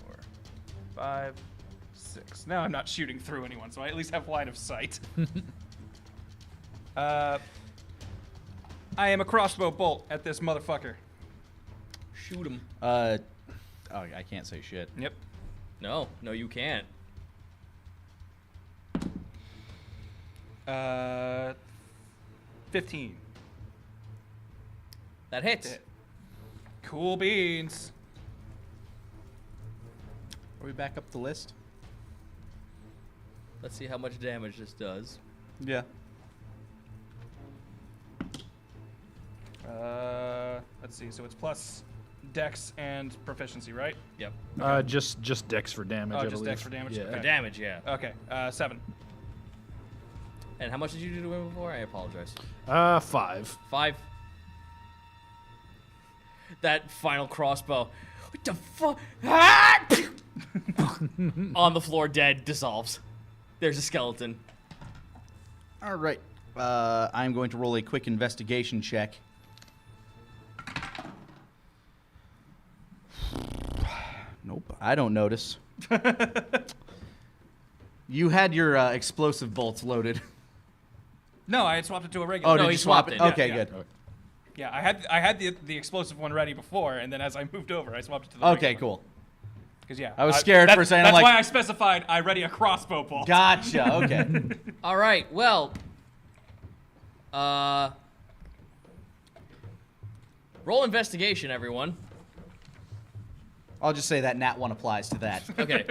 4, 5, 6. Now I'm not shooting through anyone, so I at least have line of sight. I am a crossbow bolt at this motherfucker. Shoot him. Oh, I can't say shit. Yep. No, you can't. 15. That hits. Cool beans. Are we back up the list? Let's see how much damage this does. Yeah. Let's see. So it's plus dex and proficiency, right? Yep. Just dex for damage. Oh, I just believe. dex for damage? Yeah. Okay. Damage, yeah. Okay. 7. And how much did you do to him before? I apologize. 5. 5. That final crossbow. What the fuck? Ah! On the floor, dead, dissolves. There's a skeleton. All right. I'm going to roll a quick investigation check. Nope, I don't notice. You had your explosive bolts loaded. No, I had swapped it to a regular. Oh, No, did he you swap it? swapped it. Okay, Yeah, good. Yeah, I had the explosive one ready before, and then as I moved over, I swapped it to the Okay, regular one. cool. Because yeah, I was scared for a second, I'm That's like- why I specified I ready a crossbow bolt. Gotcha. Okay. All right, well. Roll investigation, everyone. I'll just say that nat 1 applies to that. Okay.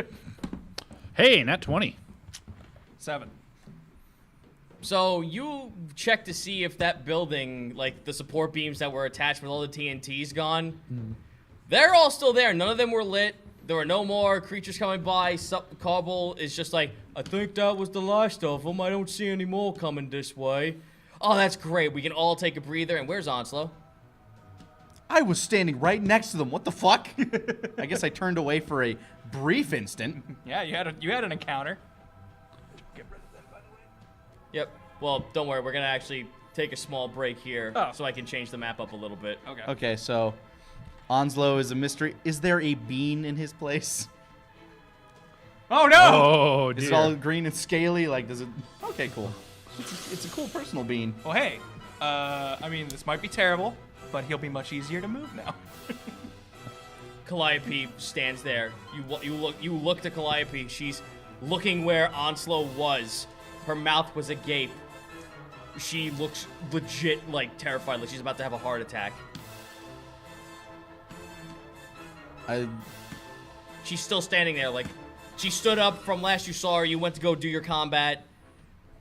Hey, nat 20. 7. So you check to see if that building, like the support beams that were attached with all the TNTs gone, they're all still there. None of them were lit. There are no more creatures coming by. Cobble is just like, I think that was the last of them. I don't see any more coming this way. Oh, that's great. We can all take a breather. And where's Onslow? I was standing right next to them. What the fuck? I guess I turned away for a brief instant. Yeah, you had an encounter. Yep. Well, don't worry. We're going to actually take a small break here Oh. so I can change the map up a little bit. Okay. Okay, so Onslow is a mystery. Is there a bean in his place? Oh no! Oh, Is it dear. all green and scaly? Like, does it? Okay, cool. It's a cool personal bean. Well, hey, I mean, this might be terrible, but he'll be much easier to move now. Calliope stands there. You look to Calliope. She's looking where Onslow was. Her mouth was agape. She looks legit, like, terrified, like she's about to have a heart attack. She's still standing there, like, she stood up from last you saw her. You went to go do your combat.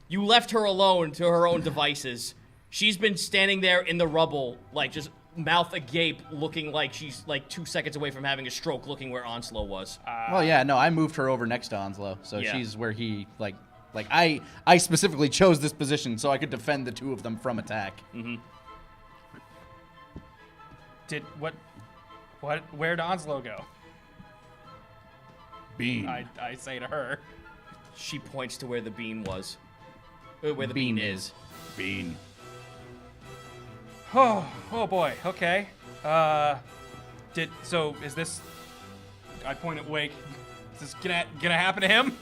You left her alone to her own devices. She's been standing there in the rubble, like, just mouth agape, looking like she's, like, 2 seconds away from having a stroke, looking where Onslow was. Well, yeah, no, I moved her over next to Onslow, so Yeah. she's where he like I specifically chose this position so I could defend the two of them from attack. Where'd Onslow go? Bean. I say to her. She points to where the bean was. Where the bean is. Bean. Oh boy. Okay. Is this? I point at Wake. Is this gonna happen to him?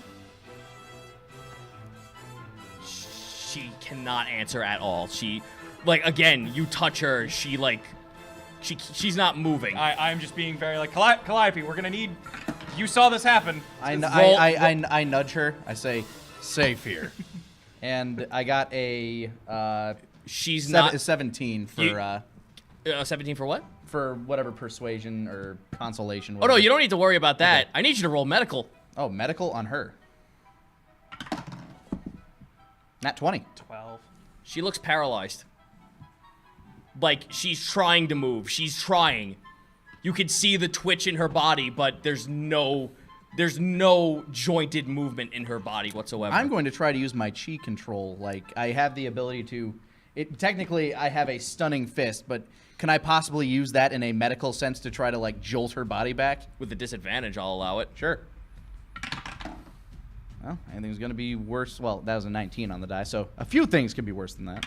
She cannot answer at all. She, like, again, you touch her, she, like, she's not moving. I'm just being very like Calliope. We're gonna need. You saw this happen. I nudge her. I say, safe here. And I got a She's not 17 for You- 17 for what? for whatever persuasion or consolation. Oh, no, whatever. you don't need to worry about that. I need you to roll medical. Oh, medical on her. Nat 20. 12. She looks paralyzed. Like, she's trying to move. She's trying. You can see the twitch in her body, but there's no jointed movement in her body whatsoever. I'm going to try to use my chi control. Like, I have the ability to... Technically, I have a stunning fist, but can I possibly use that in a medical sense to try to, like, jolt her body back? With the disadvantage, I'll allow it. Sure. Well, anything's going to be worse. Well, that was a 19 on the die, so a few things could be worse than that.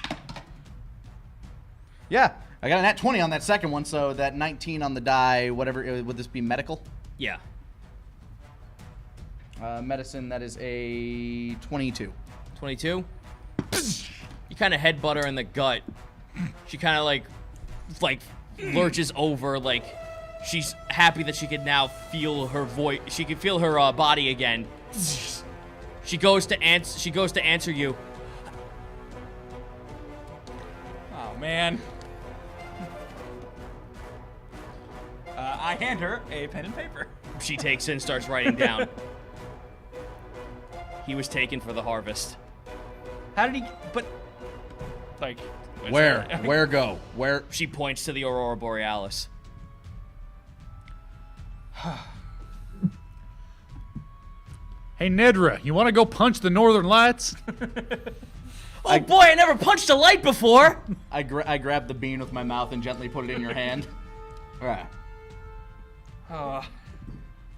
Yeah, I got a nat 20 on that second one, so that 19 on the die, whatever, would this be medical? Yeah. Medicine, that is a 22. 22. You kind of headbutt her in the gut. She kind of like lurches over, like she's happy that she could now feel her voice. She can feel her body again. She goes to answer you. Oh man. I hand her a pen and paper. She takes it and starts writing down. He was taken for the harvest. How did he? But like, Where? Where go? Where? She points to the Aurora Borealis. Hey, Nedra, you want to go punch the Northern Lights? Oh boy, I never punched a light before. I grab the bean with my mouth and gently put it in your hand. All right.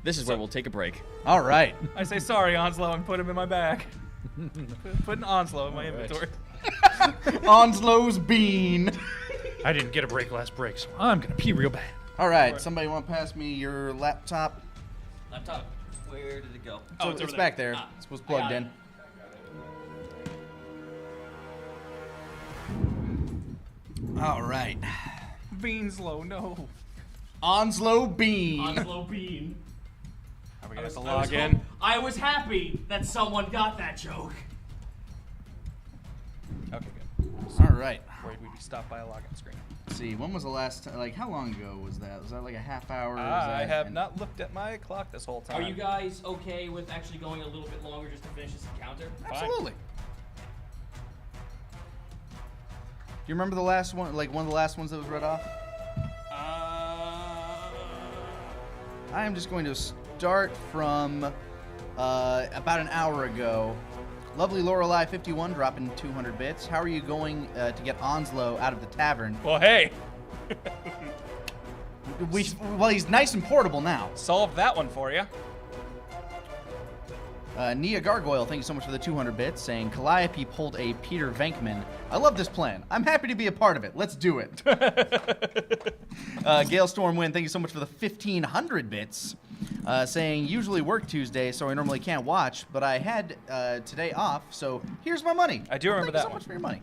This is where we'll take a break. All right. I say sorry, Onslow, and put him in my bag. Putting Onslow in my inventory. Onslow's bean. I didn't get a break last break, so I'm going to pee real bad. All right. Somebody want to pass me your laptop? Laptop. Where did it go? Oh, it's over there. back there. It was plugged in. All right. Beanslow, no. Onslow bean. Onslow Bean. Are we gonna have to log in? I was happy that someone got that joke. Okay, good. All right. Worried we'd be stopped by a login screen. Let's see. When was the last time? Like, how long ago was that? Was that like a half hour? Or was I that have not looked at my clock this whole time. Are you guys okay with actually going a little bit longer just to finish this encounter? Absolutely. Do you remember the last one? Like one of the last ones that was read off? I am just going to start from about an hour ago. Lovely Lorelei 51 dropping 200 bits. How are you going to get Onslow out of the tavern? Well, hey, Well, he's nice and portable now. solved that one for you. Nia Gargoyle, thank you so much for the 200 bits, saying Calliope pulled a Peter Venkman. I love this plan. I'm happy to be a part of it. Let's do it. Gale Stormwind, thank you so much for the 1,500 bits, saying usually work Tuesday, so I normally can't watch, but I had today off, so here's my money. I do remember Thank you that so one. much for your money.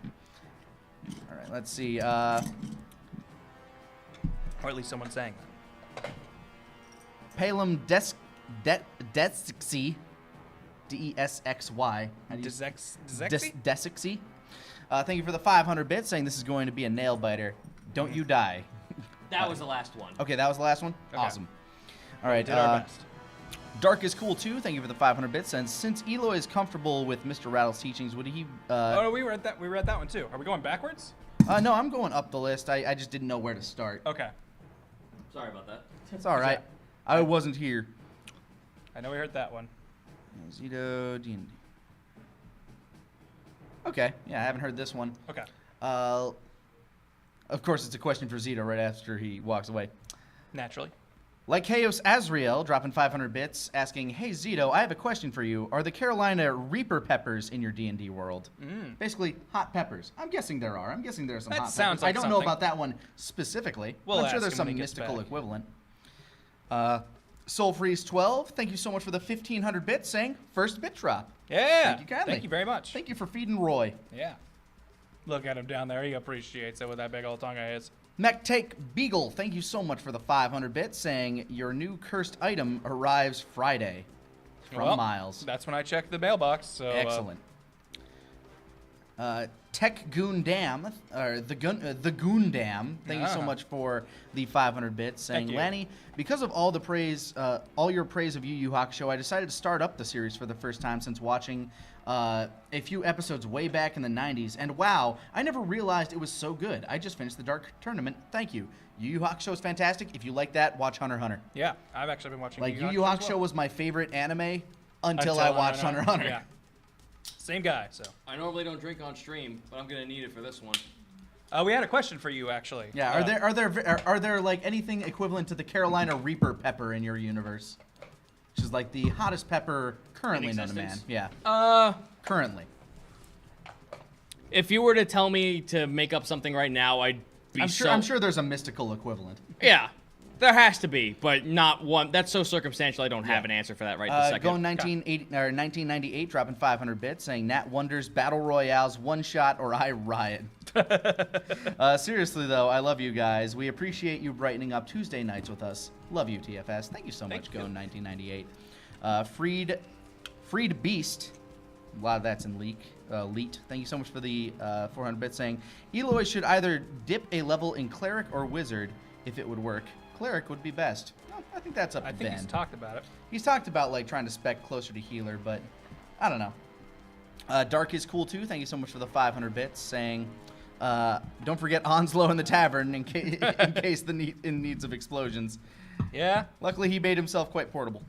All right, let's see. Or at least someone saying that. Palem Desixy. D-E-S-X-Y. How do you- Desixy. Thank you for the 500 bits, saying this is going to be a nail biter. Don't you die. That was the last one. Okay, that was the last one? Okay. Awesome. All right. Did our best. Dark is cool too. Thank you for the 500 bits. And since Eloy is comfortable with Mr. Rattle's teachings, would he? Oh, we read that. We read that one too. Are we going backwards? No, I'm going up the list. I just didn't know where to start. Okay. Sorry about that. It's all right. I wasn't here. I know we heard that one. Zito D&D. Okay. Yeah, I haven't heard this one. Okay. Of course, it's a question for Zito right after he walks away. Naturally. Like Chaos Azriel, dropping 500 bits, asking, "Hey Zito, I have a question for you. Are the Carolina Reaper peppers in your D&D world?" Basically, hot peppers. I'm guessing there are. I'm guessing there are some That hot sounds peppers. like I don't know something. about that one specifically. We'll I'm sure ask there's him some when he gets mystical back. equivalent. Soul Freeze 12, thank you so much for the 1,500 bits, saying first bit drop. Yeah. Thank you kindly. Thank you very much. Thank you for feeding Roy. Yeah. Look at him down there. He appreciates it with that big old tongue of his. Mech Take Beagle, thank you so much for the 500 bits, saying your new cursed item arrives Friday. From Well, Miles. That's when I checked the mailbox. So Excellent. Tech Goon Dam, or the Goon Dam. Thank you so Ah. much for the 500 bits. Saying, Thank you. Lanny, because of all the praise, all your praise of Yu Yu Hakusho, I decided to start up the series for the first time since watching a few episodes way back in the 90s. And wow, I never realized it was so good. I just finished the Dark Tournament. Thank you. Yu Yu Hakusho is fantastic. If you like that, watch Hunter x Hunter. Yeah, I've actually been watching. Like Yu Yu as Hakusho well. was my favorite anime until I watched Hunter x Hunter. Yeah. Same guy. So. I normally don't drink on stream, but I'm gonna need it for this one. We had a question for you actually. Yeah, are there like anything equivalent to the Carolina Reaper pepper in your universe? Which is like the hottest pepper currently In known to man. existence? Yeah, currently. If you were to tell me to make up something right now, I'd be I'm sure there's a mystical equivalent. Yeah, there has to be, but not one. That's so circumstantial. I don't have an answer for that right this second. Going 1998, dropping 500 bits, saying Nat Wonders Battle Royales one shot or I riot. Seriously though, I love you guys. We appreciate you brightening up Tuesday nights with us. Love you, TFS. Thank you so much. you. Going 1998. Freed Beast. A lot of that's in Leet. Thank you so much for the 400 bits, saying Eloy should either dip a level in Cleric or Wizard if it would work. Cleric would be best. Well, I think that's up to I think Ben. he's talked about it. He's talked about like trying to spec closer to healer, but I don't know. Dark is cool too. Thank you so much for the 500 bits, saying don't forget Onslow in the tavern in case in needs of explosions. Yeah. Luckily, he made himself quite portable.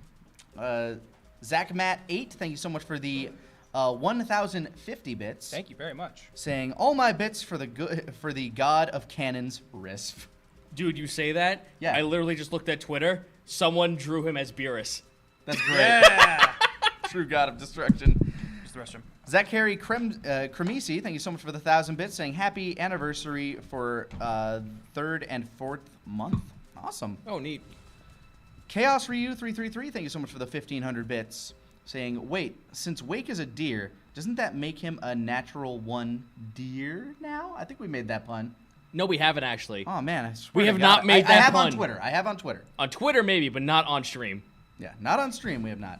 Zach Matt 8, thank you so much for the 1,050 bits. Thank you very much. Saying all my bits for the god of cannons, Risf. Dude, you say that? Yeah. I literally just looked at Twitter. Someone drew him as Beerus. That's great. Yeah. True god of destruction. Just the restroom. Zachary Cremisi, thank you so much for the 1,000 bits, saying happy anniversary for 3rd and 4th month. Awesome. Oh, neat. Chaos Ryu 333, thank you so much for the 1,500 bits, saying wait, since Wake is a deer, doesn't that make him a natural 1 deer now? I think we made that pun. No, we haven't actually. Oh man, I swear We to have God. not made I that have pun. on Twitter. I have on Twitter. On Twitter, maybe, but not on stream. Yeah, not on stream. We have not.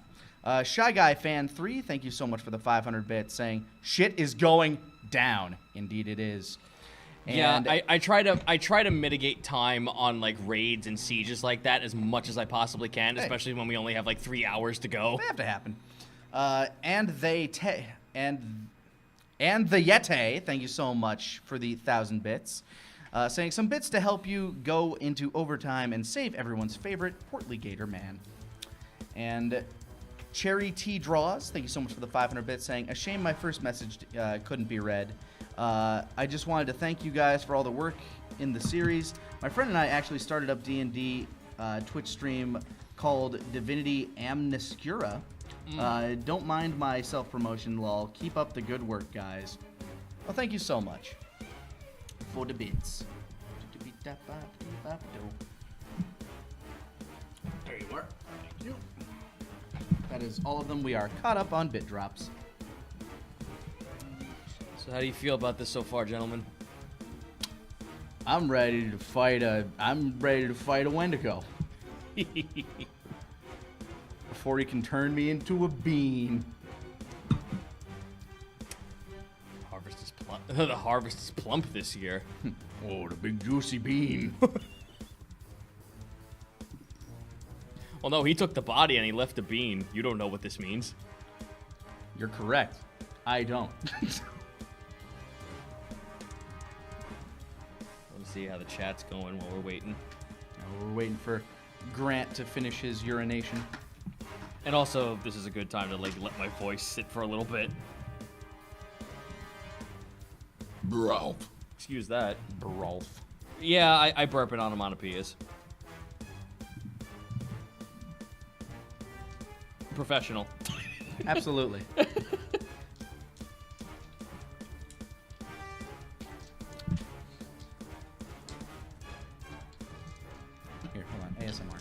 Shy Guy Fan 3, thank you so much for the 500 bits, saying shit is going down. Indeed, it is. And Yeah, I try to mitigate time on like raids and sieges like that as much as I possibly can, especially when we only have like 3 hours to go. they have to happen. And the Yeti, thank you so much for the 1,000 bits, saying some bits to help you go into overtime and save everyone's favorite portly gator man. And Cherry T Draws, thank you so much for the 500 bits, saying, a shame my first message couldn't be read. I just wanted to thank you guys for all the work in the series. My friend and I actually started up D&D Twitch stream called Divinity Amnescura. Don't mind my self-promotion, lol. Keep up the good work, guys. Well, thank you so much for the bits. There you are. Thank you. That is all of them. We are caught up on bit drops. So how do you feel about this so far, gentlemen? I'm ready to fight a Wendigo. Before he can turn me into a bean. Harvest is plump. The harvest is plump this year. Oh, the big juicy bean. Well, no, he took the body and he left the bean. You don't know what this means. You're correct. I don't. Let's see how the chat's going while we're waiting. We're waiting for Grant to finish his urination. And also, this is a good time to like let my voice sit for a little bit. Bro. Excuse that. Rolf. Yeah, I burp in onomatopoeias. Professional. Absolutely. Here, hold on. ASMR.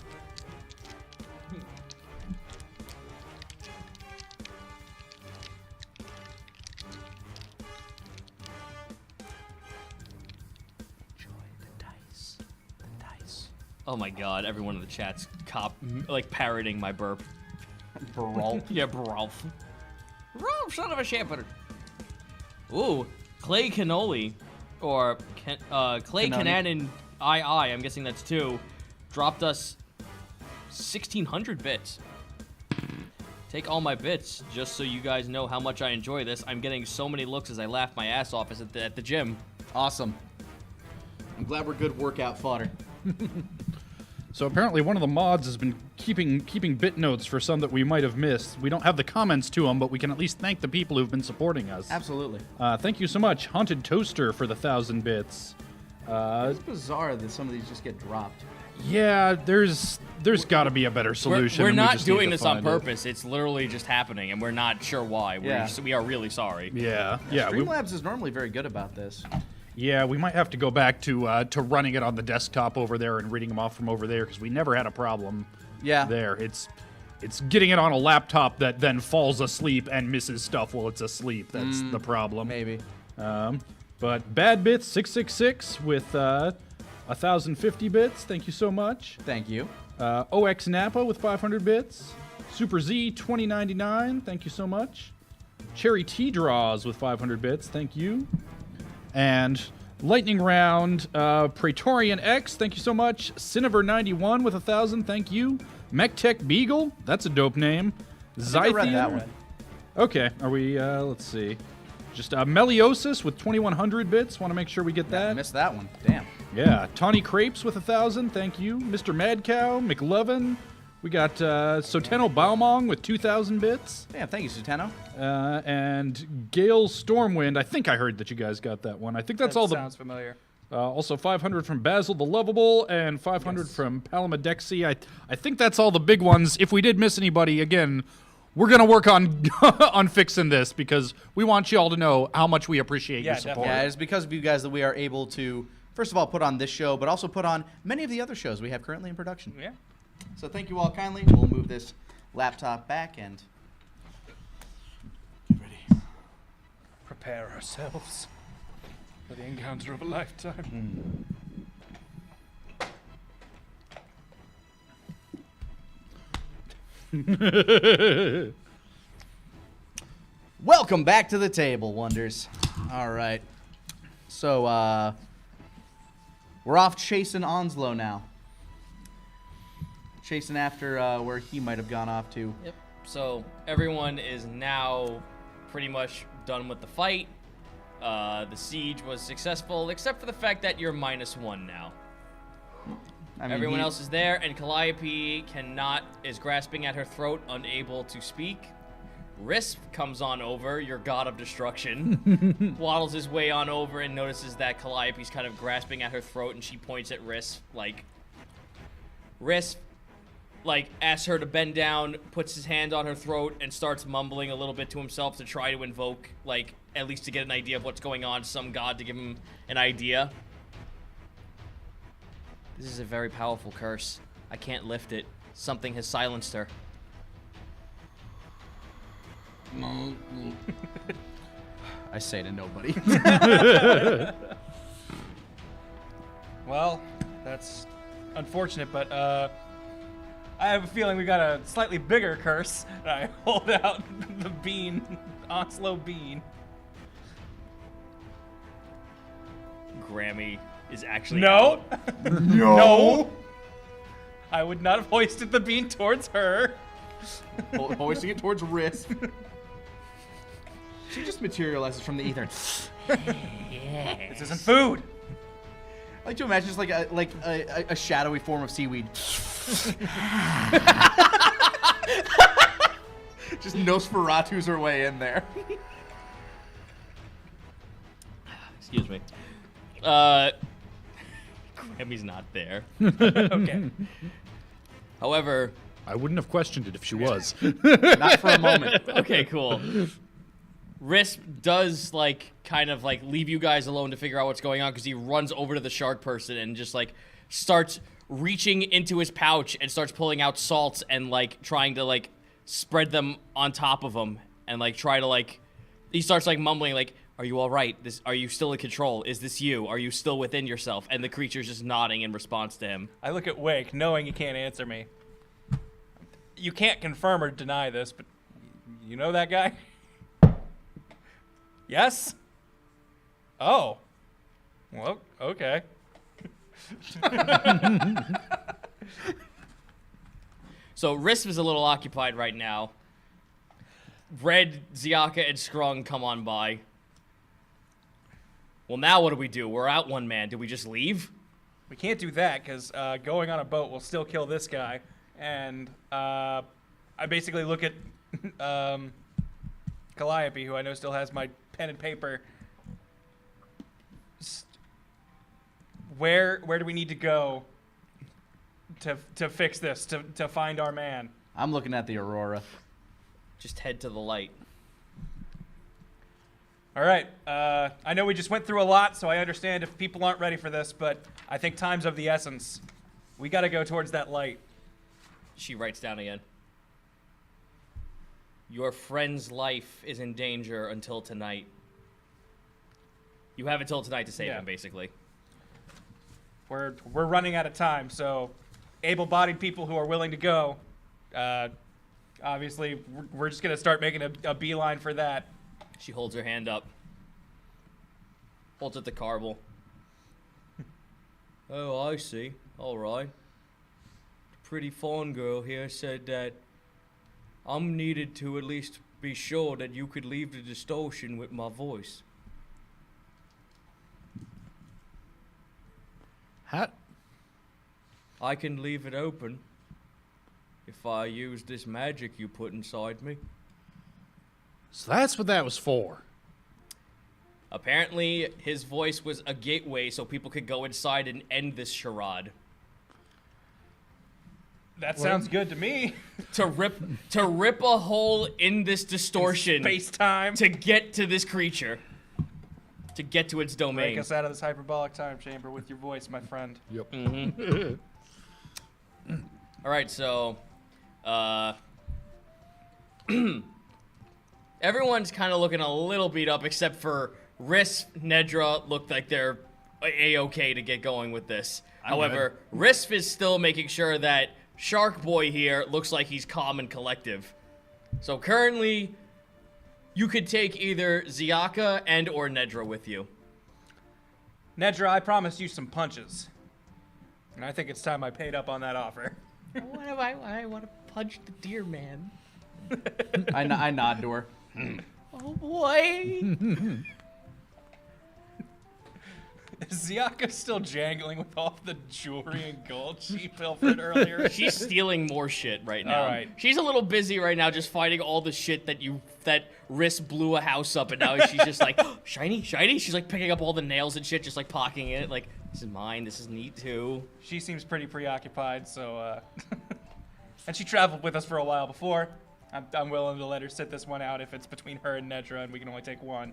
Enjoy the dice. The dice. Oh my god, everyone in the chat's like parroting my burp. Rolf. Yeah, Rolf. Rolf, son of a shepherd. Ooh, Clay Cannoli, or Clay Cannoni. Cannon I'm guessing that's 2, dropped us 1,600 bits. Take all my bits, just so you guys know how much I enjoy this. I'm getting so many looks as I laugh my ass off at the gym. Awesome. I'm glad we're good workout fodder. So apparently one of the mods has been keeping bit notes for some that we might have missed. We don't have the comments to them, but we can at least thank the people who've been supporting us. Absolutely. Thank you so much, Haunted Toaster, for the 1,000 bits. It's bizarre that some of these just get dropped. Yeah, there's got to be a better solution. We're and we not just need doing to this on find it. purpose. It's literally just happening, and we're not sure why. We are really sorry. Yeah. Streamlabs is normally very good about this. Yeah, we might have to go back to running it on the desktop over there and reading them off from over there because we never had a problem. Yeah. There, it's getting it on a laptop that then falls asleep and misses stuff while it's asleep. That's the problem. Maybe. But Bad Bits 666 with 1,050 bits. Thank you so much. Thank you. OX Napa with 500 bits. Super Z 2099. Thank you so much. Cherry T Draws with 500 bits. Thank you. And Lightning Round, Praetorian X, thank you so much. Cinever91 with 1,000, thank you. MechTech Beagle, that's a dope name. I read that Zythian. one. Okay, are we, let's see. Just Meliosis with 2,100 bits, want to make sure we get I that. missed that one. Damn. Yeah, Tawny Crepes with 1,000, thank you. Mr. Mad Cow, McLovin. We got Soteno Baumong with 2,000 bits. Damn, thank you, Sutano. And Gale Stormwind, I think I heard that you guys got that one. I think that's all the... Sounds familiar. Also 500 from Basil the Lovable and 500 from Palamodexy. I think that's all the big ones. If we did miss anybody, again, we're going to work on on fixing this because we want you all to know how much we appreciate your support. Yeah, it's because of you guys that we are able to, first of all, put on this show, but also put on many of the other shows we have currently in production. Yeah. So thank you all kindly. We'll move this laptop back and get ready. Prepare ourselves for the encounter of a lifetime. Welcome back to the table, Wonders. All right. So, we're off chasing Onslow now. Chasing after where he might have gone off to. Yep. So everyone is now pretty much done with the fight. The siege was successful, except for the fact that you're -1 now. I mean, Everyone else is there, and Calliope is grasping at her throat, unable to speak. Risp comes on over, your god of destruction, waddles his way on over and notices that Calliope's kind of grasping at her throat, and she points at Risp, Risp, asks her to bend down, puts his hand on her throat, and starts mumbling a little bit to himself to try to invoke, at least to get an idea of what's going on, some god to give him an idea. This is a very powerful curse. I can't lift it. Something has silenced her. I say to nobody. Well, that's unfortunate, but I have a feeling we got a slightly bigger curse. I hold out the bean, Onslow bean. Grammy is actually No. out. No. I would not have hoisted the bean towards her. Hoisting it towards Risk. She just materializes from the ether. This isn't food. I like to imagine just a shadowy form of seaweed. Just Nosferatu's her way in there. Excuse me. Grammy's not there. Okay. However, I wouldn't have questioned it if she was. Not for a moment. okay, cool. Risp does kind of leave you guys alone to figure out what's going on, because he runs over to the shark person and just starts reaching into his pouch and starts pulling out salts and trying to spread them on top of him and try to he starts mumbling are you all right? Are you still in control? Is this you? Are you still within yourself? And the creature's just nodding in response to him. I look at Wake, knowing he can't answer me. You can't confirm or deny this, but you know that guy? Yes? Oh. Well, okay. So Risp is a little occupied right now. Red, Ziaka, and Scrung come on by. Well, now what do? We're out one man. Do we just leave? We can't do that, because going on a boat will still kill this guy. And I basically look at Calliope, who I know still has my pen and paper. Where do we need to go to fix this, to find our man? I'm looking at the Aurora. Just head to the light. All right. I know we just went through a lot, so I understand if people aren't ready for this, but I think time's of the essence. We got to go towards that light. She writes down again. Your friend's life is in danger until tonight. You have until tonight to save him, basically. We're running out of time, so able-bodied people who are willing to go, obviously, we're just going to start making a beeline for that. She holds her hand up. Holds up the carble. Oh, I see. All right. The pretty fawn girl here said that I'm needed to at least be sure that you could leave the distortion with my voice. I can leave it open if I use this magic you put inside me. So that's what that was for. Apparently, his voice was a gateway so people could go inside and end this charade. That sounds good to me. To rip a hole in this distortion Space-time. to get to this creature. To get to its domain. Break us out of this hyperbolic time chamber with your voice, my friend. Yep. All right, so everyone's kind of looking a little beat up, except for Risp, Nedra looked like they're a-okay to get going with this. However, Risp is still making sure that Shark Boy here looks like he's calm and collective. So currently, you could take either Ziaka and or Nedra with you. Nedra, I promised you some punches. And I think it's time I paid up on that offer. I want to punch the deer man. I nod to her. Oh boy. Is Ziaka still jangling with all the jewelry and gold she pilfered earlier? She's stealing more shit right now. All right. She's a little busy right now just finding all the shit that Riss blew a house up, and now she's just like, shiny, shiny. She's like picking up all the nails and shit, just like pocketing it. Like, this is mine, this is neat too. She seems pretty preoccupied, so, and she traveled with us for a while before. I'm willing to let her sit this one out if it's between her and Nedra and we can only take one.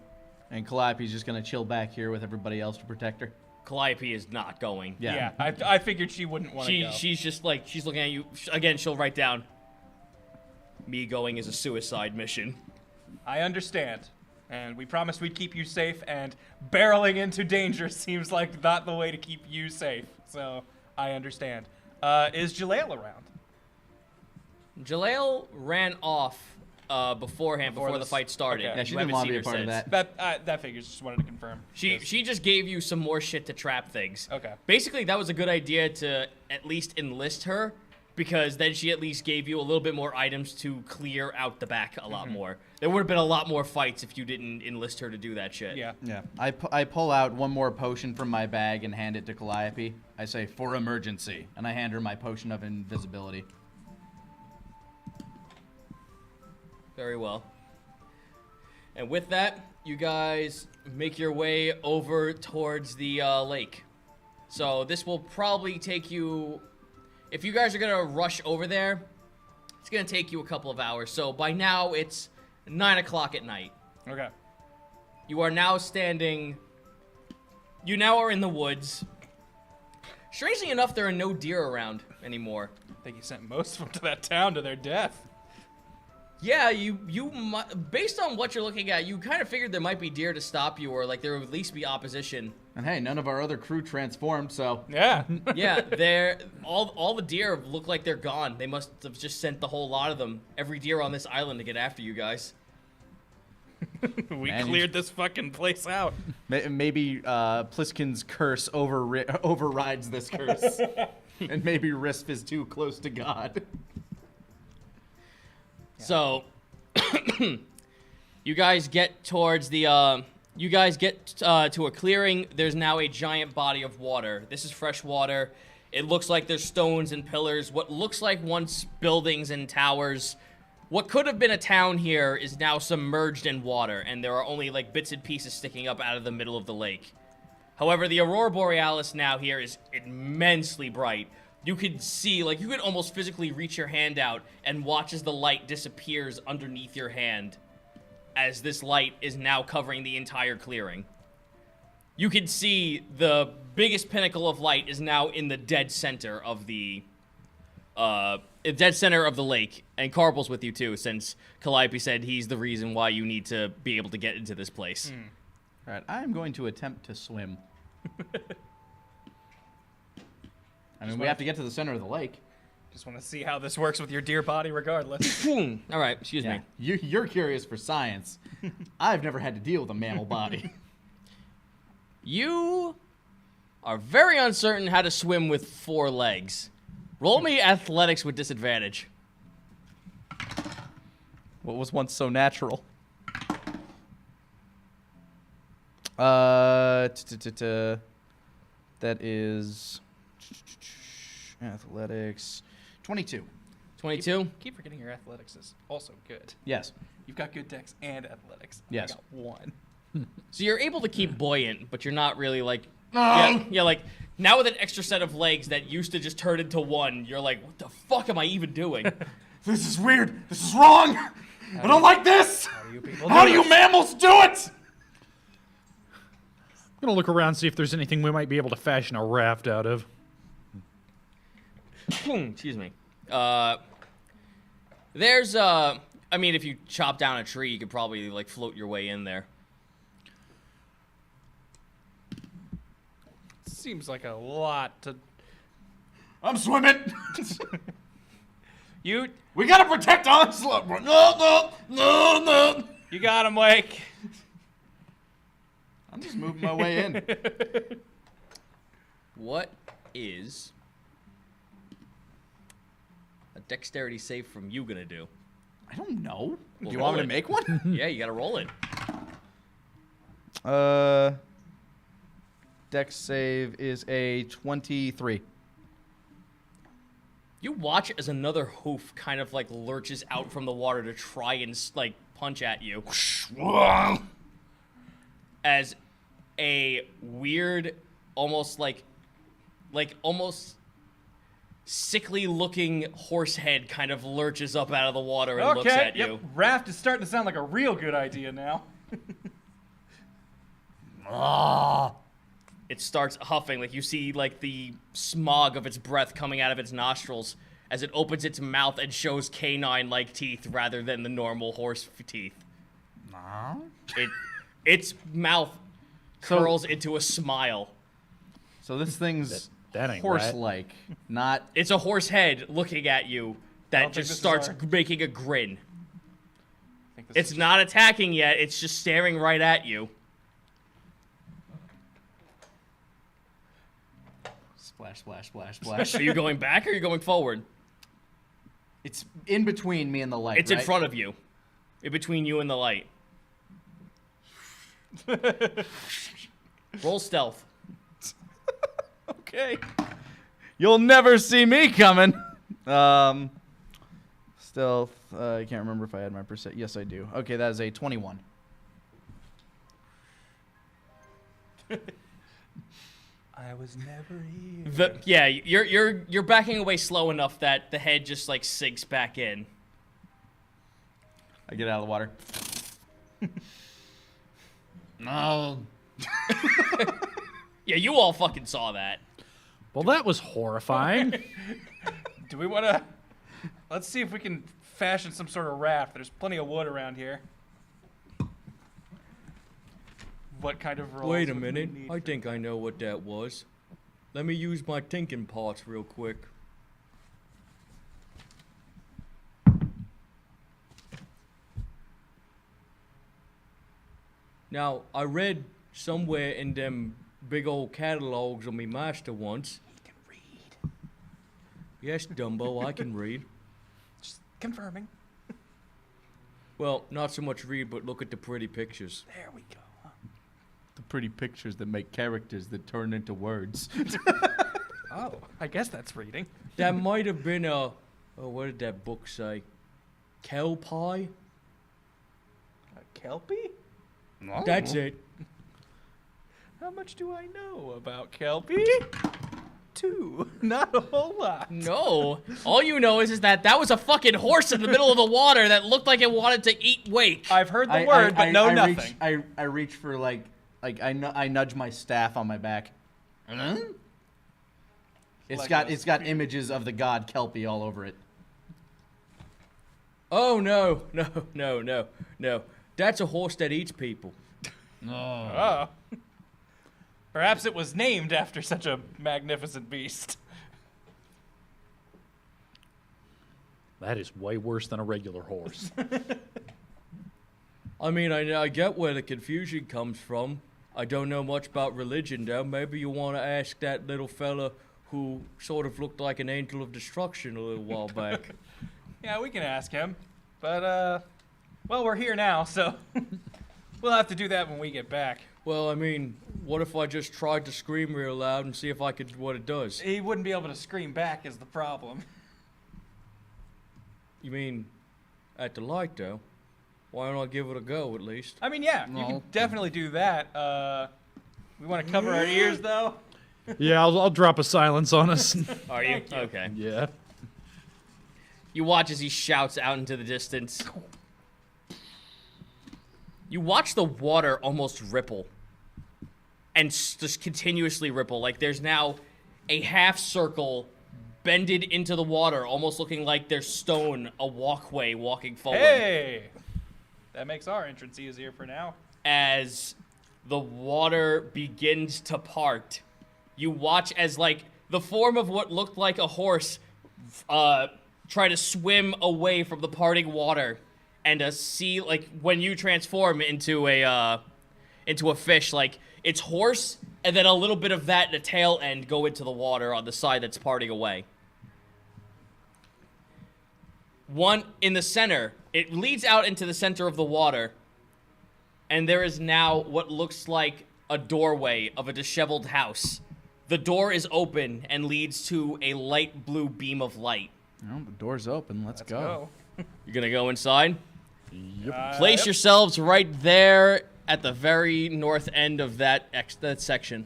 And Calliope's just gonna chill back here with everybody else to protect her. Calliope is not going. Yeah. I figured she wouldn't want to go. She's just like, she's looking at you. Again, she'll write down, me going is a suicide mission. I understand. And we promised we'd keep you safe, and barreling into danger seems like not the way to keep you safe. So, I understand. Is Jaleel around? Jaleel ran off beforehand, before the this- fight started. okay. Yeah, she You didn't haven't want to seen be a her part of since. that. That figures, just wanted to confirm. She just gave you some more shit to trap things. Okay. Basically, that was a good idea to at least enlist her, because then she at least gave you a little bit more items to clear out the back a lot more. There would have been a lot more fights if you didn't enlist her to do that shit. Yeah. Yeah. I pull out one more potion from my bag and hand it to Calliope. I say, for emergency. And I hand her my potion of invisibility. Very well. And with that, you guys make your way over towards the lake. So this will probably take you, if you guys are gonna rush over there, it's gonna take you a couple of hours. So by now it's 9 o'clock at night. Okay. You are now standing, you now are in the woods. Strangely enough, there are no deer around anymore. I think you sent most of them to that town to their death. Yeah, based on what you're looking at, you kind of figured there might be deer to stop you, or like there would at least be opposition. And hey, none of our other crew transformed, so... Yeah. Yeah, all the deer look like they're gone. They must have just sent the whole lot of them, every deer on this island, to get after you guys. We Man, cleared this fucking place out. Maybe Pliskin's curse overrides this curse. And maybe Risp is too close to God. So, you guys get towards the, to a clearing. There's now a giant body of water. This is fresh water. It looks like there's stones and pillars. What looks like once buildings and towers. What could have been a town here is now submerged in water, and there are only like bits and pieces sticking up out of the middle of the lake. However, the Aurora Borealis now here is immensely bright. You could see, like, you could almost physically reach your hand out and watch as the light disappears underneath your hand, as this light is now covering the entire clearing. You can see the biggest pinnacle of light is now in the dead center of the lake, and Carble's with you too, since Calliope said he's the reason why you need to be able to get into this place. All right, I am going to attempt to swim. I mean, we have to get to the center of the lake. Just want to see how this works with your deer body regardless. All right, excuse me. You're curious for science. I've never had to deal with a mammal body. You are very uncertain how to swim with 4 legs. Roll me athletics with disadvantage. What was once so natural? That is athletics 22. 22? Keep forgetting your athletics is also good. Yes. You've got good dex and athletics. Yes. I got 1. So you're able to keep buoyant, but you're not really like... Yeah, like, now with an extra set of legs that used to just turn into 1, you're like, what the fuck am I even doing? This is weird. This is wrong. I don't like this. How do you people How do do you it? mammals do it? I'm gonna look around, see if there's anything we might be able to fashion a raft out of. Excuse me. There's, I mean, if you chop down a tree, you could probably, like, float your way in there. Seems like a lot to... I'm swimming. You We gotta protect Onslaught. No. you got him, Wake. I'm just moving my way in. What is a dexterity save from you gonna do? I don't know. Well, Do you want me roll to it. make one? Yeah, you gotta roll it. Dex save is a 23. You watch as another hoof kind of like lurches out from the water to try and like punch at you. As a weird, almost like almost sickly looking horse head kind of lurches up out of the water and looks at you. Raft is starting to sound like a real good idea now. It starts huffing, like you see like the smog of its breath coming out of its nostrils as it opens its mouth and shows canine-like teeth rather than the normal horse teeth. Its mouth curls into a smile. So this thing's That ain't horse-like, not... It's a horse head looking at you that just starts making a grin. It's not attacking yet, it's just staring right at you. Splash, splash, splash, splash. Are you going back or are you going forward? It's in between me and the light, It's right? in front of you. In between you and the light. Roll stealth. Okay. You'll never see me coming. Stealth. I can't remember if I had my percent. Yes, I do. Okay, that is a 21. I was never here. Yeah, you're backing away slow enough that the head just like sinks back in. I get out of the water. No. Yeah, you all fucking saw that. Well, that was horrifying. Do we want to... Let's see if we can fashion some sort of raft. There's plenty of wood around here. What kind of rolls Wait a would we minute. need I think I know what that was. Let me use my thinking parts real quick. Now, I read somewhere in them big old catalogs of me master once. You can read. Yes, Dumbo, I can read. Just confirming. Well, not so much read, but look at the pretty pictures. There we go. The pretty pictures that make characters that turn into words. Oh, I guess that's reading. That might have been a... Oh, what did that book say? Calliope? Kelpie? No. That's it. How much do I know about Kelpie? 2. Not a whole lot. No. All you know is that was a fucking horse in the middle of the water that looked like it wanted to eat Wake. I've heard the word, but no nothing. I reach for I nudge my staff on my back. It's got images of the god Kelpie all over it. Oh, no. That's a horse that eats people. Oh. Perhaps it was named after such a magnificent beast. That is way worse than a regular horse. I mean, I get where the confusion comes from. I don't know much about religion, though. Maybe you want to ask that little fella who sort of looked like an angel of destruction a little while back. Yeah, we can ask him. But, well, we're here now, so we'll have to do that when we get back. Well, I mean, what if I just tried to scream real loud and see if I could what it does? He wouldn't be able to scream back is the problem. You mean at the light, though? Why don't I give it a go, at least? I mean, yeah, you can definitely do that. We want to cover our ears, though. Yeah, I'll drop a silence on us. Are you? Okay. Yeah. You watch as he shouts out into the distance. You watch the water almost ripple. And just continuously ripple. Like there's now a half circle bended into the water, almost looking like there's stone, a walkway walking forward. Hey! That makes our entrance easier for now. As the water begins to part, you watch as, like, the form of what looked like a horse try to swim away from the parting water, and see, like, when you transform into a fish, like, it's horse, and then a little bit of that and the tail end go into the water on the side that's parting away. One in the center, it leads out into the center of the water, and there is now what looks like a doorway of a disheveled house. The door is open and leads to a light blue beam of light. Oh, the door's open. Let's go. You're gonna go inside? Place yourselves right there at the very north end of that section.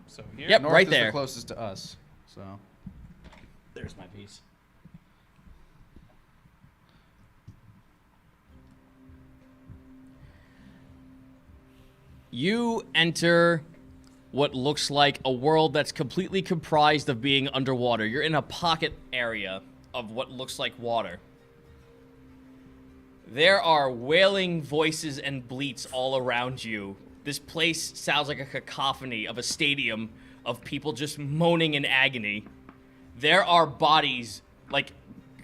So here. Yep, North right is there. the closest to us. So There's my piece. You enter what looks like a world that's completely comprised of being underwater. You're in a pocket area of what looks like water. There are wailing voices and bleats all around you. This place sounds like a cacophony of a stadium of people just moaning in agony. There are bodies, like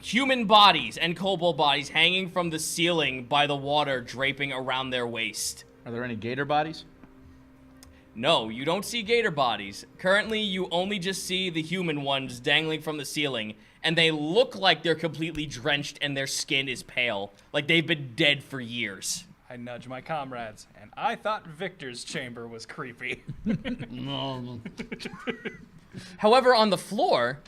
human bodies and kobold bodies, hanging from the ceiling by the water draping around their waist. are there any gator bodies? No, you don't see gator bodies. Currently, you only just see the human ones dangling from the ceiling, and they look like they're completely drenched and their skin is pale, like they've been dead for years. I nudge my comrades, and I thought Victor's chamber was creepy. However, on the floor,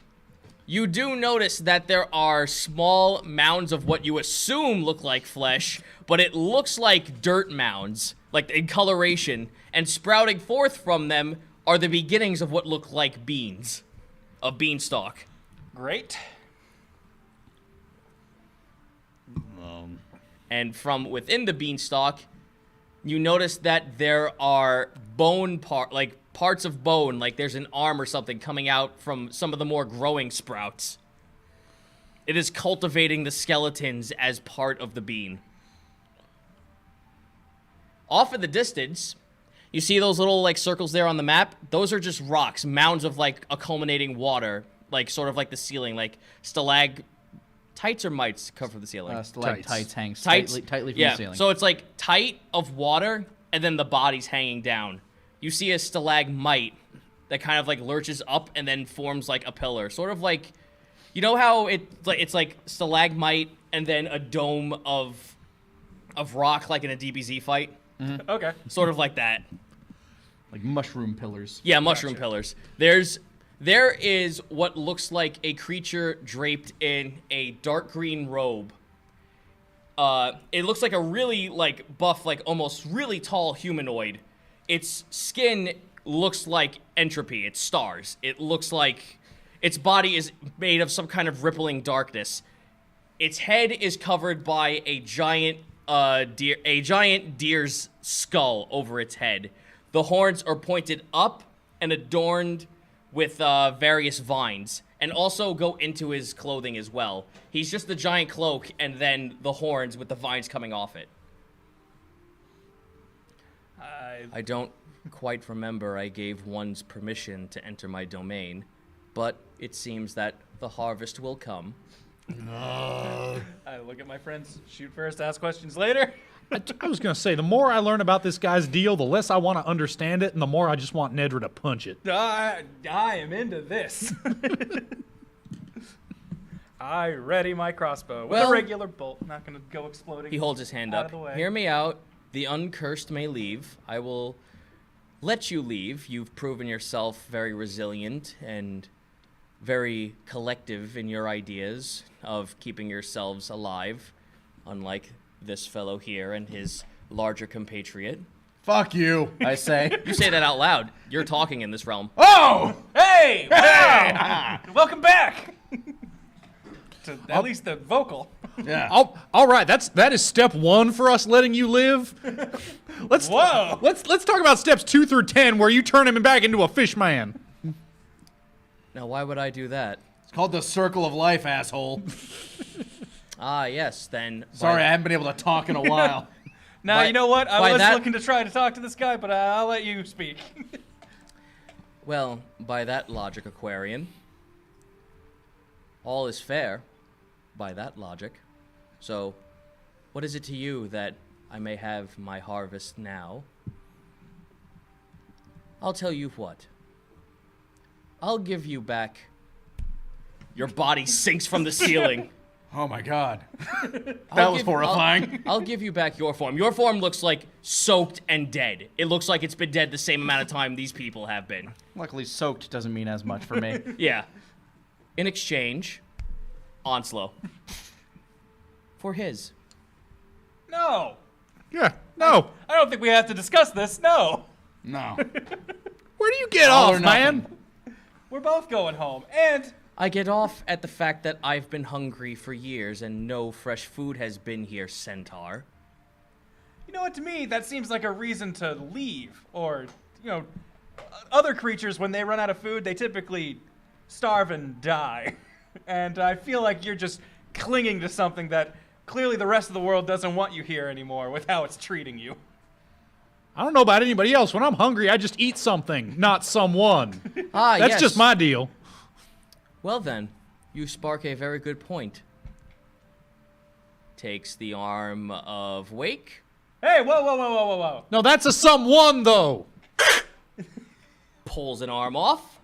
you do notice that there are small mounds of what you assume look like flesh, but it looks like dirt mounds, like in coloration, and sprouting forth from them are the beginnings of what look like beans. A beanstalk. Great. And from within the beanstalk, you notice that there are parts of bone, like there's an arm or something coming out from some of the more growing sprouts. It is cultivating the skeletons as part of the bean. Off in the distance, you see those little like circles there on the map? Those are just rocks, mounds of like accumulating water, like sort of like the ceiling, like stalactites or mites cover the ceiling. Stalactites hang Tights? tightly from Yeah, the ceiling. so it's like tight of water, and then the body's hanging down. You see a stalagmite that kind of like lurches up and then forms like a pillar, sort of like, you know how it's like stalagmite and then a dome of rock, like in a DBZ fight, Okay. sort of like that. like mushroom pillars. Yeah, mushroom pillars. There is what looks like a creature draped in a dark green robe. It looks like a really like buff, like almost really tall humanoid. Its skin looks like entropy. It's stars. It looks like its body is made of some kind of rippling darkness. Its head is covered by a giant deer's skull over its head. The horns are pointed up and adorned with various vines, and also go into his clothing as well. He's just the giant cloak and then the horns with the vines coming off it. I don't quite remember I gave one's permission to enter my domain, but it seems that the harvest will come. I look at my friends. Shoot first, ask questions later. I was gonna say, the more I learn about this guy's deal, the less I want to understand it, and the more I just want Nedra to punch it. I am into this. I ready my crossbow with Well- a regular bolt. Not gonna go exploding. He holds his hand Out up. of the way. Hear me out. The uncursed may leave. I will let you leave. You've proven yourself very resilient and very collective in your ideas of keeping yourselves alive, unlike this fellow here and his larger compatriot. Fuck you, I say. You say that out loud. You're talking in this realm. Oh! Hey! Wow! Welcome back! To at least the vocal. Yeah. All right, that is step 1 for us letting you live. Let's talk about steps 2 through 10, where you turn him back into a fish man. Now, why would I do that? It's called the circle of life, asshole. Ah, yes, then. Sorry, I haven't been able to talk in a while. Now, you know what? I by was that- looking to try to talk to this guy, but I'll let you speak. Well, by that logic, Aquarian, all is fair, by that logic. So, what is it to you that I may have my harvest now? I'll tell you what. I'll give you back. Your body sinks from the ceiling. Oh my god. I'll was give- horrifying. I'll give you back your form. Your form looks like soaked and dead. It looks like it's been dead the same amount of time these people have been. Luckily, soaked doesn't mean as much for me. Yeah. In exchange, Onslow. For his. No. Yeah, no. I don't think we have to discuss this. No. No. Where do you get All or off, nothing. man? We're both going home. And I get off at the fact that I've been hungry for years and no fresh food has been here, Centaur. you know what? To me, that seems like a reason to leave. Or, other creatures, when they run out of food, they typically starve and die. And I feel like you're just clinging to something that clearly the rest of the world doesn't want you here anymore with how it's treating you. I don't know about anybody else. When I'm hungry, I just eat something, not someone. Ah, That's yes. just my deal. Well then, you spark a very good point. Takes the arm of Wake. Hey, whoa. No, that's a someone, though. Pulls an arm off.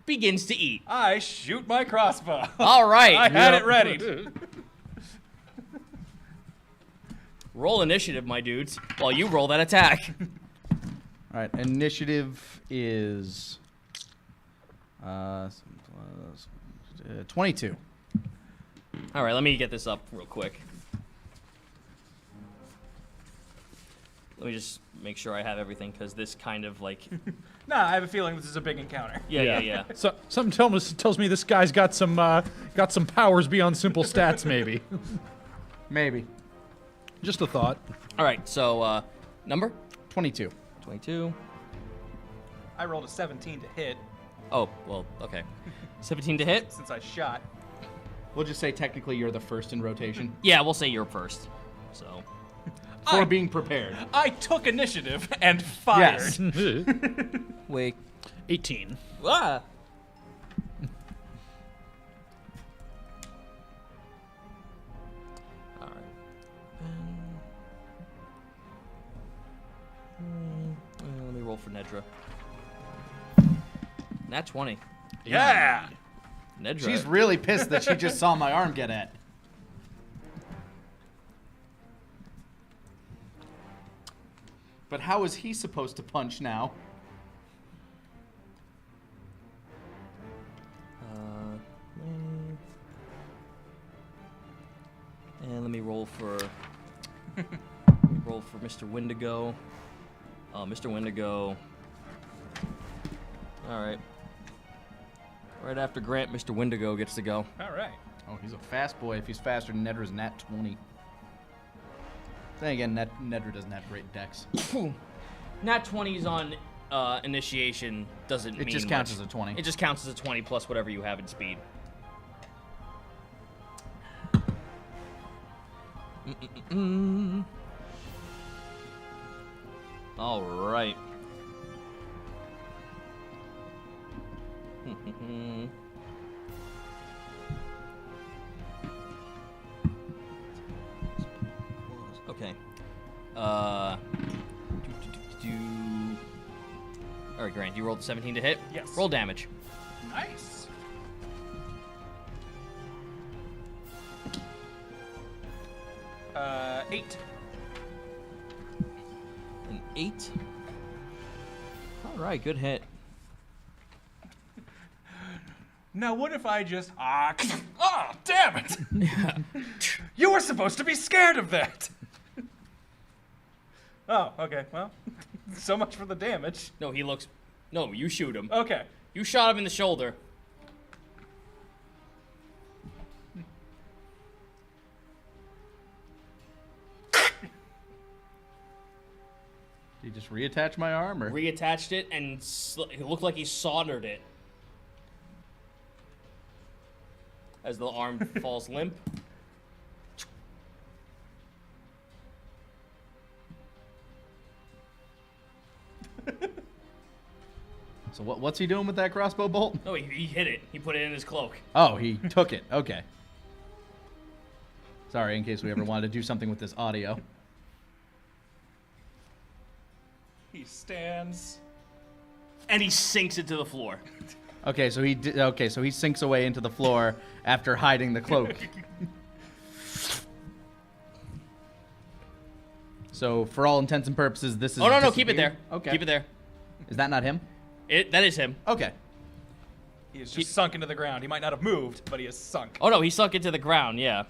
Begins to eat. I shoot my crossbow. All right. I had it ready. Roll initiative, my dudes, while you roll that attack. All right, initiative is 22. All right, let me get this up real quick. Let me just make sure I have everything, because this kind of like... Nah, I have a feeling this is a big encounter. Yeah. So something tells me this guy's got some powers beyond simple stats, maybe. Maybe. Just a thought. All right, so number? 22. 22. I rolled a 17 to hit Oh, well, okay. 17 to hit? since I shot. We'll just say technically you're the first in rotation. Yeah, we'll say you're first. So, For being prepared. I took initiative and fired. Yes. Wake. 18. Ah! All right. Let me roll for Nedra. Nat 20. Yeah. Nedra. She's really pissed that she just saw my arm get at. But how is he supposed to punch now? And let me roll for Mr. Windigo. Mr. Windigo. All right. Right after Grant, Mr. Windigo gets to go. All right. Oh, he's a fast boy. If he's faster than Nedra's nat 20. Then again, Nedra doesn't have great dex. Nat 20s on initiation doesn't mean It just counts much. as a 20. It just counts as a 20 plus whatever you have in speed. All right. Okay. All right, Grant, you rolled 17 to hit? Yes. Roll damage. Nice. Eight. An 8. All right, good hit. Now, what if I just damn it! You were supposed to be scared of that. Oh, okay. Well, so much for the damage. No, he looks... No, you shoot him. Okay. You shot him in the shoulder. Did he just reattach my arm, or? Reattached it, and it looked like he soldered it. As the arm falls limp. So what's he doing with that crossbow bolt? No, he hit it. He put it in his cloak. Oh, he took it. Okay. Sorry, in case we ever wanted to do something with this audio. He stands. And he sinks it to the floor. Okay, so he sinks away into the floor after hiding the cloak. So for all intents and purposes, this is. Oh no, keep it there. Okay. Keep it there. Is that not him? That is him. Okay. He is just sunk into the ground. He might not have moved, but he is sunk. Oh no, he sunk into the ground. Yeah.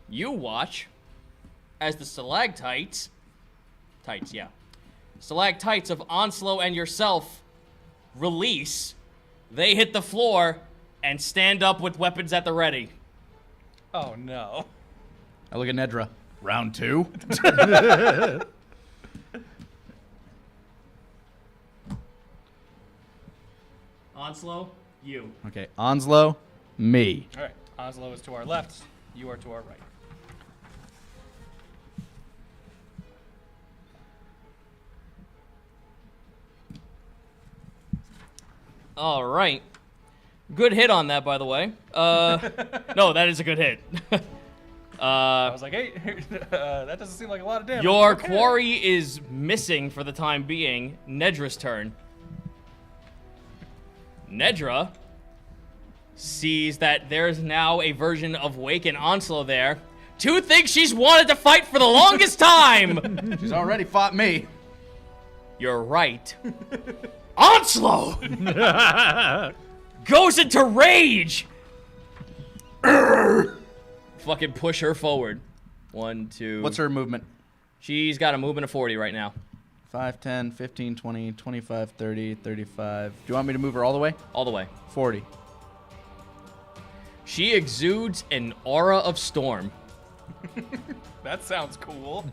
You watch as the stalactites of Onslow and yourself release. They hit the floor and stand up with weapons at the ready. Oh no. I look at Nedra. Round 2. Onslow, you. Okay, Onslow, me. All right. Onslow is to our left. You are to our right. All right. Good hit on that, by the way. No, that is a good hit. I was like, hey, that doesn't seem like a lot of damage. Your quarry is missing for the time being. Nedra's turn. Nedra sees that there's now a version of Wake and Onslow there. Two things she's wanted to fight for the longest time. She's already fought me. You're right. Onslow goes into rage. Fucking push her forward. 1, 2. What's her movement? She's got a movement of 40 right now. 5, 10, 15, 20, 25, 30, 35. Do you want me to move her all the way? All the way. 40. She exudes an aura of storm. That sounds cool.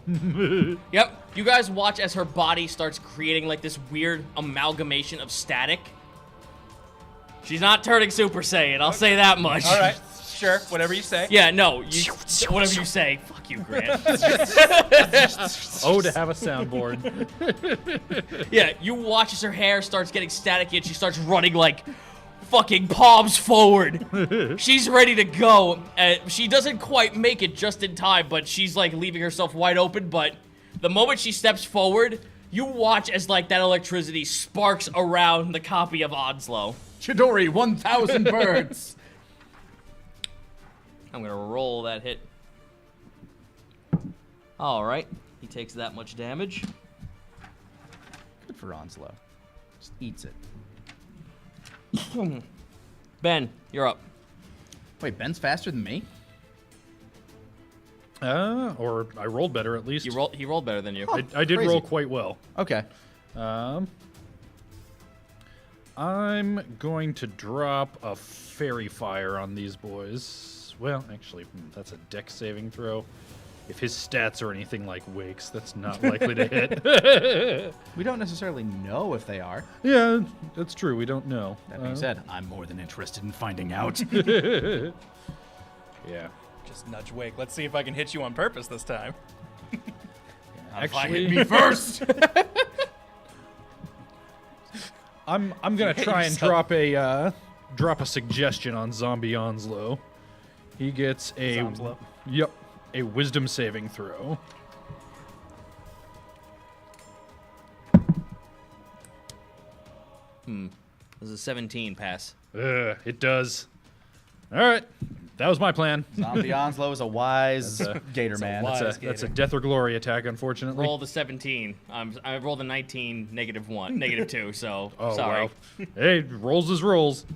Yep. You guys watch as her body starts creating like this weird amalgamation of static. She's not turning Super Saiyan, I'll say that much. All right. Sure. Whatever you say. Yeah, no. Whatever you say. Fuck you, Grant. Oh, to have a soundboard. Yeah, you watch as her hair starts getting staticky and she starts running like fucking palms forward. She's ready to go. She doesn't quite make it just in time, but she's like leaving herself wide open. But the moment she steps forward, you watch as like that electricity sparks around the copy of Onslow. Chidori, 1,000 birds. I'm gonna roll that hit. All right, he takes that much damage. Good for Onslow. Just eats it. Ben, you're up. Wait, Ben's faster than me? Or I rolled better at least. He rolled better than you. Huh. I did Crazy. roll quite well. Okay. I'm going to drop a fairy fire on these boys. Well, actually, that's a dex saving throw. If his stats are anything like Wake's, that's not likely to hit. We don't necessarily know if they are. Yeah, that's true. We don't know. That being said, I'm more than interested in finding out. Yeah. Just nudge Wake. Let's see if I can hit you on purpose this time. Actually, me first. I'm gonna try and drop a suggestion on Zombie Onslow. He gets a Zomslow. Yep, a wisdom saving throw. This is a 17 pass. It does. All right, that was my plan. Zombie Onslow is a wise gator man. That's a death or glory attack, unfortunately. Roll the 17. I rolled a 19, -1, -2. So Oh, sorry. wow. Hey, rolls is rolls.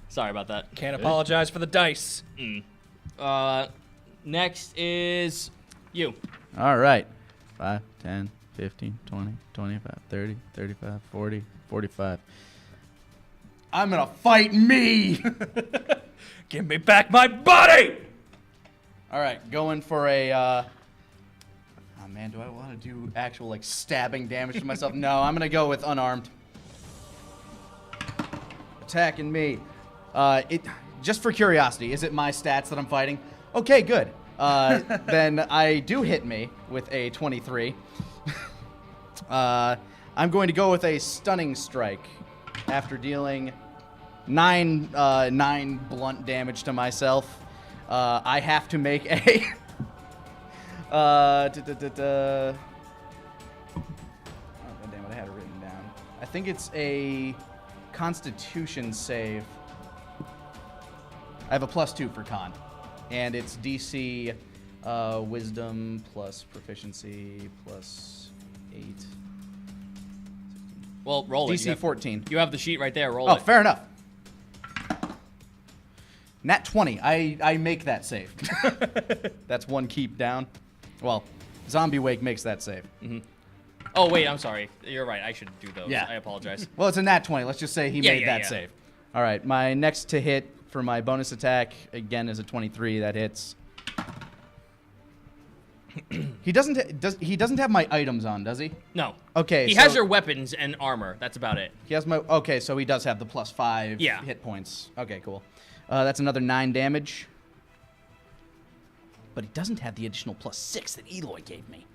Sorry about that. Can't apologize for the dice. Next is you. All right. 5, 10, 15, 20, 25, 30, 35, 40, 45. I'm going to fight me. Give me back my body! All right, going for a... Oh, man, do I want to do actual, like, stabbing damage to myself? No, I'm going to go with unarmed. Attacking me. Just for curiosity, is it my stats that I'm fighting? Okay, good. Then I do hit me with a 23. I'm going to go with a stunning strike after dealing 9 blunt damage to myself. I have to make a... Oh, God damn it, I had it written down. I think it's a Constitution save. I have a +2 for con, and it's DC Wisdom plus Proficiency plus 8. Well, roll it. DC 14. You have the sheet right there. Roll Oh, it. fair enough. Nat 20. I make that save. That's one keep down. Well, Zombie Wake makes that save. Oh, wait, I'm sorry. You're right. I should do those. Yeah. I apologize. Well, it's a nat 20. Let's just say he made that yeah. save. All right, my next to hit for my bonus attack, again, is a 23. That hits. He doesn't have my items on, does he? No. Okay, He so has your weapons and armor. That's about it. He has my... Okay, so he does have the +5 Yeah. hit points. Okay, cool. That's another 9 damage. But he doesn't have the additional +6 that Eloy gave me.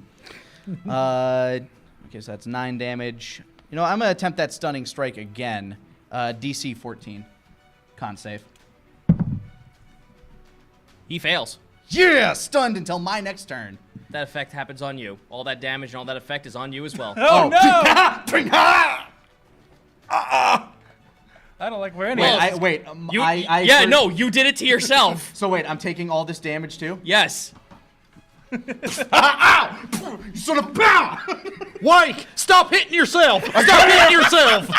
Okay, so that's 9 damage. You know, I'm going to attempt that stunning strike again. DC 14. Con save. He fails. Yeah! Stunned until my next turn. That effect happens on you. All that damage and all that effect is on you as well. Oh, no! I don't like where any Well, of this. Wait. No, you did it to yourself. So wait, I'm taking all this damage too? Yes. Ow! You son of a... Wake, stop hitting yourself! Stop hitting yourself!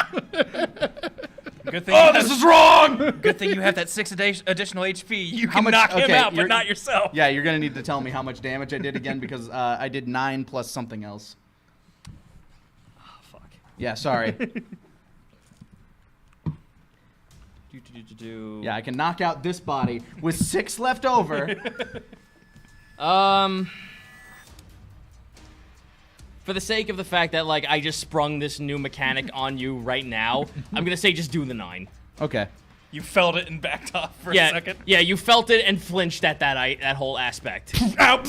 Good thing. Oh, this is wrong! Good thing you have that 6 additional HP. You How can much- knock him okay, out, but you're- not yourself. Yeah, you're gonna need to tell me how much damage I did again because I did 9 plus something else. Oh, fuck. Yeah, sorry. Do. Yeah, I can knock out this body with 6 left over. For the sake of the fact that, like, I just sprung this new mechanic on you right now, I'm gonna say just do the 9. Okay. You felt it and backed off for a second. Yeah, you felt it and flinched at that whole aspect. Ow.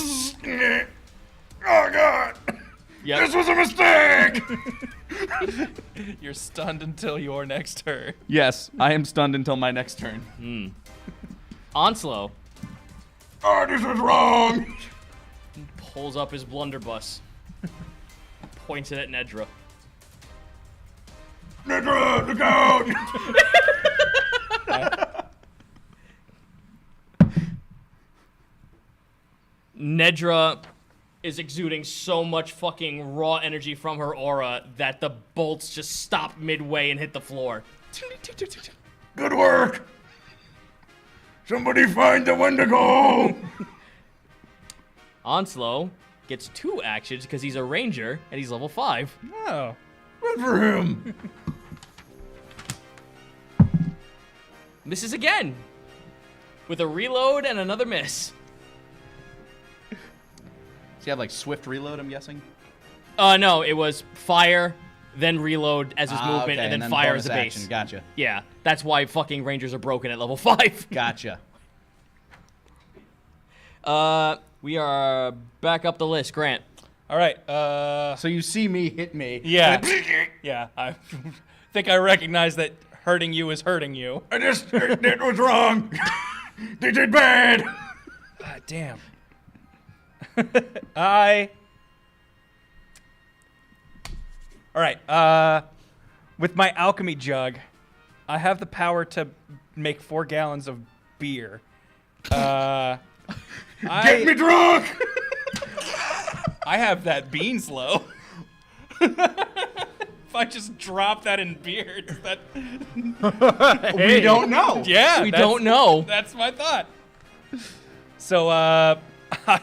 Oh god! Yep. This was a mistake! You're stunned until your next turn. Yes, I am stunned until my next turn. Onslow Oh, this is wrong! pulls up his blunderbuss, points it at Nedra. Nedra, look out! Nedra is exuding so much fucking raw energy from her aura that the bolts just stop midway and hit the floor. Good work! Somebody find the Wendigo! Onslow gets 2 actions because he's a ranger and he's level 5. Oh. Good for him! Misses again with a reload and another miss. Does he have like swift reload, I'm guessing? No, it was fire, then reload as his movement, okay, and then fire bonus as a base. action. Gotcha. Yeah, that's why fucking rangers are broken at level 5. Gotcha. We are back up the list. Grant. All right. So you see me hit me. Yeah. Yeah. I think I recognize that hurting you is hurting you. I just did was wrong. They did bad. God damn. All right. With my alchemy jug, I have the power to make 4 gallons of beer. Get me drunk. I have that beans low. If I just drop that in beer, does that? We don't know. Yeah. We don't know. That's my thought. So I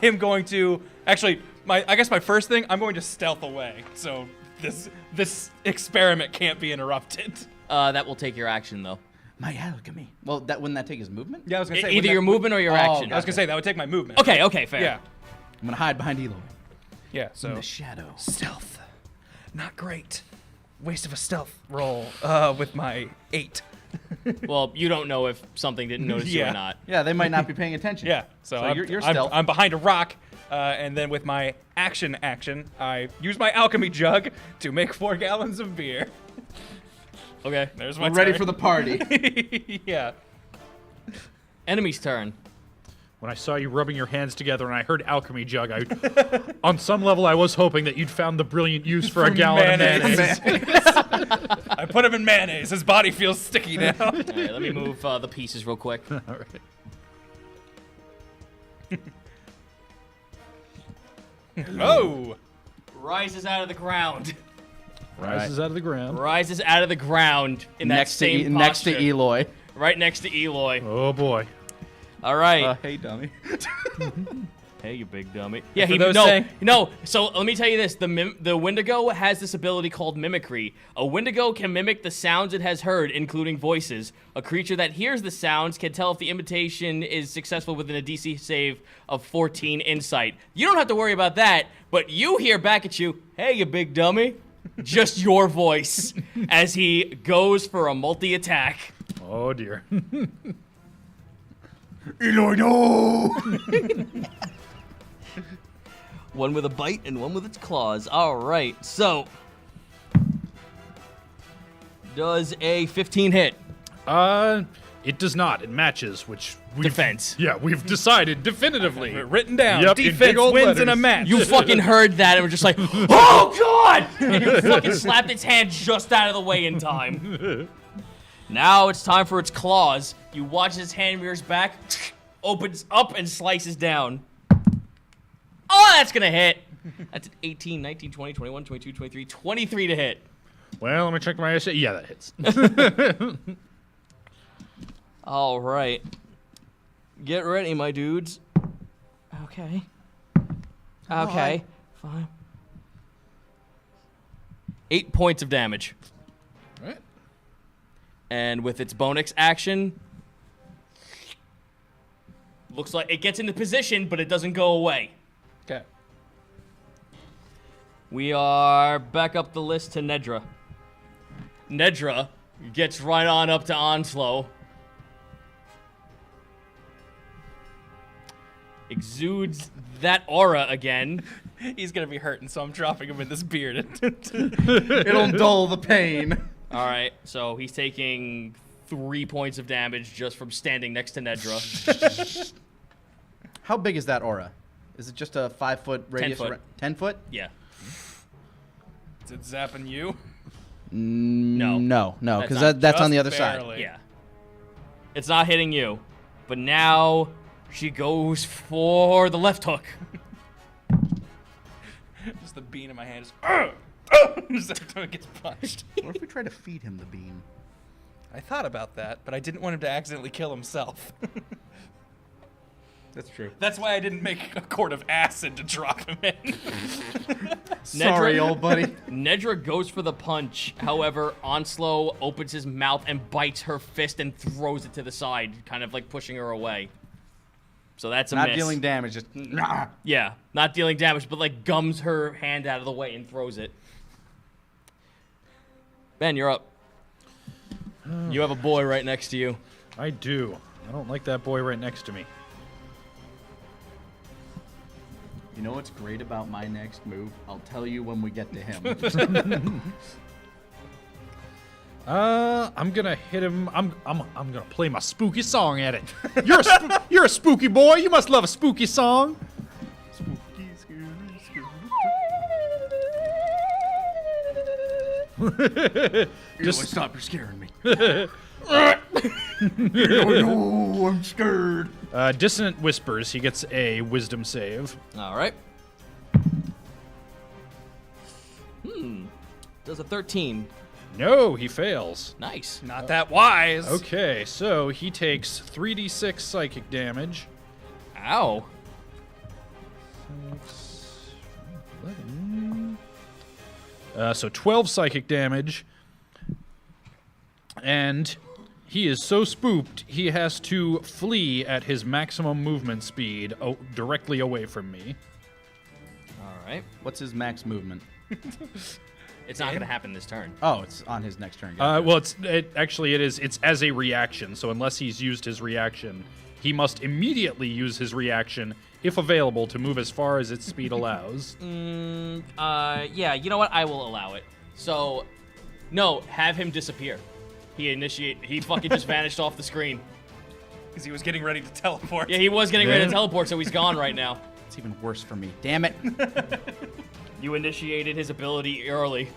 am going to actually. I guess my first thing, I'm going to stealth away. So this experiment can't be interrupted. That will take your action, though. My alchemy. Well, wouldn't that take his movement? Yeah, I was gonna say Either your movement or your action. I was gonna say that would take my movement. Okay, fair. Yeah. I'm gonna hide behind Eloy. Yeah. In So the shadow. stealth, not great. Waste of a stealth roll with my 8. Well, you don't know if something didn't notice you Yeah. or not. Yeah, they might not be paying attention. Yeah. So, you're stealth. I'm behind a rock, and then with my action, I use my alchemy jug to make 4 gallons of beer. Okay. There's my We're ready turn. for the party. Yeah. Enemy's turn. when I saw you rubbing your hands together and I heard alchemy jug, on some level I was hoping that you'd found the brilliant use for a gallon of mayonnaise. I put him in mayonnaise. His body feels sticky now. All right, let me move the pieces real quick. All right. Oh! Rises out of the ground. Rises out of the ground. Rises out of the ground in that Next same next to posture. Eloy. Right next to Eloy. Oh boy. All right. Hey, dummy. Hey, you big dummy. Yeah, for those saying- no. So let me tell you this: the Windigo has this ability called mimicry. A Windigo can mimic the sounds it has heard, including voices. A creature that hears the sounds can tell if the imitation is successful within a DC save of 14 insight. You don't have to worry about that, but you hear back at you, "Hey, you big dummy," just your voice as he goes for a multi-attack. Oh dear. Eloy, no! One with a bite and one with its claws. All right, so does a 15 hit? It does not. It matches, which Defense. Yeah, we've decided definitively. Written down. Yep, in big Defense old wins in a letters. match. You fucking heard that and were just like, "Oh God!" And you fucking slapped its hand just out of the way in time. Now it's time for its claws. You watch its hand rears back, opens up and slices down. Oh, that's gonna hit. That's an 18, 19, 20, 21, 22, 23, 23 to hit. Well, let me check my essay. Yeah, that hits. All right. Get ready, my dudes. Okay. Okay. Fine. 8 points of damage. Right. And with its bonus action, looks like it gets into position, but it doesn't go away. Okay. We are back up the list to Nedra. Nedra gets right on up to Onslow. Exudes that aura again. He's gonna be hurting, so I'm dropping him in this beard. It'll dull the pain. All right, so he's taking 3 points of damage just from standing next to Nedra. How big is that aura? Is it just a 5-foot radius? 10 foot. 10 foot? Yeah. Is it zapping you? No. No, That's because not- that's on Just the other side. barely. Yeah. It's not hitting you. But now she goes for the left hook. Just the bean in my hand. Just every time it gets punched. What if we try to feed him the bean? I thought about that, but I didn't want him to accidentally kill himself. That's true. That's why I didn't make a quart of acid to drop him in. Sorry, old buddy. Nedra goes for the punch. However, Onslow opens his mouth and bites her fist and throws it to the side, kind of like pushing her away. So that's a Not miss. dealing damage, just Yeah, not dealing damage, but like gums her hand out of the way and throws it. Ben, you're up. You have a boy right next to you. I do. I don't like that boy right next to me. You know what's great about my next move? I'll tell you when we get to him. I'm gonna hit him. I'm gonna play my spooky song at it. You're a spooky boy. You must love a spooky song. Just stop! You're scaring me. No, I'm scared. Dissonant Whispers. He gets a Wisdom save. All right. Does a 13. No, he fails. Nice. Not that wise. Okay, so he takes 3d6 psychic damage. Ow. 11. So 12 psychic damage. And he is so spooked, he has to flee at his maximum movement speed directly away from me. All right. What's his max movement? It's not going to happen this turn. Oh, it's on his next turn. Gotcha. Well, it's as a reaction. So unless he's used his reaction, he must immediately use his reaction, if available, to move as far as its speed allows. Yeah, you know what? I will allow it. So, no, have him disappear. He fucking just vanished off the screen. Because he was getting ready to teleport. Yeah, he was getting ready to teleport, so he's gone right now. It's even worse for me. Damn it. You initiated his ability early.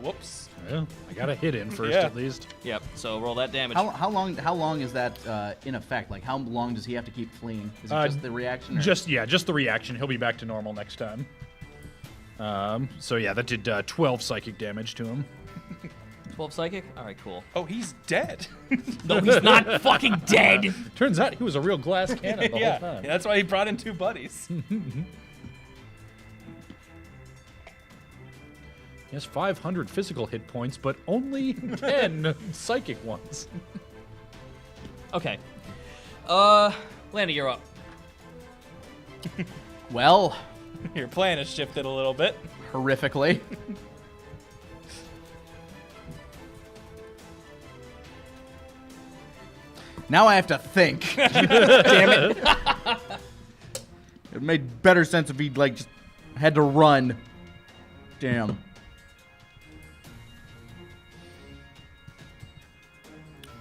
Whoops. Well, I gotta hit him first Yeah. at least. Yep, so roll that damage. How long is that in effect? Like, how long does he have to keep fleeing? Is it just the reaction? Or? Just the reaction. He'll be back to normal next time. So yeah, that did 12 psychic damage to him. 12 psychic? Alright, cool. Oh, he's dead. No, he's not fucking dead! Turns out he was a real glass cannon the yeah. whole time. Yeah, that's why he brought in 2 buddies. He has 500 physical hit points, but only 10 psychic ones. Okay. Lanny, you're up. Well, Your plan has shifted a little bit. horrifically. Now I have to think. Damn it. It made better sense if he, like, just had to run. Damn.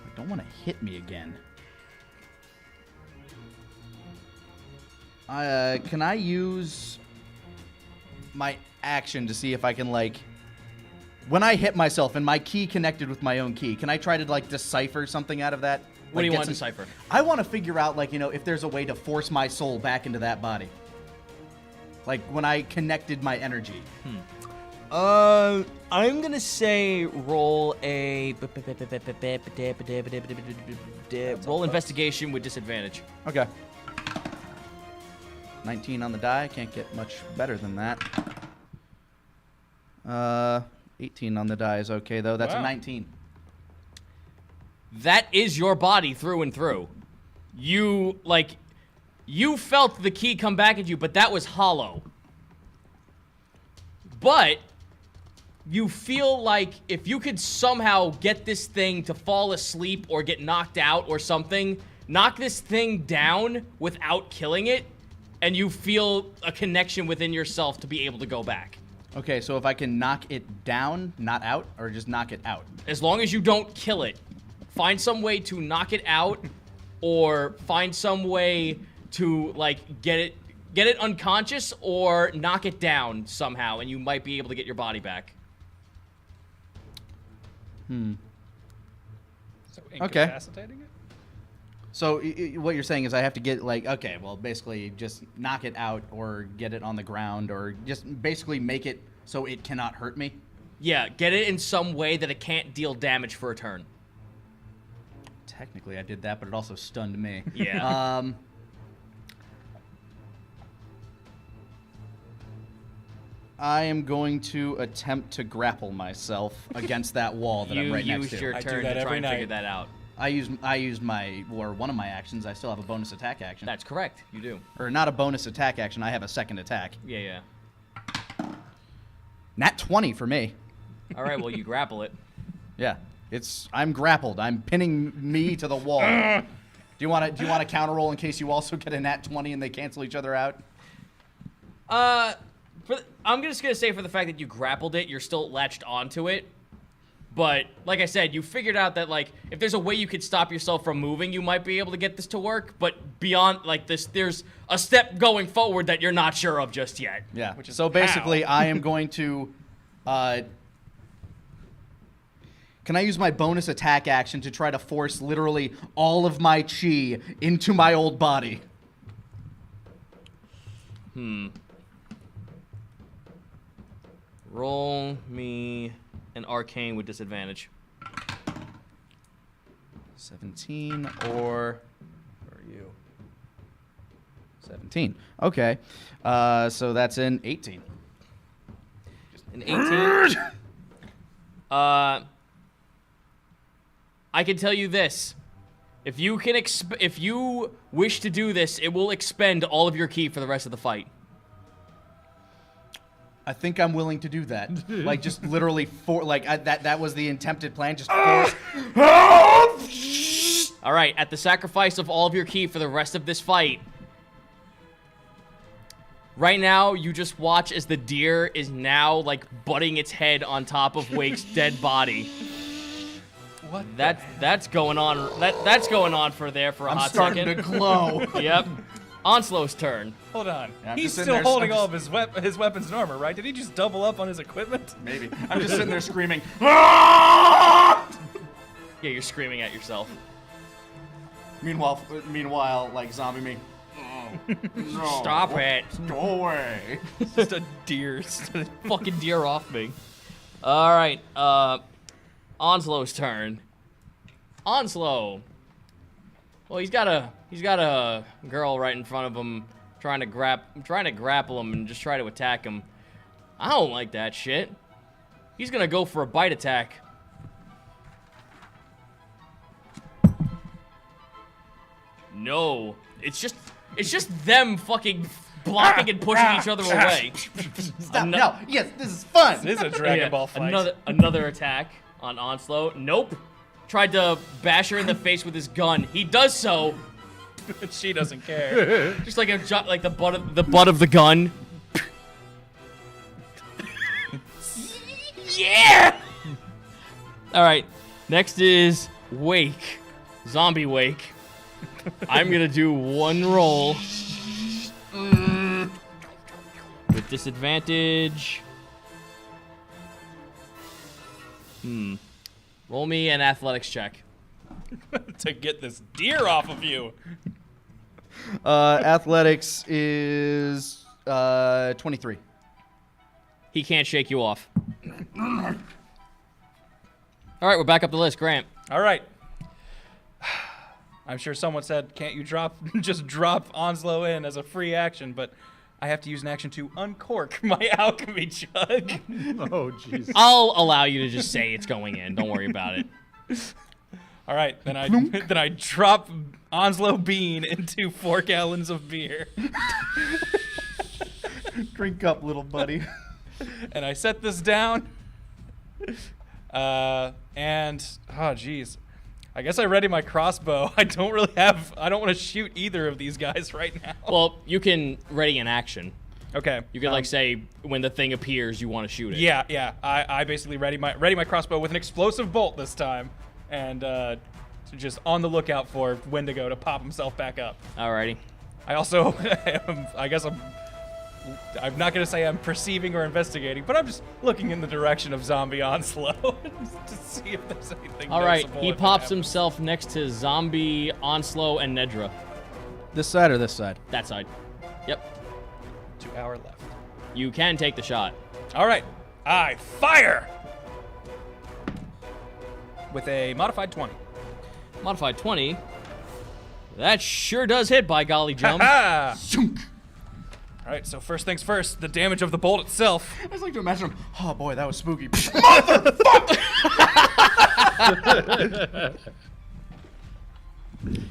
I don't want to hit me again. Can I use my action to see if I can, like, when I hit myself and my key connected with my own key, can I try to, like, decipher something out of that? What do you Like, want to get some- decipher? I want to figure out, like, you know, if there's a way to force my soul back into that body. Like, when I connected my energy. I'm gonna say roll a roll investigation with disadvantage. Okay. 19 on the die. Can't get much better than that. 18 on the die is okay, though. That's a Wow. 19. That is your body through and through. You felt the key come back at you, but that was hollow. But you feel like if you could somehow get this thing to fall asleep or get knocked out or something, knock this thing down without killing it, and you feel a connection within yourself to be able to go back. Okay, so if I can knock it down, not out, or just knock it out? As long as you don't kill it, find some way to knock it out, or find some way to, like, get it unconscious, or knock it down somehow, and you might be able to get your body back. So incapacitating it? So what you're saying is I have to get, like, okay, well, basically just knock it out or get it on the ground or just basically make it so it cannot hurt me? Yeah, get it in some way that it can't deal damage for a turn. Technically, I did that, but it also stunned me. Yeah. I am going to attempt to grapple myself against that wall that I'm right next used to. your I do turn that to try every and figure night. that out. I used one of my actions. I still have a bonus attack action. That's correct. You do. Or not a bonus attack action. I have a second attack. Yeah. Nat 20 for me. All right, well, you grapple it. Yeah, I'm grappled. I'm pinning me to the wall. Do you want to counter roll in case you also get a nat 20 and they cancel each other out? I'm just gonna say for the fact that you grappled it, you're still latched onto it. But like I said, you figured out that, like, if there's a way you could stop yourself from moving, you might be able to get this to work. But beyond, like, this, there's a step going forward that you're not sure of just yet. Yeah. Which is So basically, how? I am going to. Can I use my bonus attack action to try to force literally all of my chi into my old body? Roll me an arcane with disadvantage. 17 or. Where are you? 17. Okay. So that's an 18. An 18. I can tell you this. If you can if you wish to do this, it will expend all of your ki for the rest of the fight. I think I'm willing to do that. Like, just literally that was the attempted plan. Just force. All right, at the sacrifice of all of your ki for the rest of this fight. Right now, you just watch as the deer is now, like, butting its head on top of Wake's dead body. That's going on. That's going on for a I'm hot starting second. to glow. Yep. Onslow's turn. Hold on. Yeah, I'm He's just sitting still there- holding I'm all of his weapons in armor, right? Did he just double up on his equipment? Maybe. I'm just sitting there screaming. Yeah, you're screaming at yourself. Meanwhile, like zombie me. No, Stop it. Go away. Just a deer. Fucking deer off me. All right. Onslow's turn. Onslow. Well, he's got a girl right in front of him, trying to grapple him and just try to attack him. I don't like that shit. He's gonna go for a bite attack. No, it's just them fucking blocking and pushing each other away. Stop. No. Yes, this is fun. This is a Dragon Ball fight. Another attack on Onslow. Nope. Tried to bash her in the face with his gun. He does so, She doesn't care. just like the butt of the gun. Yeah. All right. Next is Wake, Zombie Wake. I'm gonna do one roll with disadvantage. Roll me an athletics check. To get this deer off of you. Athletics is 23. He can't shake you off. All right, we're back up the list. Grant. All right. I'm sure someone said, can't you just drop Onslow in as a free action, but I have to use an action to uncork my alchemy jug. Oh, jeez. I'll allow you to just say it's going in. Don't worry about it. All right, then I drop Onslow Bean into 4 gallons of beer. Drink up, little buddy. And I set this down. And oh geez, I guess I ready my crossbow. I don't want to shoot either of these guys right now. Well, you can ready an action. Okay. You can like say when the thing appears, you want to shoot it. Yeah. I basically ready my crossbow with an explosive bolt this time, and just on the lookout for Wendigo to pop himself back up. Alrighty. I also, I'm not gonna say I'm perceiving or investigating, but I'm just looking in the direction of zombie Onslow to see if there's anything. All right. noticeable He if it pops happens. himself next to zombie Onslow and Nedra. This side or this side? That side. Yep. 2 hour left. You can take the shot. All right, I fire with a modified 20. Modified 20. That sure does hit, by golly jump. Ha! All right, so first things first, the damage of the bolt itself. I just like to imagine him. Oh boy, that was spooky.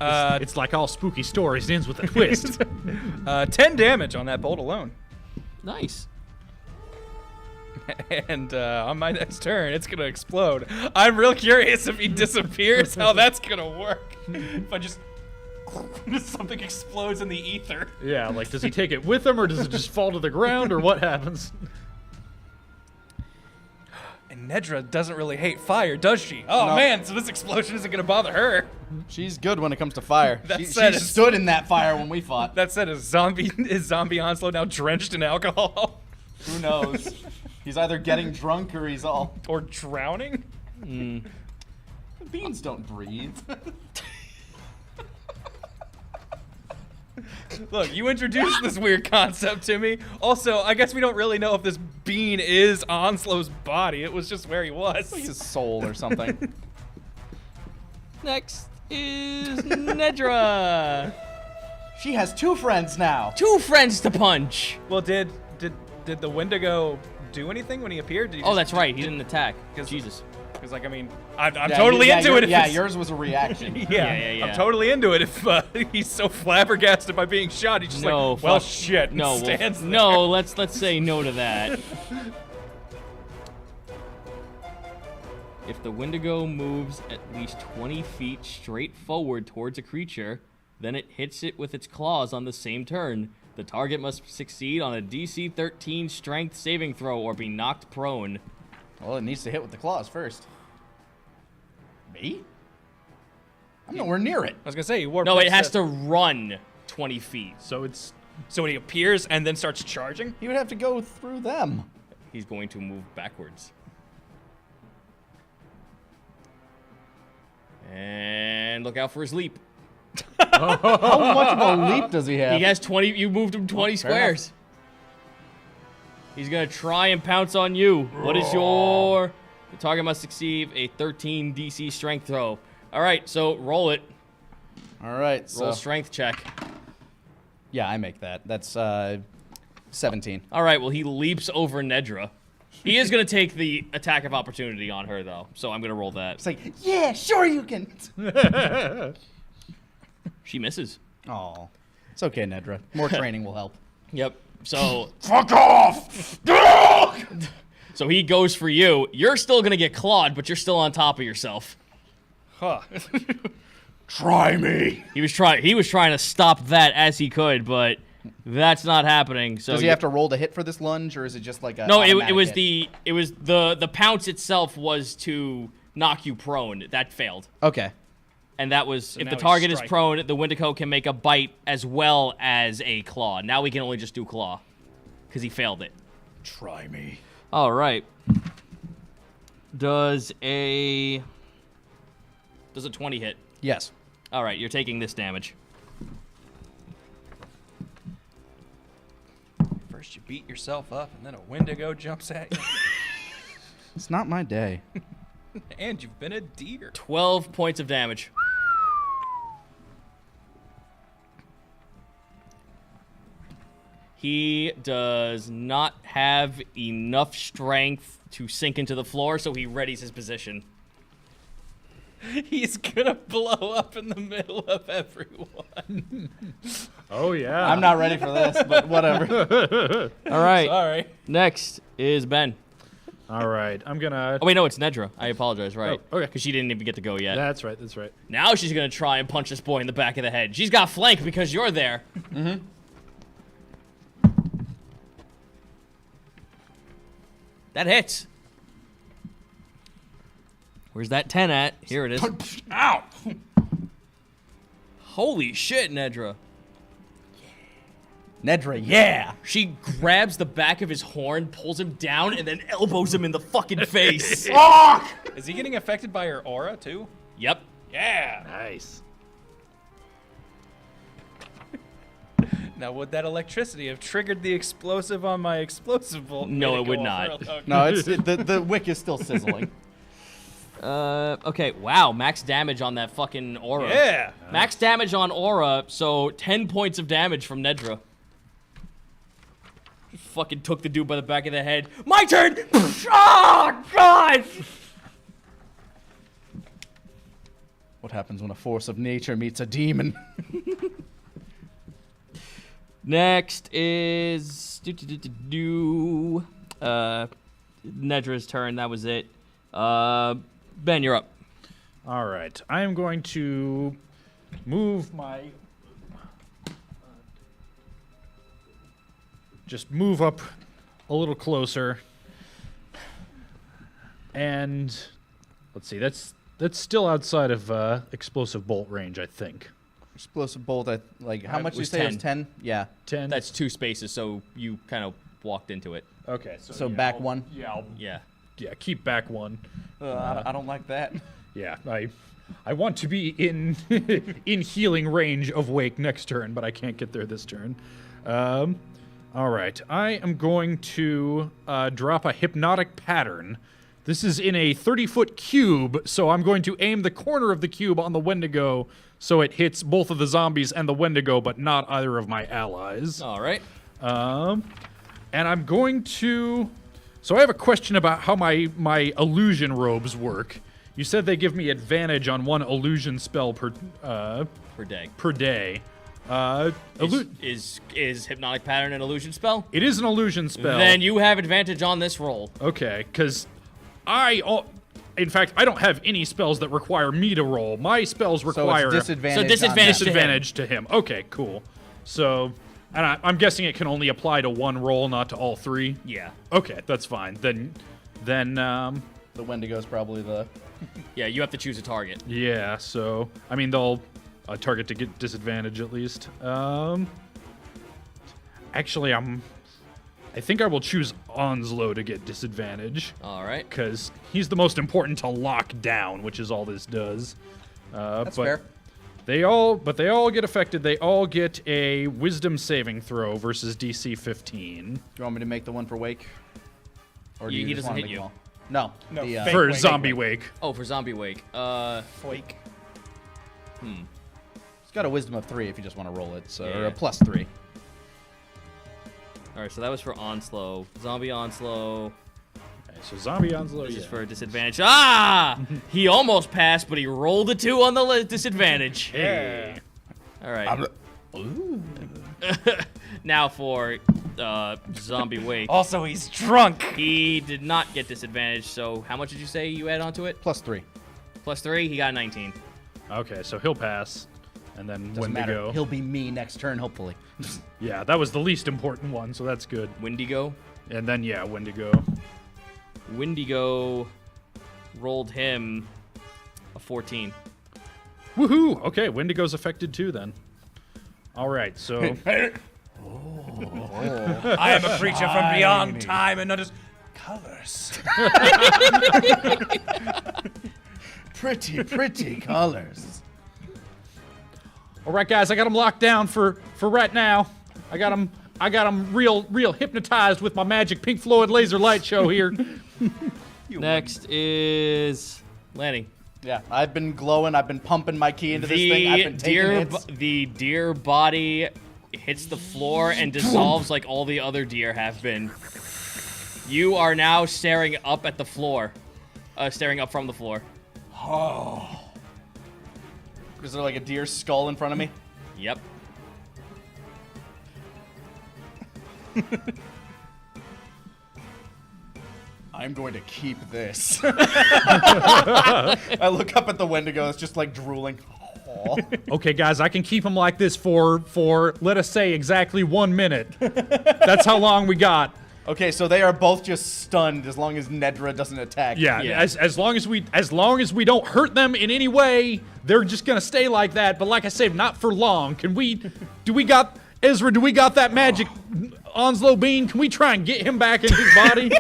It's like all spooky stories. It ends with a twist. 10 damage on that bolt alone. Nice. And on my next turn, it's gonna explode. I'm real curious if he disappears, how that's gonna work. If I just something explodes in the ether. Yeah, like, does he take it with him, or does it just fall to the ground, or what happens? And Nedra doesn't really hate fire, does she? Oh No. man, so this explosion isn't gonna bother her. She's good when it comes to fire. That She said, it's- stood in that fire when we fought. That said, is zombie Onslow now drenched in alcohol? Who knows? He's either getting drunk or he's all. Or drowning? Beans don't breathe. Look, you introduced this weird concept to me. Also, I guess we don't really know if this bean is Onslow's body. It was just where he was. His soul or something. Next is Nedra. She has 2 friends now. 2 friends to punch. Well, did the Windigo do anything when he appeared? Did he Oh, that's right. He didn't attack. 'Cause- Jesus. Because, like, I mean, I'm Yeah, totally yeah, into your- it. If Yeah, it's- yours was a reaction. Yeah. I'm totally into it if he's so flabbergasted by being shot. He's just No, like, well, fuck. shit. and No, stands there. no. Let's say no to that. If the Windigo moves at least 20 feet straight forward towards a creature, then it hits it with its claws on the same turn. The target must succeed on a DC 13 strength saving throw or be knocked prone. Well, it needs to hit with the claws first. Me? I'm nowhere near it. I was gonna say you warp. No, it next has to run 20 feet. So it's So when he appears and then starts charging. You would have to go through them. He's going to move backwards. And look out for his leap. How much of a leap does he have? He has 20. You moved him 20 fair enough. squares. He's gonna try and pounce on you. What is your? The target must succeed a 13 DC strength throw. All right, so roll it. All right. Roll So, strength check. yeah, I make that. That's 17. All right, well he leaps over Nedra. He is gonna take the attack of opportunity on her though, so I'm gonna roll that. It's like, yeah, sure you can. She misses. Oh, it's okay, Nedra. More training will help. Yep. So Fuck off! so he goes for you. You're still gonna get clawed, but you're still on top of yourself. Huh. Try me. He was trying to stop that as he could, but that's not happening. So Does he have to roll to hit for this lunge, or is it just like a? No, it automatic was hit? the pounce itself was to knock you prone. That failed. Okay. And that was if now the he's target is striking. prone, the Windigo can make a bite as well as a claw. Now we can only just do claw because he failed it. Try me. All right. Does a 20 hit? Yes. All right, you're taking this damage. First you beat yourself up, and then a Wendigo jumps at you, It's not my day. and you've been a deer. 12 points of damage. He does not have enough strength to sink into the floor, so he readies his position. He's gonna blow up in the middle of everyone. oh yeah. I'm not ready for this, but whatever. All right. Sorry. Next is Ben. All right. I'm gonna. Oh, wait, no, it's Nedra. I apologize, right. Oh, okay. Because she didn't even get to go yet. That's right. That's right. Now she's going to try and punch this boy in the back of the head. She's got flank because you're there. Mm-hmm. That hits. Where's that 10 at? Here it is. Ow! Holy shit, Nedra. Nedra, yeah. She grabs the back of his horn, pulls him down, and then elbows him in the fucking face. Fuck! Is he getting affected by her aura too? Yep. Yeah. Nice. Now, would that electricity have triggered the explosive on my explosive bolt? No, Made it would go not. off? Okay. No, the wick is still sizzling. Okay, wow, max damage on that fucking aura. Yeah. Max damage on aura, so 10 points of damage from Nedra. Fucking took the dude by the back of the head. My turn! Oh, God! What happens when a force of nature meets a demon? Next is... Nedra's turn, that was it. Ben, you're up. All right. I am going to move my. Just move up a little closer. And let's see. That's still outside of explosive bolt range, I think. Explosive bolt, how much you was say 10. it was 10? Yeah. 10. That's 2 spaces, so you kind of walked into it. okay. So yeah, back I'll- one? Yeah. Yeah. Keep back one. I don't like that. Yeah. I want to be in in healing range of Wake next turn, but I can't get there this turn. All right. I am going to drop a hypnotic pattern. This is in a 30-foot cube, so I'm going to aim the corner of the cube on the Wendigo so it hits both of the zombies and the Wendigo, but not either of my allies. All right. And I'm going to... So I have a question about how my illusion robes work. You said they give me advantage on one illusion spell per day. per day. Is Hypnotic Pattern an illusion spell? It is an illusion spell. Then you have advantage on this roll. Okay, because in fact, I don't have any spells that require me to roll. My spells So require it's disadvantage. So disadvantage on disadvantage to him. Okay, cool. So, and I'm guessing it can only apply to one roll, not to all three. Yeah. Okay, that's fine. Then The Wendigo's probably the... Yeah, you have to choose a target. Yeah, so I mean they'll target to get disadvantage at least. Actually, I think I will choose Onslow to get disadvantage All right. because he's the most important to lock down, which is all this does. That's but fair. They all get affected. They all get a Wisdom saving throw versus DC 15 Do you want me to make the one for Wake? Or do He you just doesn't wanna hit make you. them all? No. No, the, fake for Wake. Zombie Wake. Oh, for Zombie Wake. Flake. It's got a Wisdom of 3 if you just want to roll it, so or Yeah. a +3. All right, so that was for Onslow. Zombie Onslow. Okay, so Zombie Onslow. This is Yeah. for disadvantage. Ah! He almost passed, but he rolled a 2 on the disadvantage. Hey. All right. Now for Zombie Wake. Also, he's drunk. He did not get disadvantage, so how much did you say you add onto it? +3. +3, he got 19. Okay, so he'll pass, and then Doesn't matter. Wendigo. He'll be me next turn, hopefully. Yeah, that was the least important one, so that's good. Windigo. And then yeah, Wendigo. Windigo rolled him a 14. Woohoo! Okay, Wendigo's affected too then. All right, so I am a creature from beyond time and not just colors. Pretty colors. all right, guys, I got them locked down for right now. I got them real hypnotized with my magic Pink Floyd laser light show here. Next is Lanny. Yeah, I've been glowing. I've been pumping my key into this thing. I've been taking hits. The deer body hits the floor and dissolves like all the other deer have been. You are now staring up at the floor. Staring up from the floor. Is there like a deer skull in front of me? Yep. I'm going to keep this. I look up at the Wendigo. It's just like drooling. Aw. Okay, guys, I can keep them like this for let us say exactly 1 minute. That's how long we got. Okay, so they are both just stunned as long as Nedra doesn't attack. Yeah, Yeah. as long as we don't hurt them in any way, they're just gonna stay like that. But like I said, not for long. Do we got that magic Onslow bean? Can we try and get him back in his body?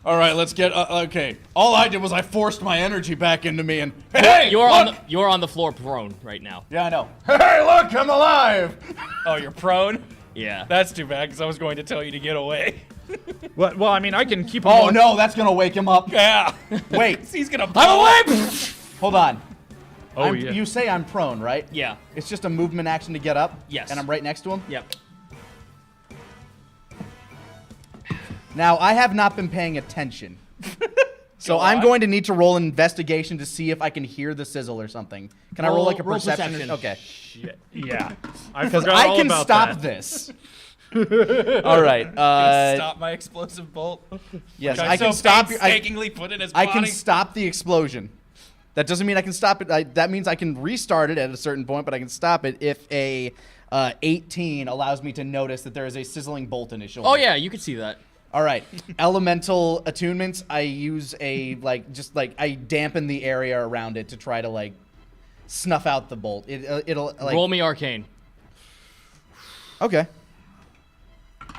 All right, let's get. Okay. All I did was I forced my energy back into me, and hey, look! You're on the floor prone right now. Yeah, I know. Hey, look, I'm alive. Oh, you're prone? Yeah. That's too bad, because I was going to tell you to get away. well, I mean, I can keep him. Oh no, that's gonna wake him up. Yeah. Wait, He's gonna I'm awake. Hold on. Oh yeah. You say I'm prone, right? Yeah. It's just a movement action to get up. Yes. And I'm right next to him. Yep. Now I have not been paying attention. So Go I'm on. going to need to roll an investigation to see if I can hear the sizzle or something. Can I roll like a Roll perception? perception. Okay. Yeah. I Because forgot I all can about stop that. this. All right. Stop my explosive bolt. Yes, Which I can stop. painstakingly put in his I body. can stop the explosion. That doesn't mean I can stop it. That means I can restart it at a certain point, but I can stop it if a 18 allows me to notice that there is a sizzling bolt in his shoulder. Oh yeah, you could see that. All right. Elemental attunements. I use I dampen the area around it to try to snuff out the bolt. It'll like. Roll me arcane. Okay.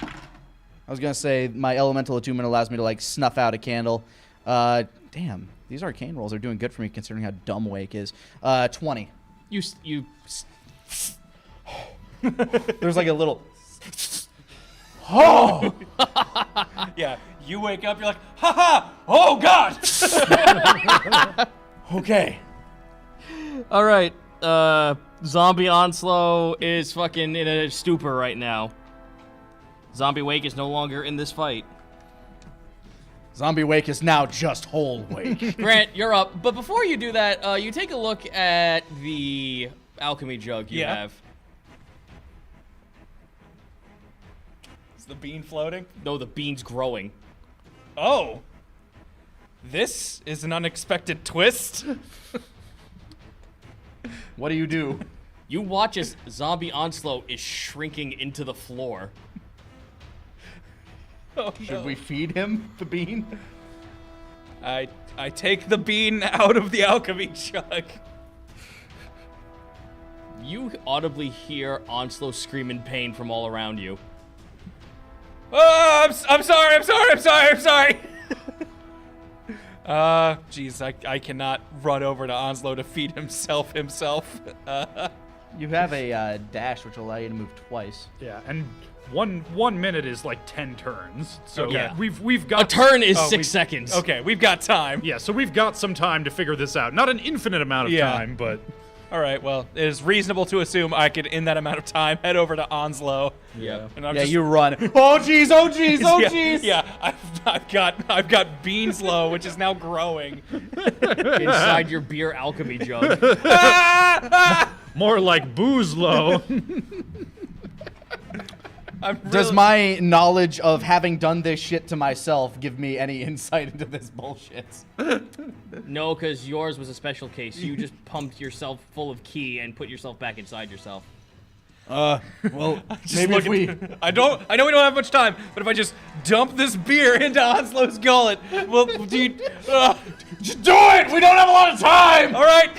I was gonna say my elemental attunement allows me to snuff out a candle. Damn, these arcane rolls are doing good for me considering how dumb Wake is. 20. There's like a little. Oh. Yeah, you wake up, you're like, ha ha! Oh god! Okay. All right. Zombie Onslow is fucking in a stupor right now. Zombie Wake is no longer in this fight. Zombie Wake is now just whole Wake. Grant, you're up. But before you do that, you take a look at the alchemy jug you Yeah. have. Is the bean floating? No, the bean's growing. Oh. This is an unexpected twist. What do you do? You watch as Zombie Onslow is shrinking into the floor. Oh, Should we feed him the bean? I take the bean out of the alchemy jug. You audibly hear Onslow scream in pain from all around you. Oh, I'm sorry. Jeez, I cannot run over to Onslow to feed himself. You have a dash, which will allow you to move twice. Yeah, and 1 minute is like 10 turns. So Okay. we've got A turn is Oh, 6 seconds. Okay, we've got time. Yeah, so we've got some time to figure this out. Not an infinite amount of Yeah. time, but All right, well, it is reasonable to assume I could, in that amount of time, head over to Onslow. Yep. And I'm Yeah, just, you run. Oh jeez, oh jeez, oh yeah, jeez. yeah, I've got Beanslow, which is now growing. Inside your beer alchemy jug. more like booze low. Does my knowledge of having done this shit to myself give me any insight into this bullshit? No, because yours was a special case. You just pumped yourself full of ki and put yourself back inside yourself. Well, maybe if we... I know we don't have much time, but if I just dump this beer into Onslow's gullet, well, Just do it! We don't have a lot of time! all right.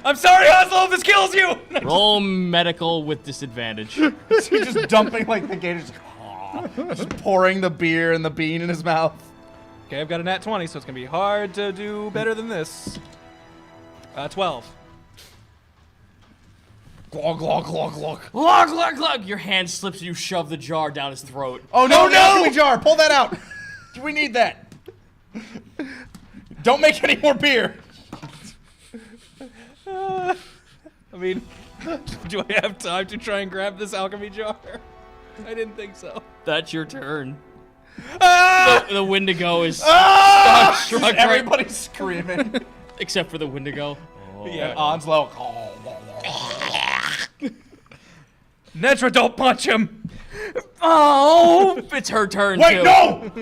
I'm sorry, Onslow, if this kills you. Roll medical with disadvantage. He's just dumping like the gator, just pouring the beer and the bean in his mouth. Okay, I've got a nat 20, so it's gonna be hard to do better than this. 12. Glug, glug, glug, glug. Glug, glug, glug! Your hand slips and you shove the jar down his throat. Oh no, no! Alchemy jar, pull that out. We need that. Don't make any more beer. I mean, do I have time to try and grab this alchemy jar? I didn't think so. That's your turn. Ah! The Windigo is struck right, Everybody's screaming. except for the Windigo. Yeah. Onslow. Netra, don't punch him. Oh, it's her turn Wait, too. no!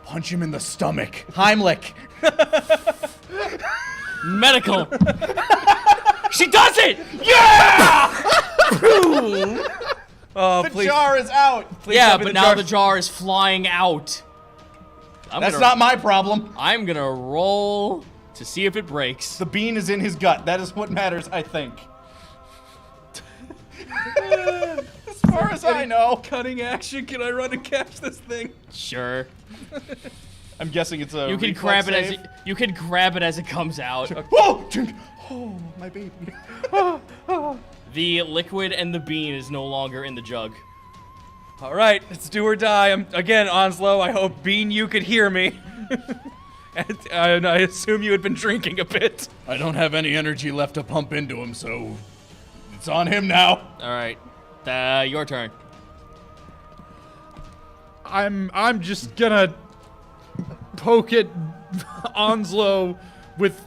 Punch him in the stomach. Heimlich. Medical. She does it! Oh, The please. jar is out. Yeah, tell me but the now jar- the jar is flying out. That's not my problem. I'm gonna roll to see if it breaks. The bean is in his gut. That is what matters, I think. As far as I know. Cutting action. Can I run and catch this thing? Sure. I'm guessing it's a You can reflex grab it save. you can grab it as it comes out. Whoa! Oh, my baby. The liquid and the bean is no longer in the jug. All right, it's do or die. Again, Onslow, I hope, Bean, you could hear me. and I assume you had been drinking a bit. I don't have any energy left to pump into him, so it's on him now. All right. Your turn. I'm just gonna poke at Onslow with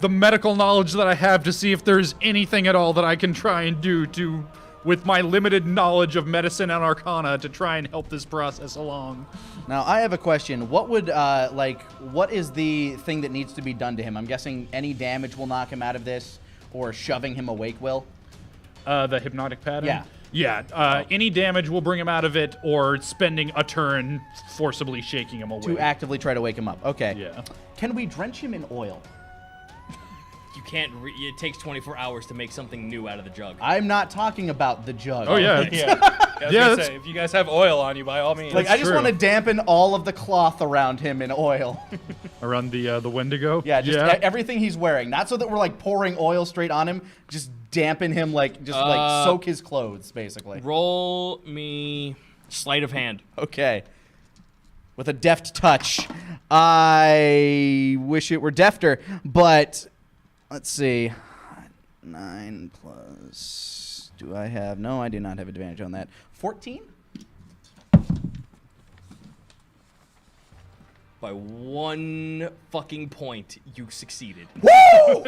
the medical knowledge that I have to see if there's anything at all that I can try and do to, with my limited knowledge of medicine and arcana, to try and help this process along. Now, I have a question. What would, what is the thing that needs to be done to him? I'm guessing any damage will knock him out of this, or shoving him awake will? The hypnotic pattern? Yeah. Yeah, any damage will bring him out of it, or spending a turn forcibly shaking him away. To actively try to wake him up. Okay. Yeah. Can we drench him in oil? You can't. It takes 24 hours to make something new out of the jug. I'm not talking about the jug. Oh, yeah. Yeah. I was Yeah, gonna that's- say, if you guys have oil on you, by all means. Like, I just true. want to dampen all of the cloth around him in oil. Around the Wendigo? Yeah, just everything he's wearing. Not so that we're, like, pouring oil straight on him. Just dampen him, like, soak his clothes, basically. Roll me sleight of hand. Okay. With a deft touch. I wish it were defter, but let's see. 9 plus... Do I have... No, I do not have advantage on that. 14? By 1 fucking point, you succeeded. Woo!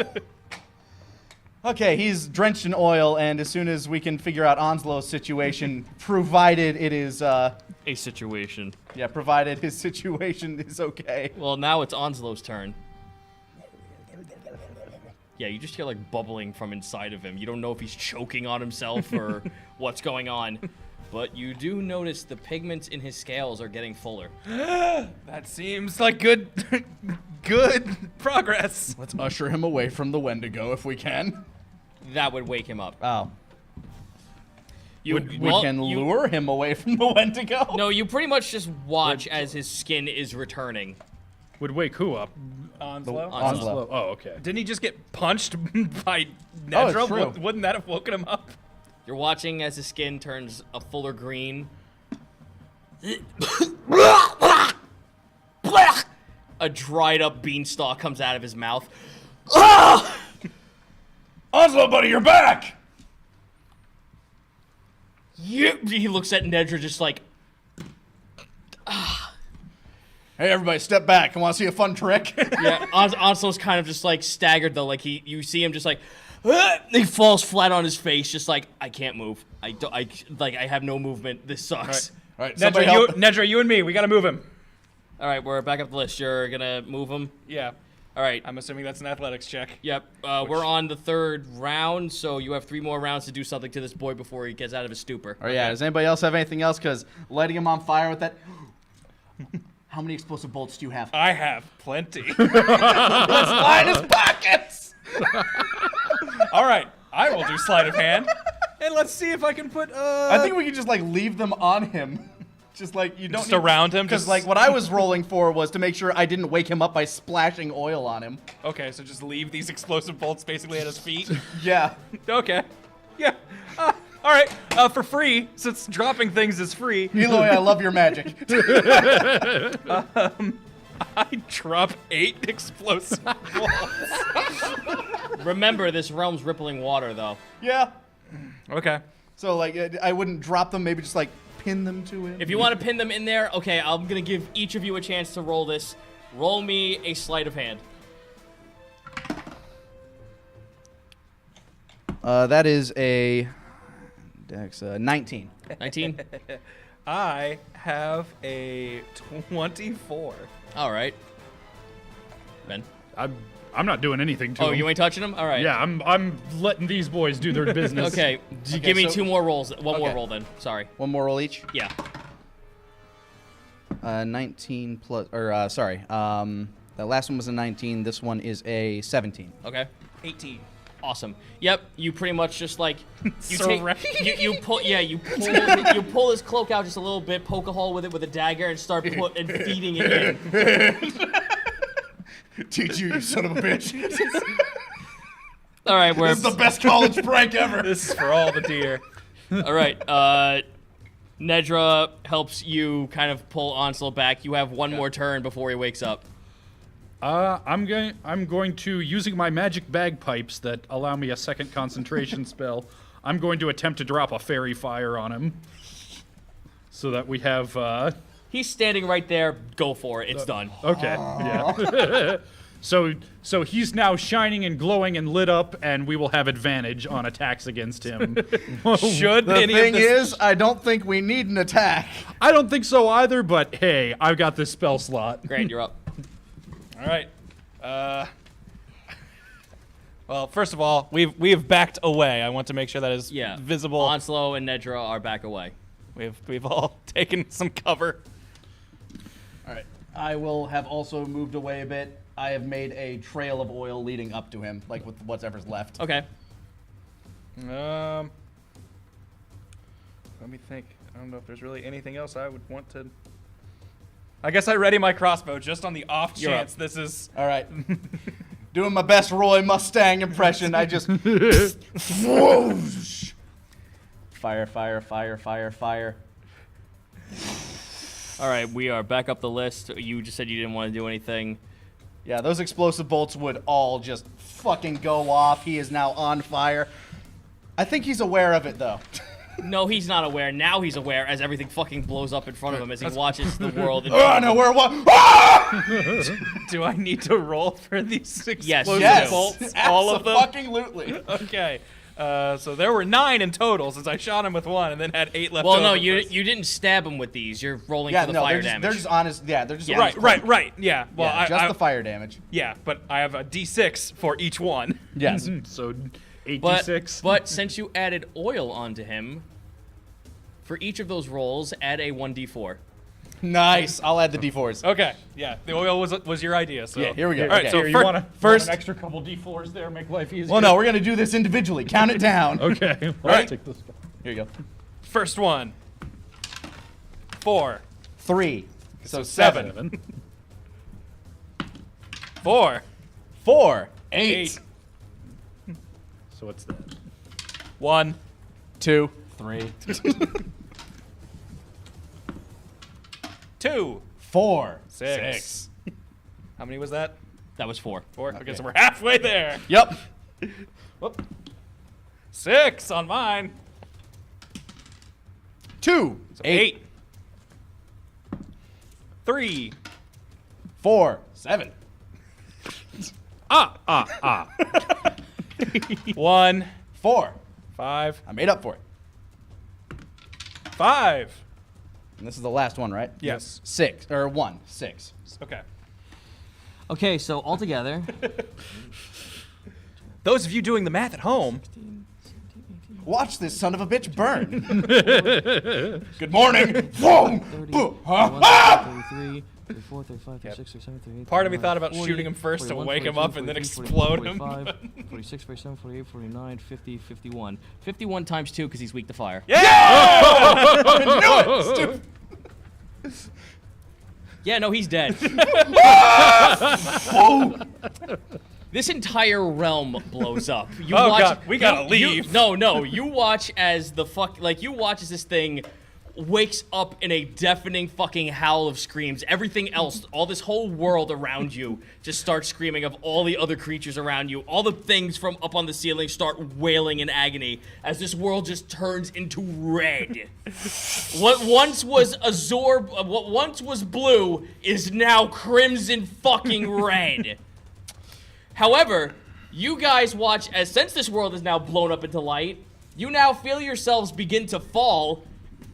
Okay, he's drenched in oil, and as soon as we can figure out Onslow's situation, provided it is, A situation. yeah, provided his situation is okay. Well, now it's Onslow's turn. Yeah, you just hear like bubbling from inside of him. You don't know if he's choking on himself or what's going on. but you do notice the pigments in his scales are getting fuller. That seems like good progress. Let's usher him away from the Wendigo if we can. That would wake him up. Oh. You can lure him away from the Wendigo. No, you pretty much just watch as his skin is returning. Would wake who up? Onslow? Onslow. Oh, okay. Didn't he just get punched by Nedra? it's true. Wouldn't that have woken him up? You're watching as his skin turns a fuller green. A dried up beanstalk comes out of his mouth. Onslow, buddy, you're back! He looks at Nedra just like, Hey, everybody, step back. I want to see a fun trick. yeah. Onslow's kind of just like staggered though. Like you see him just like, he falls flat on his face, just like, I can't move. I have no movement. This sucks. All right, somebody help. Nedra, you and me, we gotta move him. All right, we're back up the list. You're gonna move him. Yeah, All right. I'm assuming that's an athletics check. Yep. We're on the 3rd round, so you have 3 more rounds to do something to this boy before he gets out of his stupor. Oh, yeah. Does anybody else have anything else? Because lighting him on fire with that... How many explosive bolts do you have? I have plenty. Let's line his pockets! All right, I will do sleight of hand, and let's see if I can put. I think we can just, like, leave them on him. Just, like, you don't just around him. Because, Just like, what I was rolling for was to make sure I didn't wake him up by splashing oil on him. Okay, so just leave these explosive bolts basically at his feet. Yeah. Okay. Yeah. All right. For free, since dropping things is free. Eloy, I love your magic. I drop 8 explosive bolts. Remember, this realm's rippling water, though. Yeah. Okay. So, like, I wouldn't drop them, maybe just, like, pin them to him. If you want to pin them in there, okay, I'm going to give each of you a chance to roll this. Roll me a sleight of hand. That is a... Dex, 19. 19? I have a 24. All right. Ben? I'm not doing anything to Oh, him. you ain't touching them? All right. Yeah, I'm letting these boys do their business. Okay, give me so- 2 more rolls. One more Okay. roll then. Sorry. One more roll each? Yeah. 19 plus... Or, sorry. That last one was a 19. This one is a 17. Okay. 18. Awesome. Yep. You pretty much just like you Surrender. you pull you pull his cloak out just a little bit, poke a hole with it with a dagger, and start feeding it in. Teach you son of a bitch. All right, we're This is the best college prank ever. This is for all the deer. all right. Nedra helps you kind of pull Onslow back. You have one more turn before he wakes up. I'm going to, using my magic bagpipes that allow me a second concentration spell, I'm going to attempt to drop a fairy fire on him. So that we have, He's standing right there. Go for it. It's done. okay, yeah. So he's now shining and glowing and lit up, and we will have advantage on attacks against him. Should The any thing of this... is, I don't think we need an attack. I don't think so either, but hey, I've got this spell slot. Great. You're up. All right. Well, first of all, we have backed away. I want to make sure that is Yeah. visible. Onslow and Nedra are back away. We've all taken some cover. All right. I will have also moved away a bit. I have made a trail of oil leading up to him, like with whatever's left. Okay. Let me think. I don't know if there's really anything else I would want to. I guess I ready my crossbow just on the off You're chance up. this is. All right. Doing my best Roy Mustang impression. I just... Whoosh. Fire, fire, fire, fire, fire. All right. We are back up the list. You just said you didn't want to do anything. Yeah, those explosive bolts would all just fucking go off. He is now on fire. I think he's aware of it, though. No, he's not aware. Now he's aware as everything fucking blows up in front of him as he watches the world. Oh, no, where what? Ah! Do I need to roll for these explosive Yes. bolts? All of them? Absolutely. Okay. So there were 9 in total since I shot him with 1 and then had 8 left Well, over. no, you didn't stab him with these. You're rolling Yeah, for the no, fire they're damage. just honest. Yeah, they're just Yeah. honest. Right. Yeah. Well, Yeah, just I the fire damage. yeah, but I have a D6 for each one. Yes. So 86. but since you added oil onto him, For each of those rolls, add a 1d4. Nice. I'll add the d4s. Okay. Yeah. The oil was your idea. So Yeah, here we go. All right. Okay. So Here, fir- you want first- an extra couple d4s there, make life easier? Well, no, we're gonna do this individually. Count it down. Okay. Well, Right. I'll take this guy. Here you go. first one. 4. 3. So 7. 7. 4. 4. 8. So what's that? 1. 2. 3. 2. 4. 6. How many was that? That was 4. 4. Okay, so we're halfway there. Yep. Whoop. 6 on mine. 2. So 8. 3. 4. 7. 1. 4. 5. I made up for it. 5. And this is the last one, right? Yes. 6 or 1. 6. Okay. Okay, so altogether, Those of you doing the math at home, Watch this son of a bitch burn. Good morning. Boom. 30, Boom. 33, 34, 35, 36, 37, 38. Part of me 39, thought about 40, shooting him first to 41, wake him 42, up and then 43, explode him. 45, 46, 47, 48, 49, 50, 51. 51 times 2 because he's weak to fire. Yeah, no, he's dead. This entire realm blows up. You Oh, watch, God, we gotta you- leave. No, you watch as you watch as this thing wakes up in a deafening fucking howl of screams. Everything else, all this whole world around you just starts screaming of all the other creatures around you. All the things from up on the ceiling start wailing in agony as this world just turns into red. What once was azure, what once was blue is now crimson fucking red. However, you guys watch as since this world is now blown up into light, you now feel yourselves begin to fall,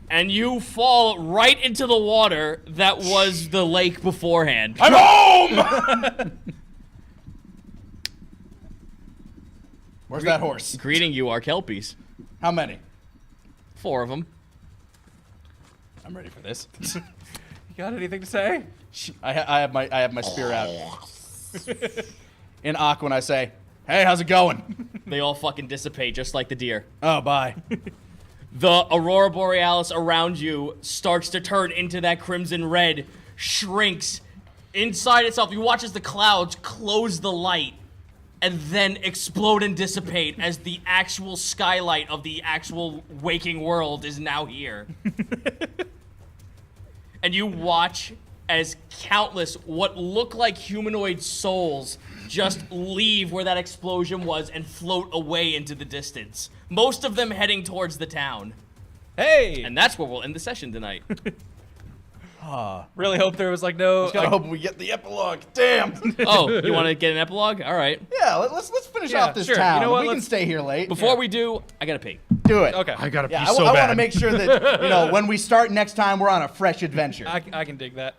and you fall right into the water that was the lake beforehand. I'm home. Where's that horse? Greeting you are Kelpies. How many? 4 of them. I'm ready for this. You got anything to say? I have my spear out. In Aqu when I say, "Hey, how's it going?" They all fucking dissipate just like the deer. Oh, bye. The Aurora Borealis around you starts to turn into that crimson red, shrinks inside itself. You watch as the clouds close the light and then explode and dissipate as the actual skylight of the actual waking world is now here. And you watch as countless what look like humanoid souls just leave where that explosion was and float away into the distance. Most of them heading towards the town. Hey! And that's where we'll end the session tonight. Really hope there was like no. Just gotta hope we get the epilogue. Damn. Oh, you want to get an epilogue? All right. Yeah, let's finish Yeah, off this sure. town. You know what, We can let's- stay here late. Before we do, I gotta pee. Do it. Okay. I gotta Yeah, pee so I bad. want to make sure that when we start next time, we're on a fresh adventure. I can dig that.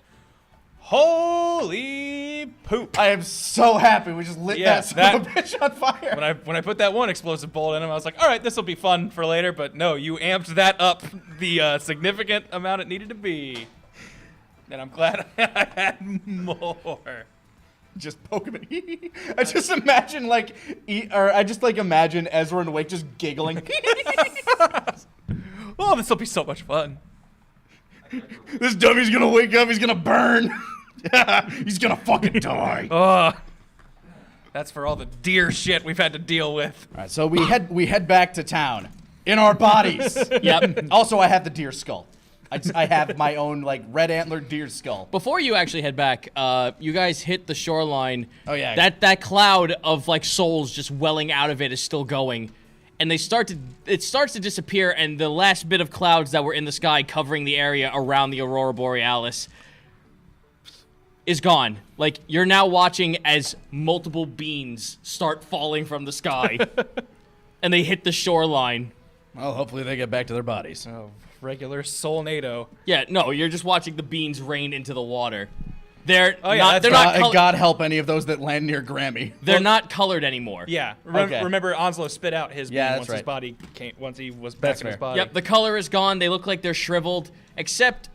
Holy poop! I am so happy we just lit Yeah, that son of a bitch on fire. When I put that one explosive bolt in him, I was like, all right, this will be fun for later. But no, you amped that up the significant amount it needed to be. And I'm glad I had more. Just poke him in. I just imagine imagine Ezra and Wake just giggling. Oh, this will be so much fun. This dummy's gonna wake up. He's gonna burn. He's gonna fucking die. All That's for all the deer shit we've had to deal with. right, so we head back to town in our bodies. Yep. Also, I have the deer skull. I have my own red antlered deer skull. Before you actually head back, you guys hit the shoreline. Oh, yeah. That cloud of souls just welling out of it is still going, and it starts to disappear, and the last bit of clouds that were in the sky covering the area around the Aurora Borealis is gone. You're now watching as multiple beans start falling from the sky, and they hit the shoreline. Well, hopefully they get back to their bodies. Oh, regular Soulnado. Yeah, no, you're just watching the beans rain into the water. They're Oh, yeah, not. that's They're right. not. And God help any of those that land near Grammy. They're not colored anymore. Yeah. Okay. Remember, Onslow spit out his beam Yeah, that's once his right. body once he was back That's in his fair. body. Yep. The color is gone. They look like they're shriveled. Except,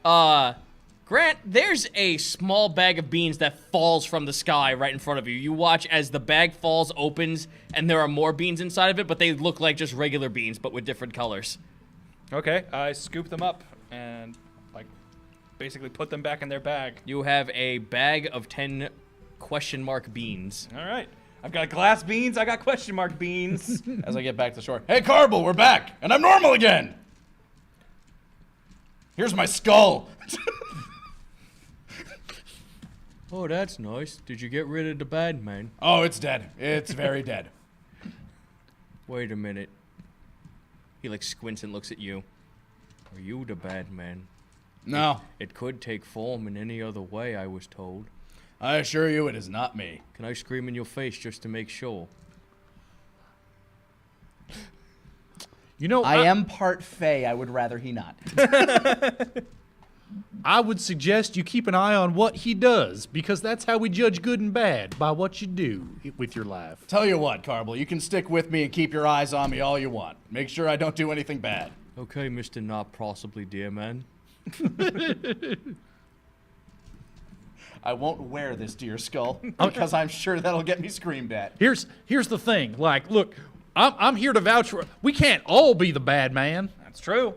Grant, there's a small bag of beans that falls from the sky right in front of you. You watch as the bag falls, opens, and there are more beans inside of it, but they look like just regular beans, but with different colors. Okay. I scoop them up and basically put them back in their bag. You have a bag of 10 question mark beans. All right. I've got glass beans. I got question mark beans. As I get back to shore. Hey, Carble, we're back, and I'm normal again. Here's my skull. Oh, that's nice. Did you get rid of the bad man? Oh, it's dead. It's very dead. Wait a minute. He squints and looks at you. Are you the bad man? No, It could take form in any other way, I was told. I assure you it is not me. Can I scream in your face just to make sure? You know, I am part Fey. I would rather he not. I would suggest you keep an eye on what he does, because that's how we judge good and bad, by what you do with your life. Tell you what, Carble, you can stick with me and keep your eyes on me all you want. Make sure I don't do anything bad. Okay, Mr. Not Possibly Dear Man. I won't wear this to your skull because I'm sure that'll get me screamed at. Here's the thing. Look, I'm here to vouch for. We can't all be the bad man, That's true.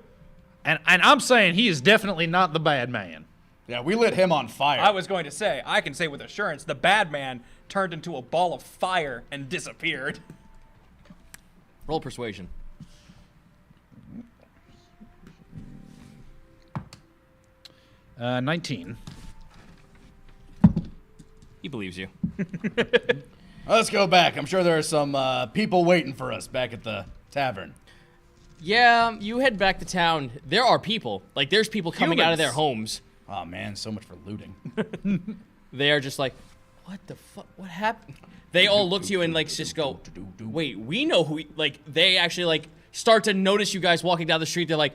and I'm saying he is definitely not the bad man. Yeah, we lit him on fire. I was going to say, I can say with assurance, the bad man turned into a ball of fire and disappeared. Roll persuasion. 19. He believes you. Let's go back. I'm sure there are some people waiting for us back at the tavern. Yeah, you head back to town. There are people. There's people coming out of their homes. Oh man, so much for looting. They are just like, what the fuck? What happened? They all look to you and just go, wait, we know who. They actually start to notice you guys walking down the street. They're like,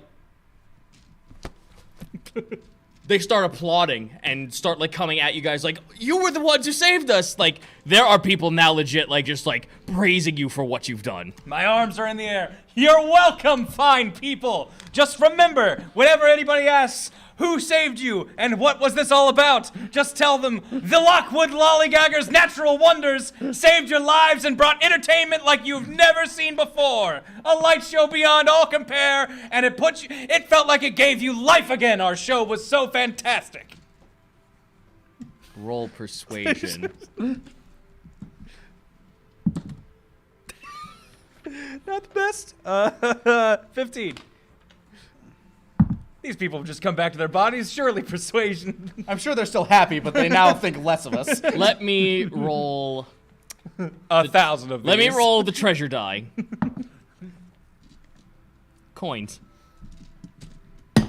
they start applauding and start coming at you guys you were the ones who saved us. There are people now legit just praising you for what you've done. My arms are in the air. You're welcome, fine people. Just remember, whenever anybody asks, who saved you and what was this all about, just tell them the Lockwood Lollygaggers Natural Wonders saved your lives and brought entertainment like you've never seen before. A light show beyond all compare, and it felt like it gave you life again. Our show was so fantastic. Roll persuasion. Not the best. 15. These people have just come back to their bodies. Surely persuasion. I'm sure they're still happy, but they now think less of us. Let me roll. 1,000 of these. Let me roll the treasure die. Coins. They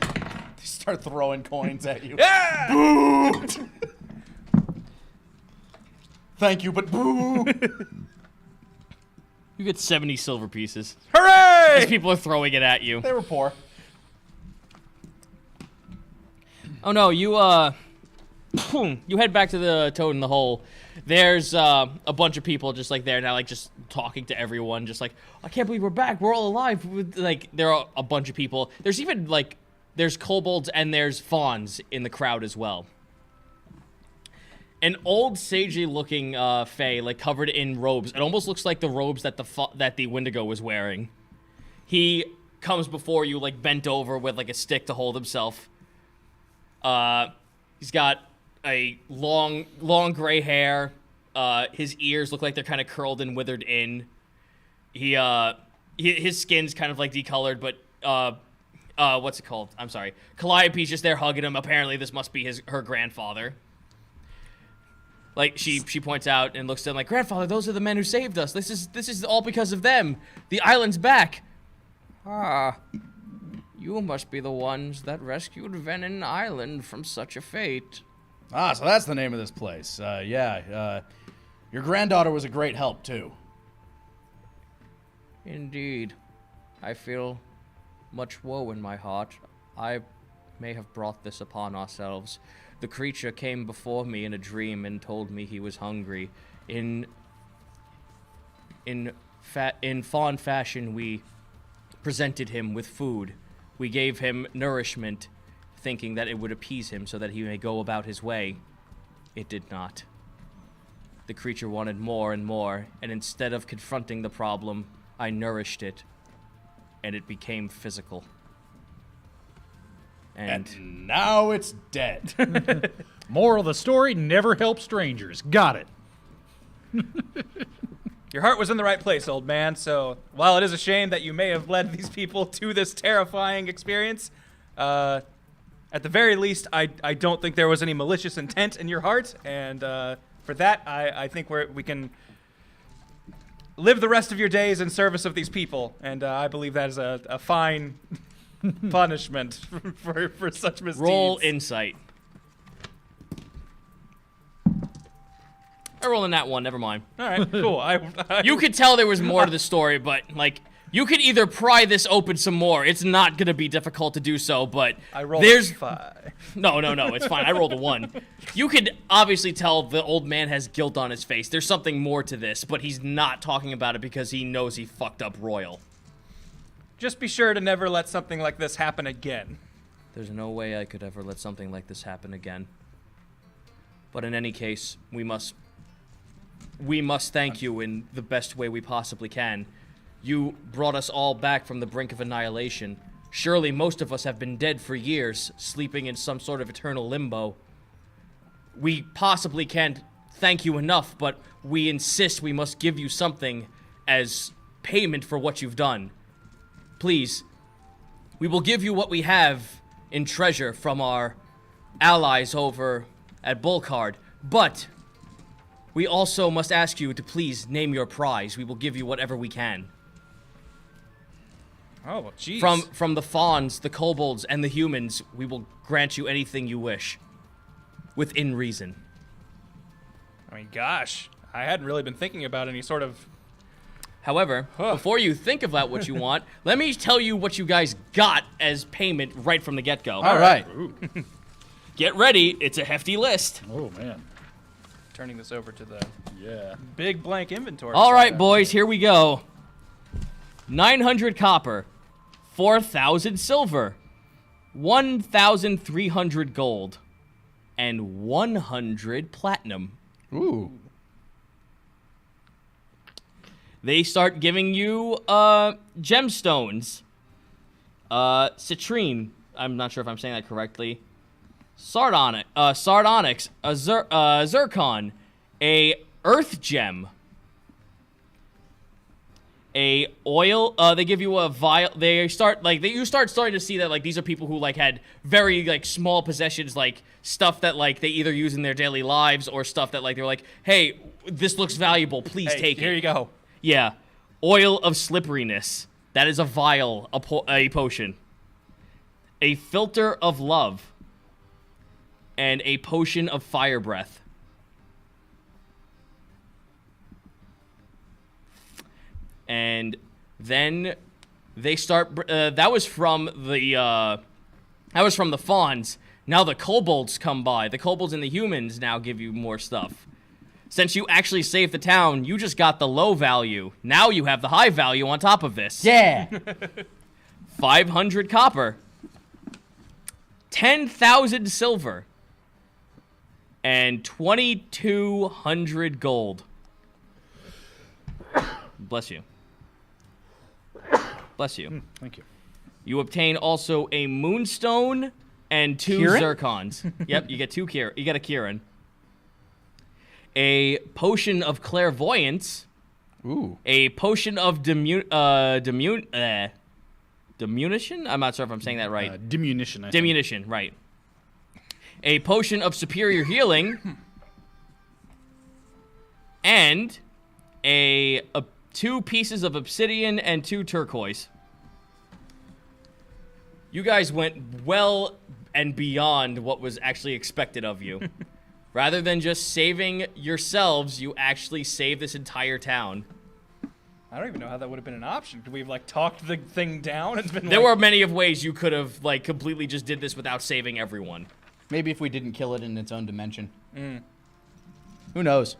start throwing coins at you. Yeah! Thank you, but boo! You get 70 silver pieces. Hooray! As people are throwing it at you. They were poor. Oh no, you you head back to the Toad in the Hole. There's a bunch of people just there now, just talking to everyone, just I can't believe we're back. We're all alive. There are a bunch of people. There's even there's kobolds and there's fawns in the crowd as well. An old sagey-looking fae, covered in robes. It almost looks like the robes that the Windigo was wearing. He comes before you, bent over with a stick to hold himself. He's got a long gray hair. His ears look like they're kind of curled and withered in. His skin's kind of decolored, but what's it called? I'm sorry. Calliope's just there hugging him. Apparently, this must be her grandfather. She points out and looks at him grandfather, those are the men who saved us. This is all because of them. The island's back. Ah. You must be the ones that rescued Venin Island from such a fate. Ah, so that's the name of this place. Yeah, your granddaughter was a great help, too. Indeed. I feel much woe in my heart. I may have brought this upon ourselves. The creature came before me in a dream and told me he was hungry. In fawn fashion, we presented him with food. We gave him nourishment, thinking that it would appease him so that he may go about his way. It did not. The creature wanted more and more, and instead of confronting the problem, I nourished it, and it became physical. And now it's dead. Moral of the story, never help strangers. Got it. Your heart was in the right place, old man, so while it is a shame that you may have led these people to this terrifying experience, at the very least, I don't think there was any malicious intent in your heart, and for that, I think we can live the rest of your days in service of these people, and I believe that is a fine punishment for such misdeeds. roll insight. I rolled in that one, never mind. All right, cool. You could tell there was more to the story, but, like, you could either pry this open some more. It's not going to be difficult to do so, but I rolled there's... a 5. No, it's fine. I rolled a 1. You could obviously tell the old man has guilt on his face. There's something more to this, but he's not talking about it because he knows he fucked up Royal. Just be sure to never let something like this happen again. There's no way I could ever let something like this happen again. But in any case, we must thank you in the best way we possibly can. You brought us all back from the brink of annihilation. Surely most of us have been dead for years, sleeping in some sort of eternal limbo. We possibly can't thank you enough, but we insist we must give you something as payment for what you've done. Please, we will give you what we have in treasure from our allies over at Bullcard, but we also must ask you to please name your prize. We will give you whatever we can. Oh, well, jeez. From the fawns, the kobolds, and the humans, we will grant you anything you wish. Within reason. I mean, gosh. I hadn't really been thinking about any sort of... However, before you think about what you want, let me tell you what you guys got as payment right from the get-go. All right. Get ready. It's a hefty list. Oh, man. Turning this over to the Yeah. big blank inventory. All right, boys, here we go. 900 copper, 4,000 silver, 1,300 gold, and 100 platinum. Ooh. They start giving you gemstones, citrine. I'm not sure if I'm saying that correctly. Sardonyx, zircon, a earth gem, a oil. They give you a vial. You start starting to see that like these are people who like had very like small possessions, like stuff that like they either use in their daily lives or stuff that like they're like, hey, this looks valuable. Please take it. Here you go. Yeah, oil of slipperiness. That is a vial, a potion. A filter of love. And a potion of fire breath. And then they start. That was from the fawns. Now the kobolds come by. The kobolds and the humans now give you more stuff. Since you actually saved the town, you just got the low value. Now you have the high value on top of this. Yeah. 500 copper. 10,000 silver. And 2,200 gold. Bless you. Bless you. Thank you. You obtain also a moonstone and 2 Kieran? zircons. Yep, you get 2 Kieran. You get a Kieran. A potion of clairvoyance. Ooh. A potion of diminution. I'm not sure if I'm saying that right. Diminution. I think. Diminution, right. A potion of superior healing. And a 2 pieces of obsidian and 2 turquoise. You guys went well and beyond what was actually expected of you. Rather than just saving yourselves, you actually saved this entire town. I don't even know how that would have been an option. Could we have, like, talked the thing down and been There like... were many of ways you could have, like, completely just did this without saving everyone. Maybe if we didn't kill it in its own dimension. Who knows?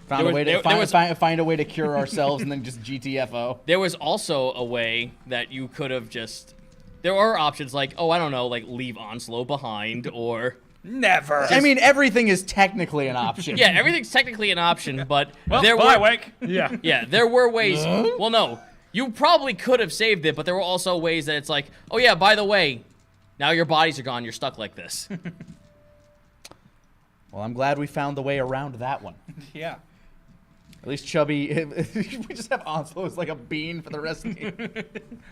Find a way to cure ourselves and then just GTFO. There was also a way that you could have just... There are options like, oh, I don't know, like, leave Onslow behind, or... Never! I mean, everything is technically an option. Yeah, everything's technically an option, but well, there bye, were... Wake! Yeah. Yeah, there were ways... Well, no. You probably could have saved it, but there were also ways that it's like, oh yeah, by the way, now your bodies are gone, you're stuck like this. Well, I'm glad we found the way around that one. Yeah. At least Chubby... we just have Onslow as like a bean for the rest of the game.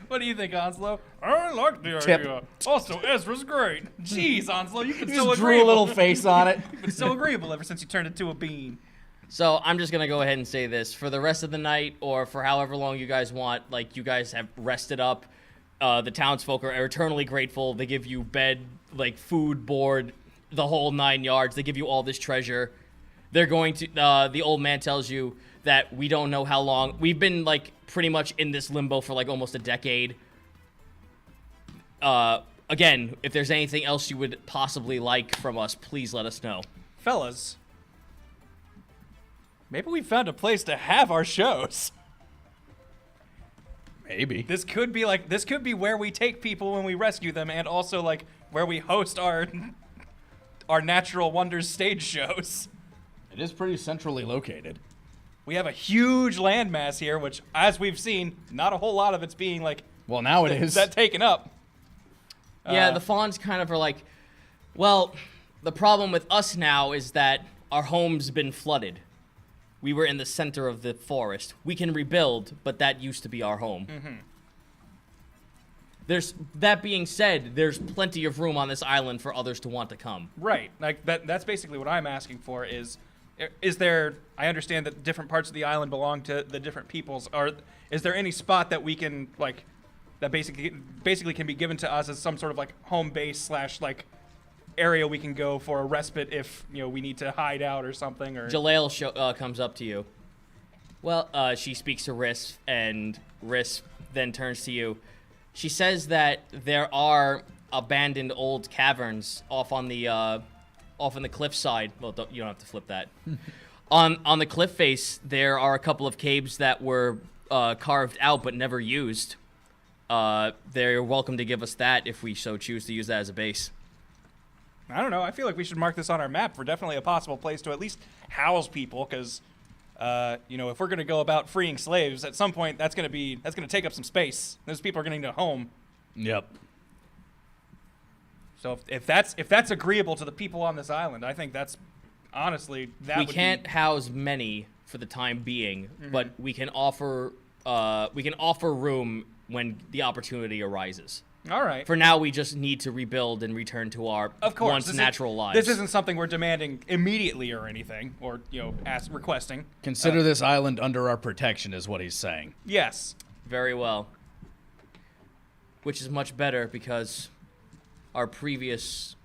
What do you think, Onslow? I like the Tip. idea. Also, Ezra's great. Jeez, Onslow, you've been You so just drew a agreeable. little face on it. You've been so agreeable ever since you turned into a bean. So I'm just gonna go ahead and say this. For the rest of the night, or for however long you guys want, like, you guys have rested up. The townsfolk are eternally grateful. They give you bed, like, food, board, the whole 9 yards. They give you all this treasure. They're going to, the old man tells you that we don't know how long. We've been, like, pretty much in this limbo for, like, almost a decade. Again, if there's anything else you would possibly like from us, please let us know. Fellas, maybe we found a place to have our shows. Maybe. This could be where we take people when we rescue them, and also, like, where we host our Natural Wonders stage shows. It is pretty centrally located. We have a huge landmass here, which, as we've seen, not a whole lot of it's being, like, Well, now it is. that taken up. Yeah, the fawns kind of are like, well, the problem with us now is that our home's been flooded. We were in the center of the forest. We can rebuild, but that used to be our home. That being said, there's plenty of room on this island for others to want to come. Right. Like, that's basically what I'm asking for is there, I understand that different parts of the island belong to the different peoples. Is there any spot that we can, like, that basically can be given to us as some sort of, like, home base / like, area we can go for a respite if, you know, we need to hide out or something? Or Jaleel comes up to you. Well, she speaks to Riss, and Riss then turns to you. She says that there are abandoned old caverns off on the cliffside. Well, you don't have to flip that. On the cliff face, there are a couple of caves that were carved out but never used. They're welcome to give us that if we so choose to use that as a base. I don't know. I feel like we should mark this on our map for definitely a possible place to at least house people, because, you know, if we're going to go about freeing slaves, at some point that's going to take up some space. Those people are going to need a home. Yep. So if that's agreeable to the people on this island, I think that's honestly that We would can't be... house many for the time being, but we can offer room when the opportunity arises. All right. For now, we just need to rebuild and return to our Of course, once natural lives. This isn't something we're demanding immediately or anything, or, you know, requesting. Consider this island under our protection is what he's saying. Yes. Very well. Which is much better because our previous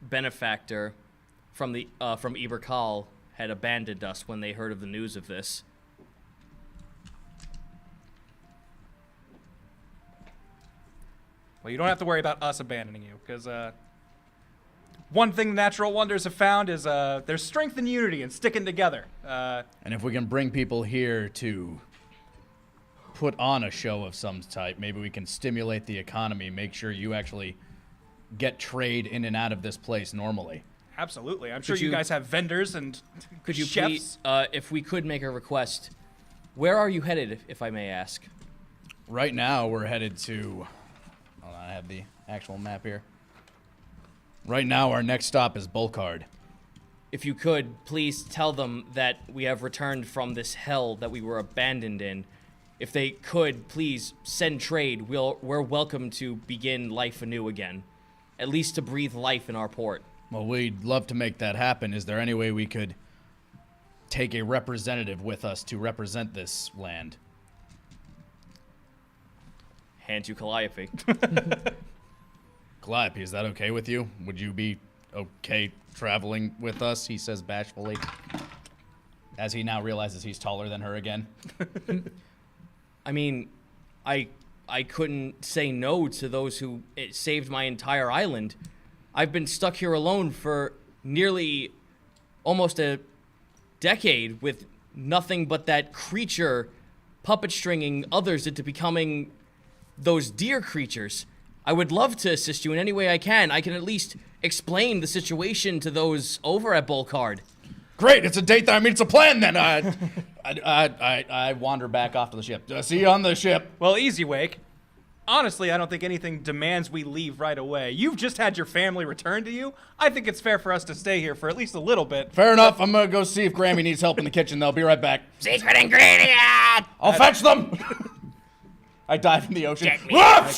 benefactor from Eberkal had abandoned us when they heard of the news of this. Well, you don't have to worry about us abandoning you, because one thing the Natural Wonders have found is there's strength in unity and sticking together. And if we can bring people here to put on a show of some type, maybe we can stimulate the economy, make sure you actually get trade in and out of this place normally. Absolutely. I'm sure Could you you- guys have vendors and Could you chefs. please, if we could make a request, where are you headed, if I may ask? Right now, we're headed to... Hold on, I have the actual map here. Right now, our next stop is Bulkard. If you could, please tell them that we have returned from this hell that we were abandoned in. If they could, please send trade. We're welcome to begin life anew again. At least to breathe life in our port. Well, we'd love to make that happen. Is there any way we could take a representative with us to represent this land? Hand to Calliope. Calliope, is that okay with you? Would you be okay traveling with us? He says bashfully. as he now realizes he's taller than her again. I mean, I couldn't say no to those who saved my entire island. I've been stuck here alone for nearly almost a decade with nothing but that creature puppet stringing others into becoming those deer creatures. I would love to assist you in any way I can. I can at least explain the situation to those over at Bullcard. Great, it's a date. It's a plan then. I wander back off to the ship. See you on the ship. Well, easy, Wake. Honestly, I don't think anything demands we leave right away. You've just had your family return to you. I think it's fair for us to stay here for at least a little bit. Fair enough. I'm gonna go see if Grammy needs help in the kitchen. They'll be right back. Secret ingredient! I'll fetch them. I dive in the ocean. Get me.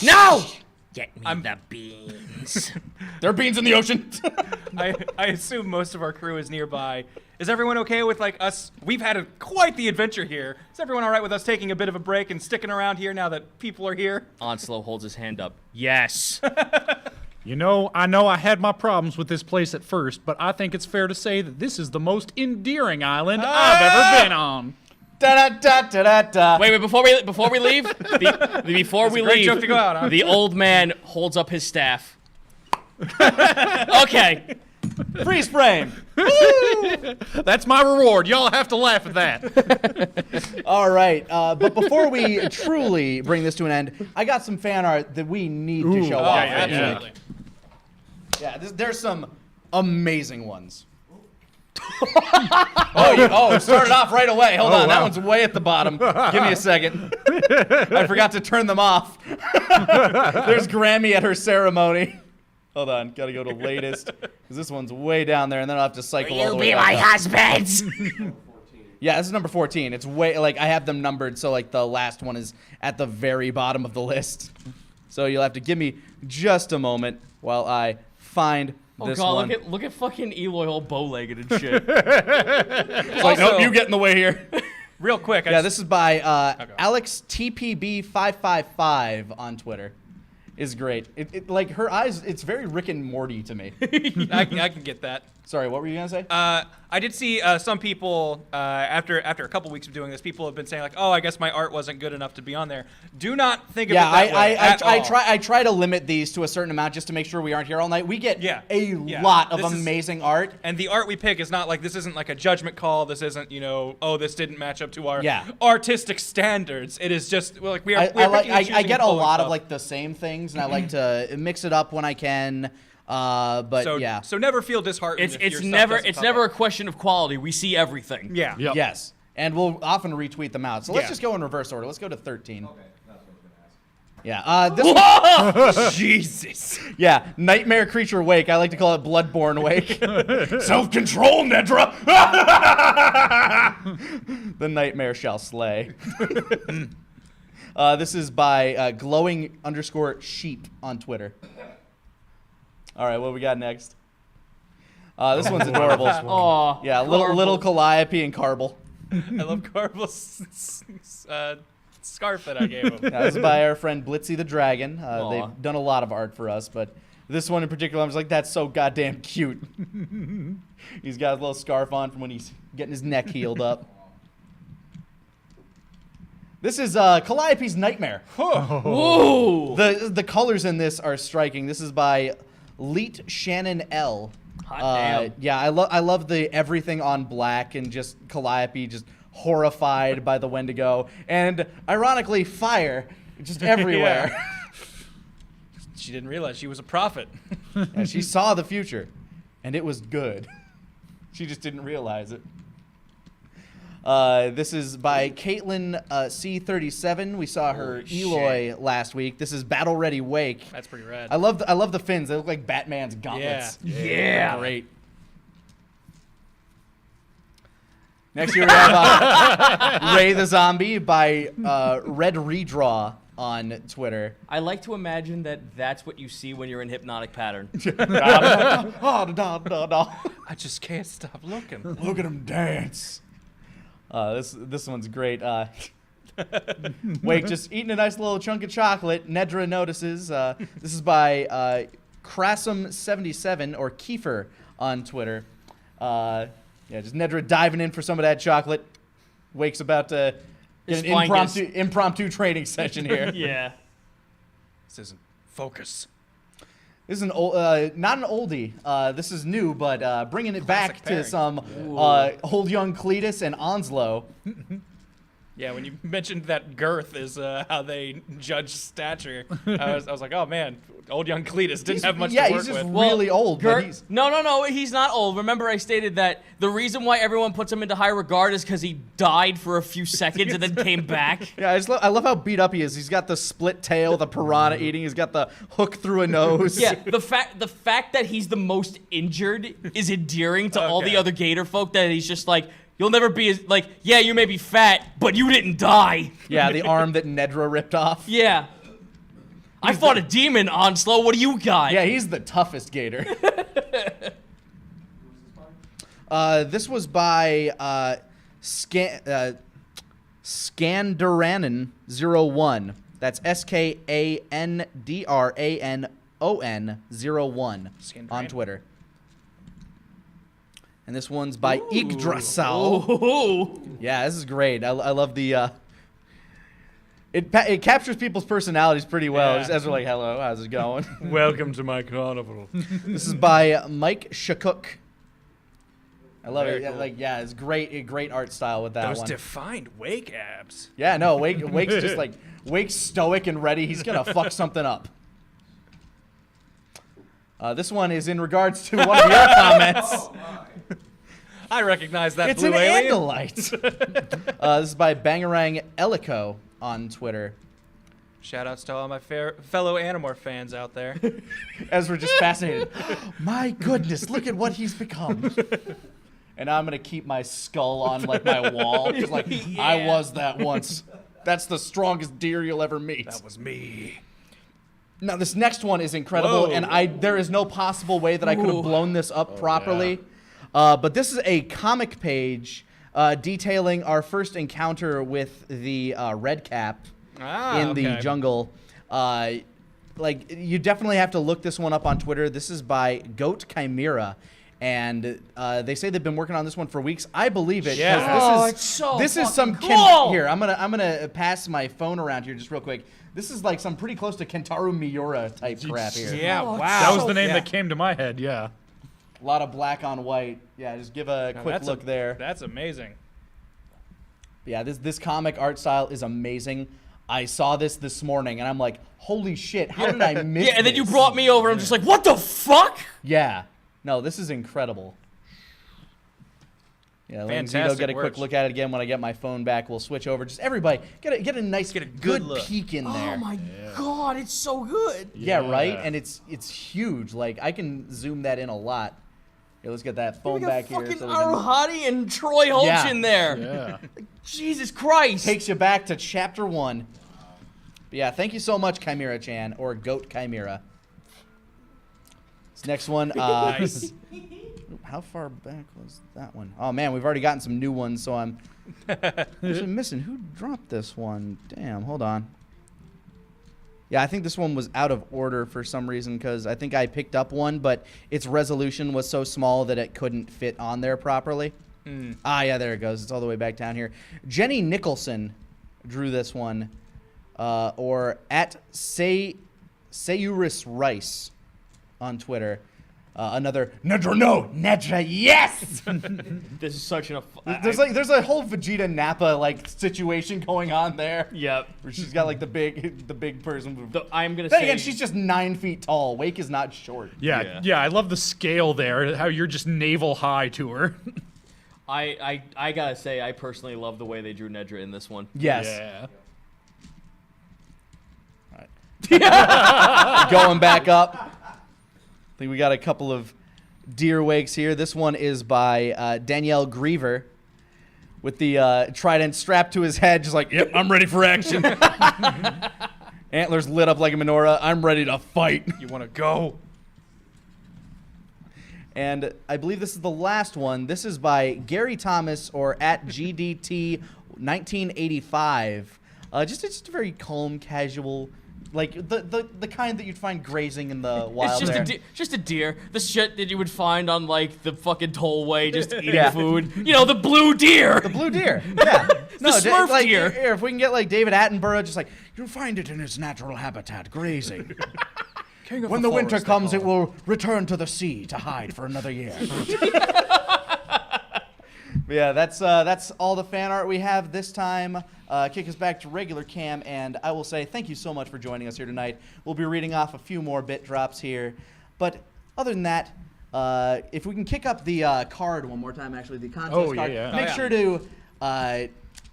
No! Get me the beans. There are beans in the ocean. I assume most of our crew is nearby. Is everyone okay with us? We've had quite the adventure here. Is everyone all right with us taking a bit of a break and sticking around here now that people are here? Onslow holds his hand up. Yes. You know I had my problems with this place at first, but I think it's fair to say that this is the most endearing island I've ever been on. Da da da da da da. Wait, before we leave, before we great leave, joke to go out, huh? the old man holds up his staff. Okay. Freeze frame. That's my reward. Y'all have to laugh at that. All right, but before we truly bring this to an end, I got some fan art that we need to show off. yeah, absolutely. Yeah, there's some amazing ones. Oh, it started off right away. Hold on, wow. that one's way at the bottom. Give me a second. I forgot to turn them off. There's Grammy at her ceremony. Hold on, gotta go to latest, because this one's way down there, and then I'll have to cycle all the way back up. husband? Yeah, this is number 14. It's way, I have them numbered, so, the last one is at the very bottom of the list. So you'll have to give me just a moment while I find this one. Look at fucking Eloy all bow-legged and shit. It's like, nope, you get in the way here. Real quick. Yeah, this is by Alex TPB555 on Twitter. Is great. Her eyes, it's very Rick and Morty to me. I can get that. Sorry, what were you gonna say? I did see some people after a couple weeks of doing this, people have been saying oh, I guess my art wasn't good enough to be on there. Do not think of it that way at all. I try to limit these to a certain amount just to make sure we aren't here all night. We get a lot of amazing art, and the art we pick is not this isn't a judgment call. This isn't oh, this didn't match up to our artistic standards. It is just we are. I get a lot of the same things, and I like to mix it up when I can. So never feel disheartened. It's never a question of quality. We see everything. Yeah. Yep. Yes, and we'll often retweet them out. So let's just go in reverse order. Let's go to 13. Okay, that's what I was gonna ask. Yeah. This one, Jesus. Yeah, Nightmare Creature Wake. I like to call it Bloodborne Wake. Self-control, Nedra. The nightmare shall slay. This is by glowing_sheep on Twitter. All right, what we got next? This one's adorable. Aw. Yeah, little Calliope and Carble. I love Carvel's scarf that I gave him. This is by our friend Blitzy the Dragon. They've done a lot of art for us, but this one in particular, I was like, that's so goddamn cute. He's got a little scarf on from when he's getting his neck healed up. This is Calliope's Nightmare. Whoa! The colors in this are striking. This is by Leet Shannon L. Hot damn. Yeah, I love the everything on black and just Calliope just horrified by the Wendigo, and ironically fire just everywhere. She didn't realize she was a prophet. And she saw the future, and it was good. She just didn't realize it. This is by Caitlin C37. We saw her Eloy last week. This is Battle Ready Wake. That's pretty rad. I love the fins. They look like Batman's gauntlets. Yeah. Great. Next here we have Ray the Zombie by Red Redraw on Twitter. I like to imagine that that's what you see when you're in hypnotic pattern. I just can't stop looking. Look at him dance. This one's great. Wake just eating a nice little chunk of chocolate. Nedra notices. This is by Krasom77 or Kiefer on Twitter. Yeah, just Nedra diving in for some of that chocolate. Wake's about to get His an spine gets- impromptu training session here. Yeah. This isn't focus. This is an old, not an oldie. This is new, but bringing it back to pairing. some old young Cletus and Onslow. Yeah, when you mentioned that girth is how they judge stature, I was like, oh man, old young Cletus didn't have much to work he's just with. really old. But he's, No, he's not old. Remember, I stated that the reason why everyone puts him into high regard is because he died for a few seconds and then came back. yeah, I love how beat up he is. He's got the split tail, the piranha eating. He's got the hook through a nose. Yeah, the fact that he's the most injured is endearing to all the Okay. other Gator folk. That he's just like, you'll never be as like, yeah, you may be fat, but you didn't die. Yeah, the arm that Nedra ripped off. Yeah. I fought a demon, Onslow. What do you got? Yeah, he's the toughest gator. This was by Skandaranon01. That's SKANDRANON 01 on Twitter. And this one's by Yggdrasil. Ooh. Yeah, this is great. I love the. It captures people's personalities pretty well. Yeah. Just Ezra like, hello, how's it going? Welcome to my carnival. This is by Mike Shakuk. I love Very it. cool. Like, yeah, it's great. Great art style with that Those one. defined Wake abs. Yeah, no, Wake's just like Wake's stoic and ready. He's gonna fuck something up. This one is in regards to one of your comments. I recognize that It's blue an alien. Andalite. This is by Bangarang Elico on Twitter. Shout outs to all my fellow Animorph fans out there. Ezra just fascinated. My goodness, look at what he's become. And I'm gonna keep my skull on like my wall, just like I was that once. That's the strongest deer you'll ever meet. That was me. Now this next one is incredible, Whoa. and there is no possible way that I could have blown this up properly. But this is a comic page detailing our first encounter with the red cap in the jungle. Like, you definitely have to look this one up on Twitter. This is by Goat Chimera. And they say they've been working on this one for weeks. I believe it. Yeah. 'cause Oh, it's so this is some fucking cool. here. I'm gonna pass my phone around here just real quick. This is like some pretty close to Kentaro Miura type crap here. Yeah, Oh, wow. That was the name yeah. that came to my head, yeah. A lot of black on white. Yeah, just give a quick That's look there. That's amazing. Yeah, this comic art style is amazing. I saw this morning and I'm like, holy shit, how did I miss Yeah, and then you this? brought me over. I'm just like, what the fuck? Yeah. No, this is incredible. Yeah, let me go Fantastic get a quick work. look at it again when I get my phone back. We'll switch over. Just everybody, get a nice, Get a good good look. peek in there. Oh my god, it's so good. Yeah, right. Yeah. And it's huge. Like I can zoom that in a lot. Here, let's get that phone We back got here. fucking So we can, Aruhati and Troy Holtz Yeah. in there. Yeah. Jesus Christ. takes you back to chapter 1. But yeah, thank you so much, Chimera Chan or Goat Chimera. This next one. Nice. How far back was that one? Oh man, we've already gotten some new ones, so I'm actually missing. Who dropped this one? Damn, hold on. Yeah, I think this one was out of order for some reason because I think I picked up one, but its resolution was so small that it couldn't fit on there properly. Ah, yeah, there it goes. It's all the way back down here. Jenny Nicholson drew this one, or at Sayuris Rice on Twitter. Another Nedra, yes. This is such an. There's a whole Vegeta Nappa like situation going on there. Yep. Where she's got like the big person. I'm gonna Then say. again, she's just 9 feet tall. Wake is not short. Yeah, I love the scale there, how you're just navel high to her. I gotta say, I personally love the way they drew Nedra in this one. Yes. Yeah. Going back up. I think we got a couple of deer wakes here. This one is by Danielle Griever with the trident strapped to his head, just like, yep, I'm ready for action. Antlers lit up like a menorah. I'm ready to fight. You want to go? And I believe this is the last one. This is by Gary Thomas or at GDT 1985. Just a very calm, casual, like the kind that you'd find grazing in the wild. It's there. just a deer. The shit that you would find on like the fucking tollway, just eating Yeah. food. You know, the blue deer. The blue deer. Yeah. Smurf like, deer. Here, if we can get like David Attenborough, just like you'll find it in its natural habitat, grazing. When the winter comes, it will return to the sea to hide for another year. Yeah, that's all the fan art we have this time. Kick us back to regular cam, and I will say thank you so much for joining us here tonight. We'll be reading off a few more bit drops here, but other than that, if we can kick up the card one more time, actually the contest card, make sure to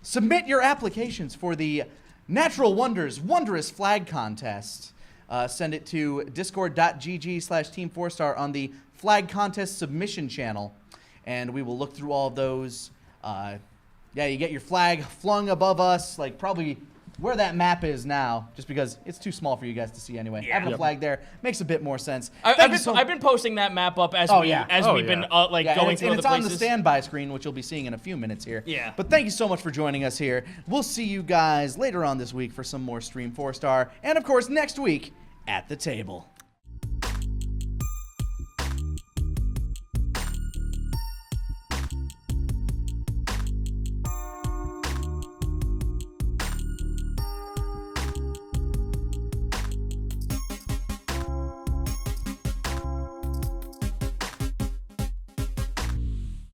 submit your applications for the Natural Wonders Wondrous Flag Contest. Send it to discord.gg/team4star on the flag contest submission channel, and we will look through all of those. Yeah, you get your flag flung above us, like probably where that map is now, just because it's too small for you guys to see anyway. Yeah. Having a flag there makes a bit more sense. I've been posting that map up as we've been going through and the it's on places. the standby screen, which you'll be seeing in a few minutes here. Yeah. But thank you so much for joining us here. We'll see you guys later on this week for some more Stream 4-Star, and of course next week at the table.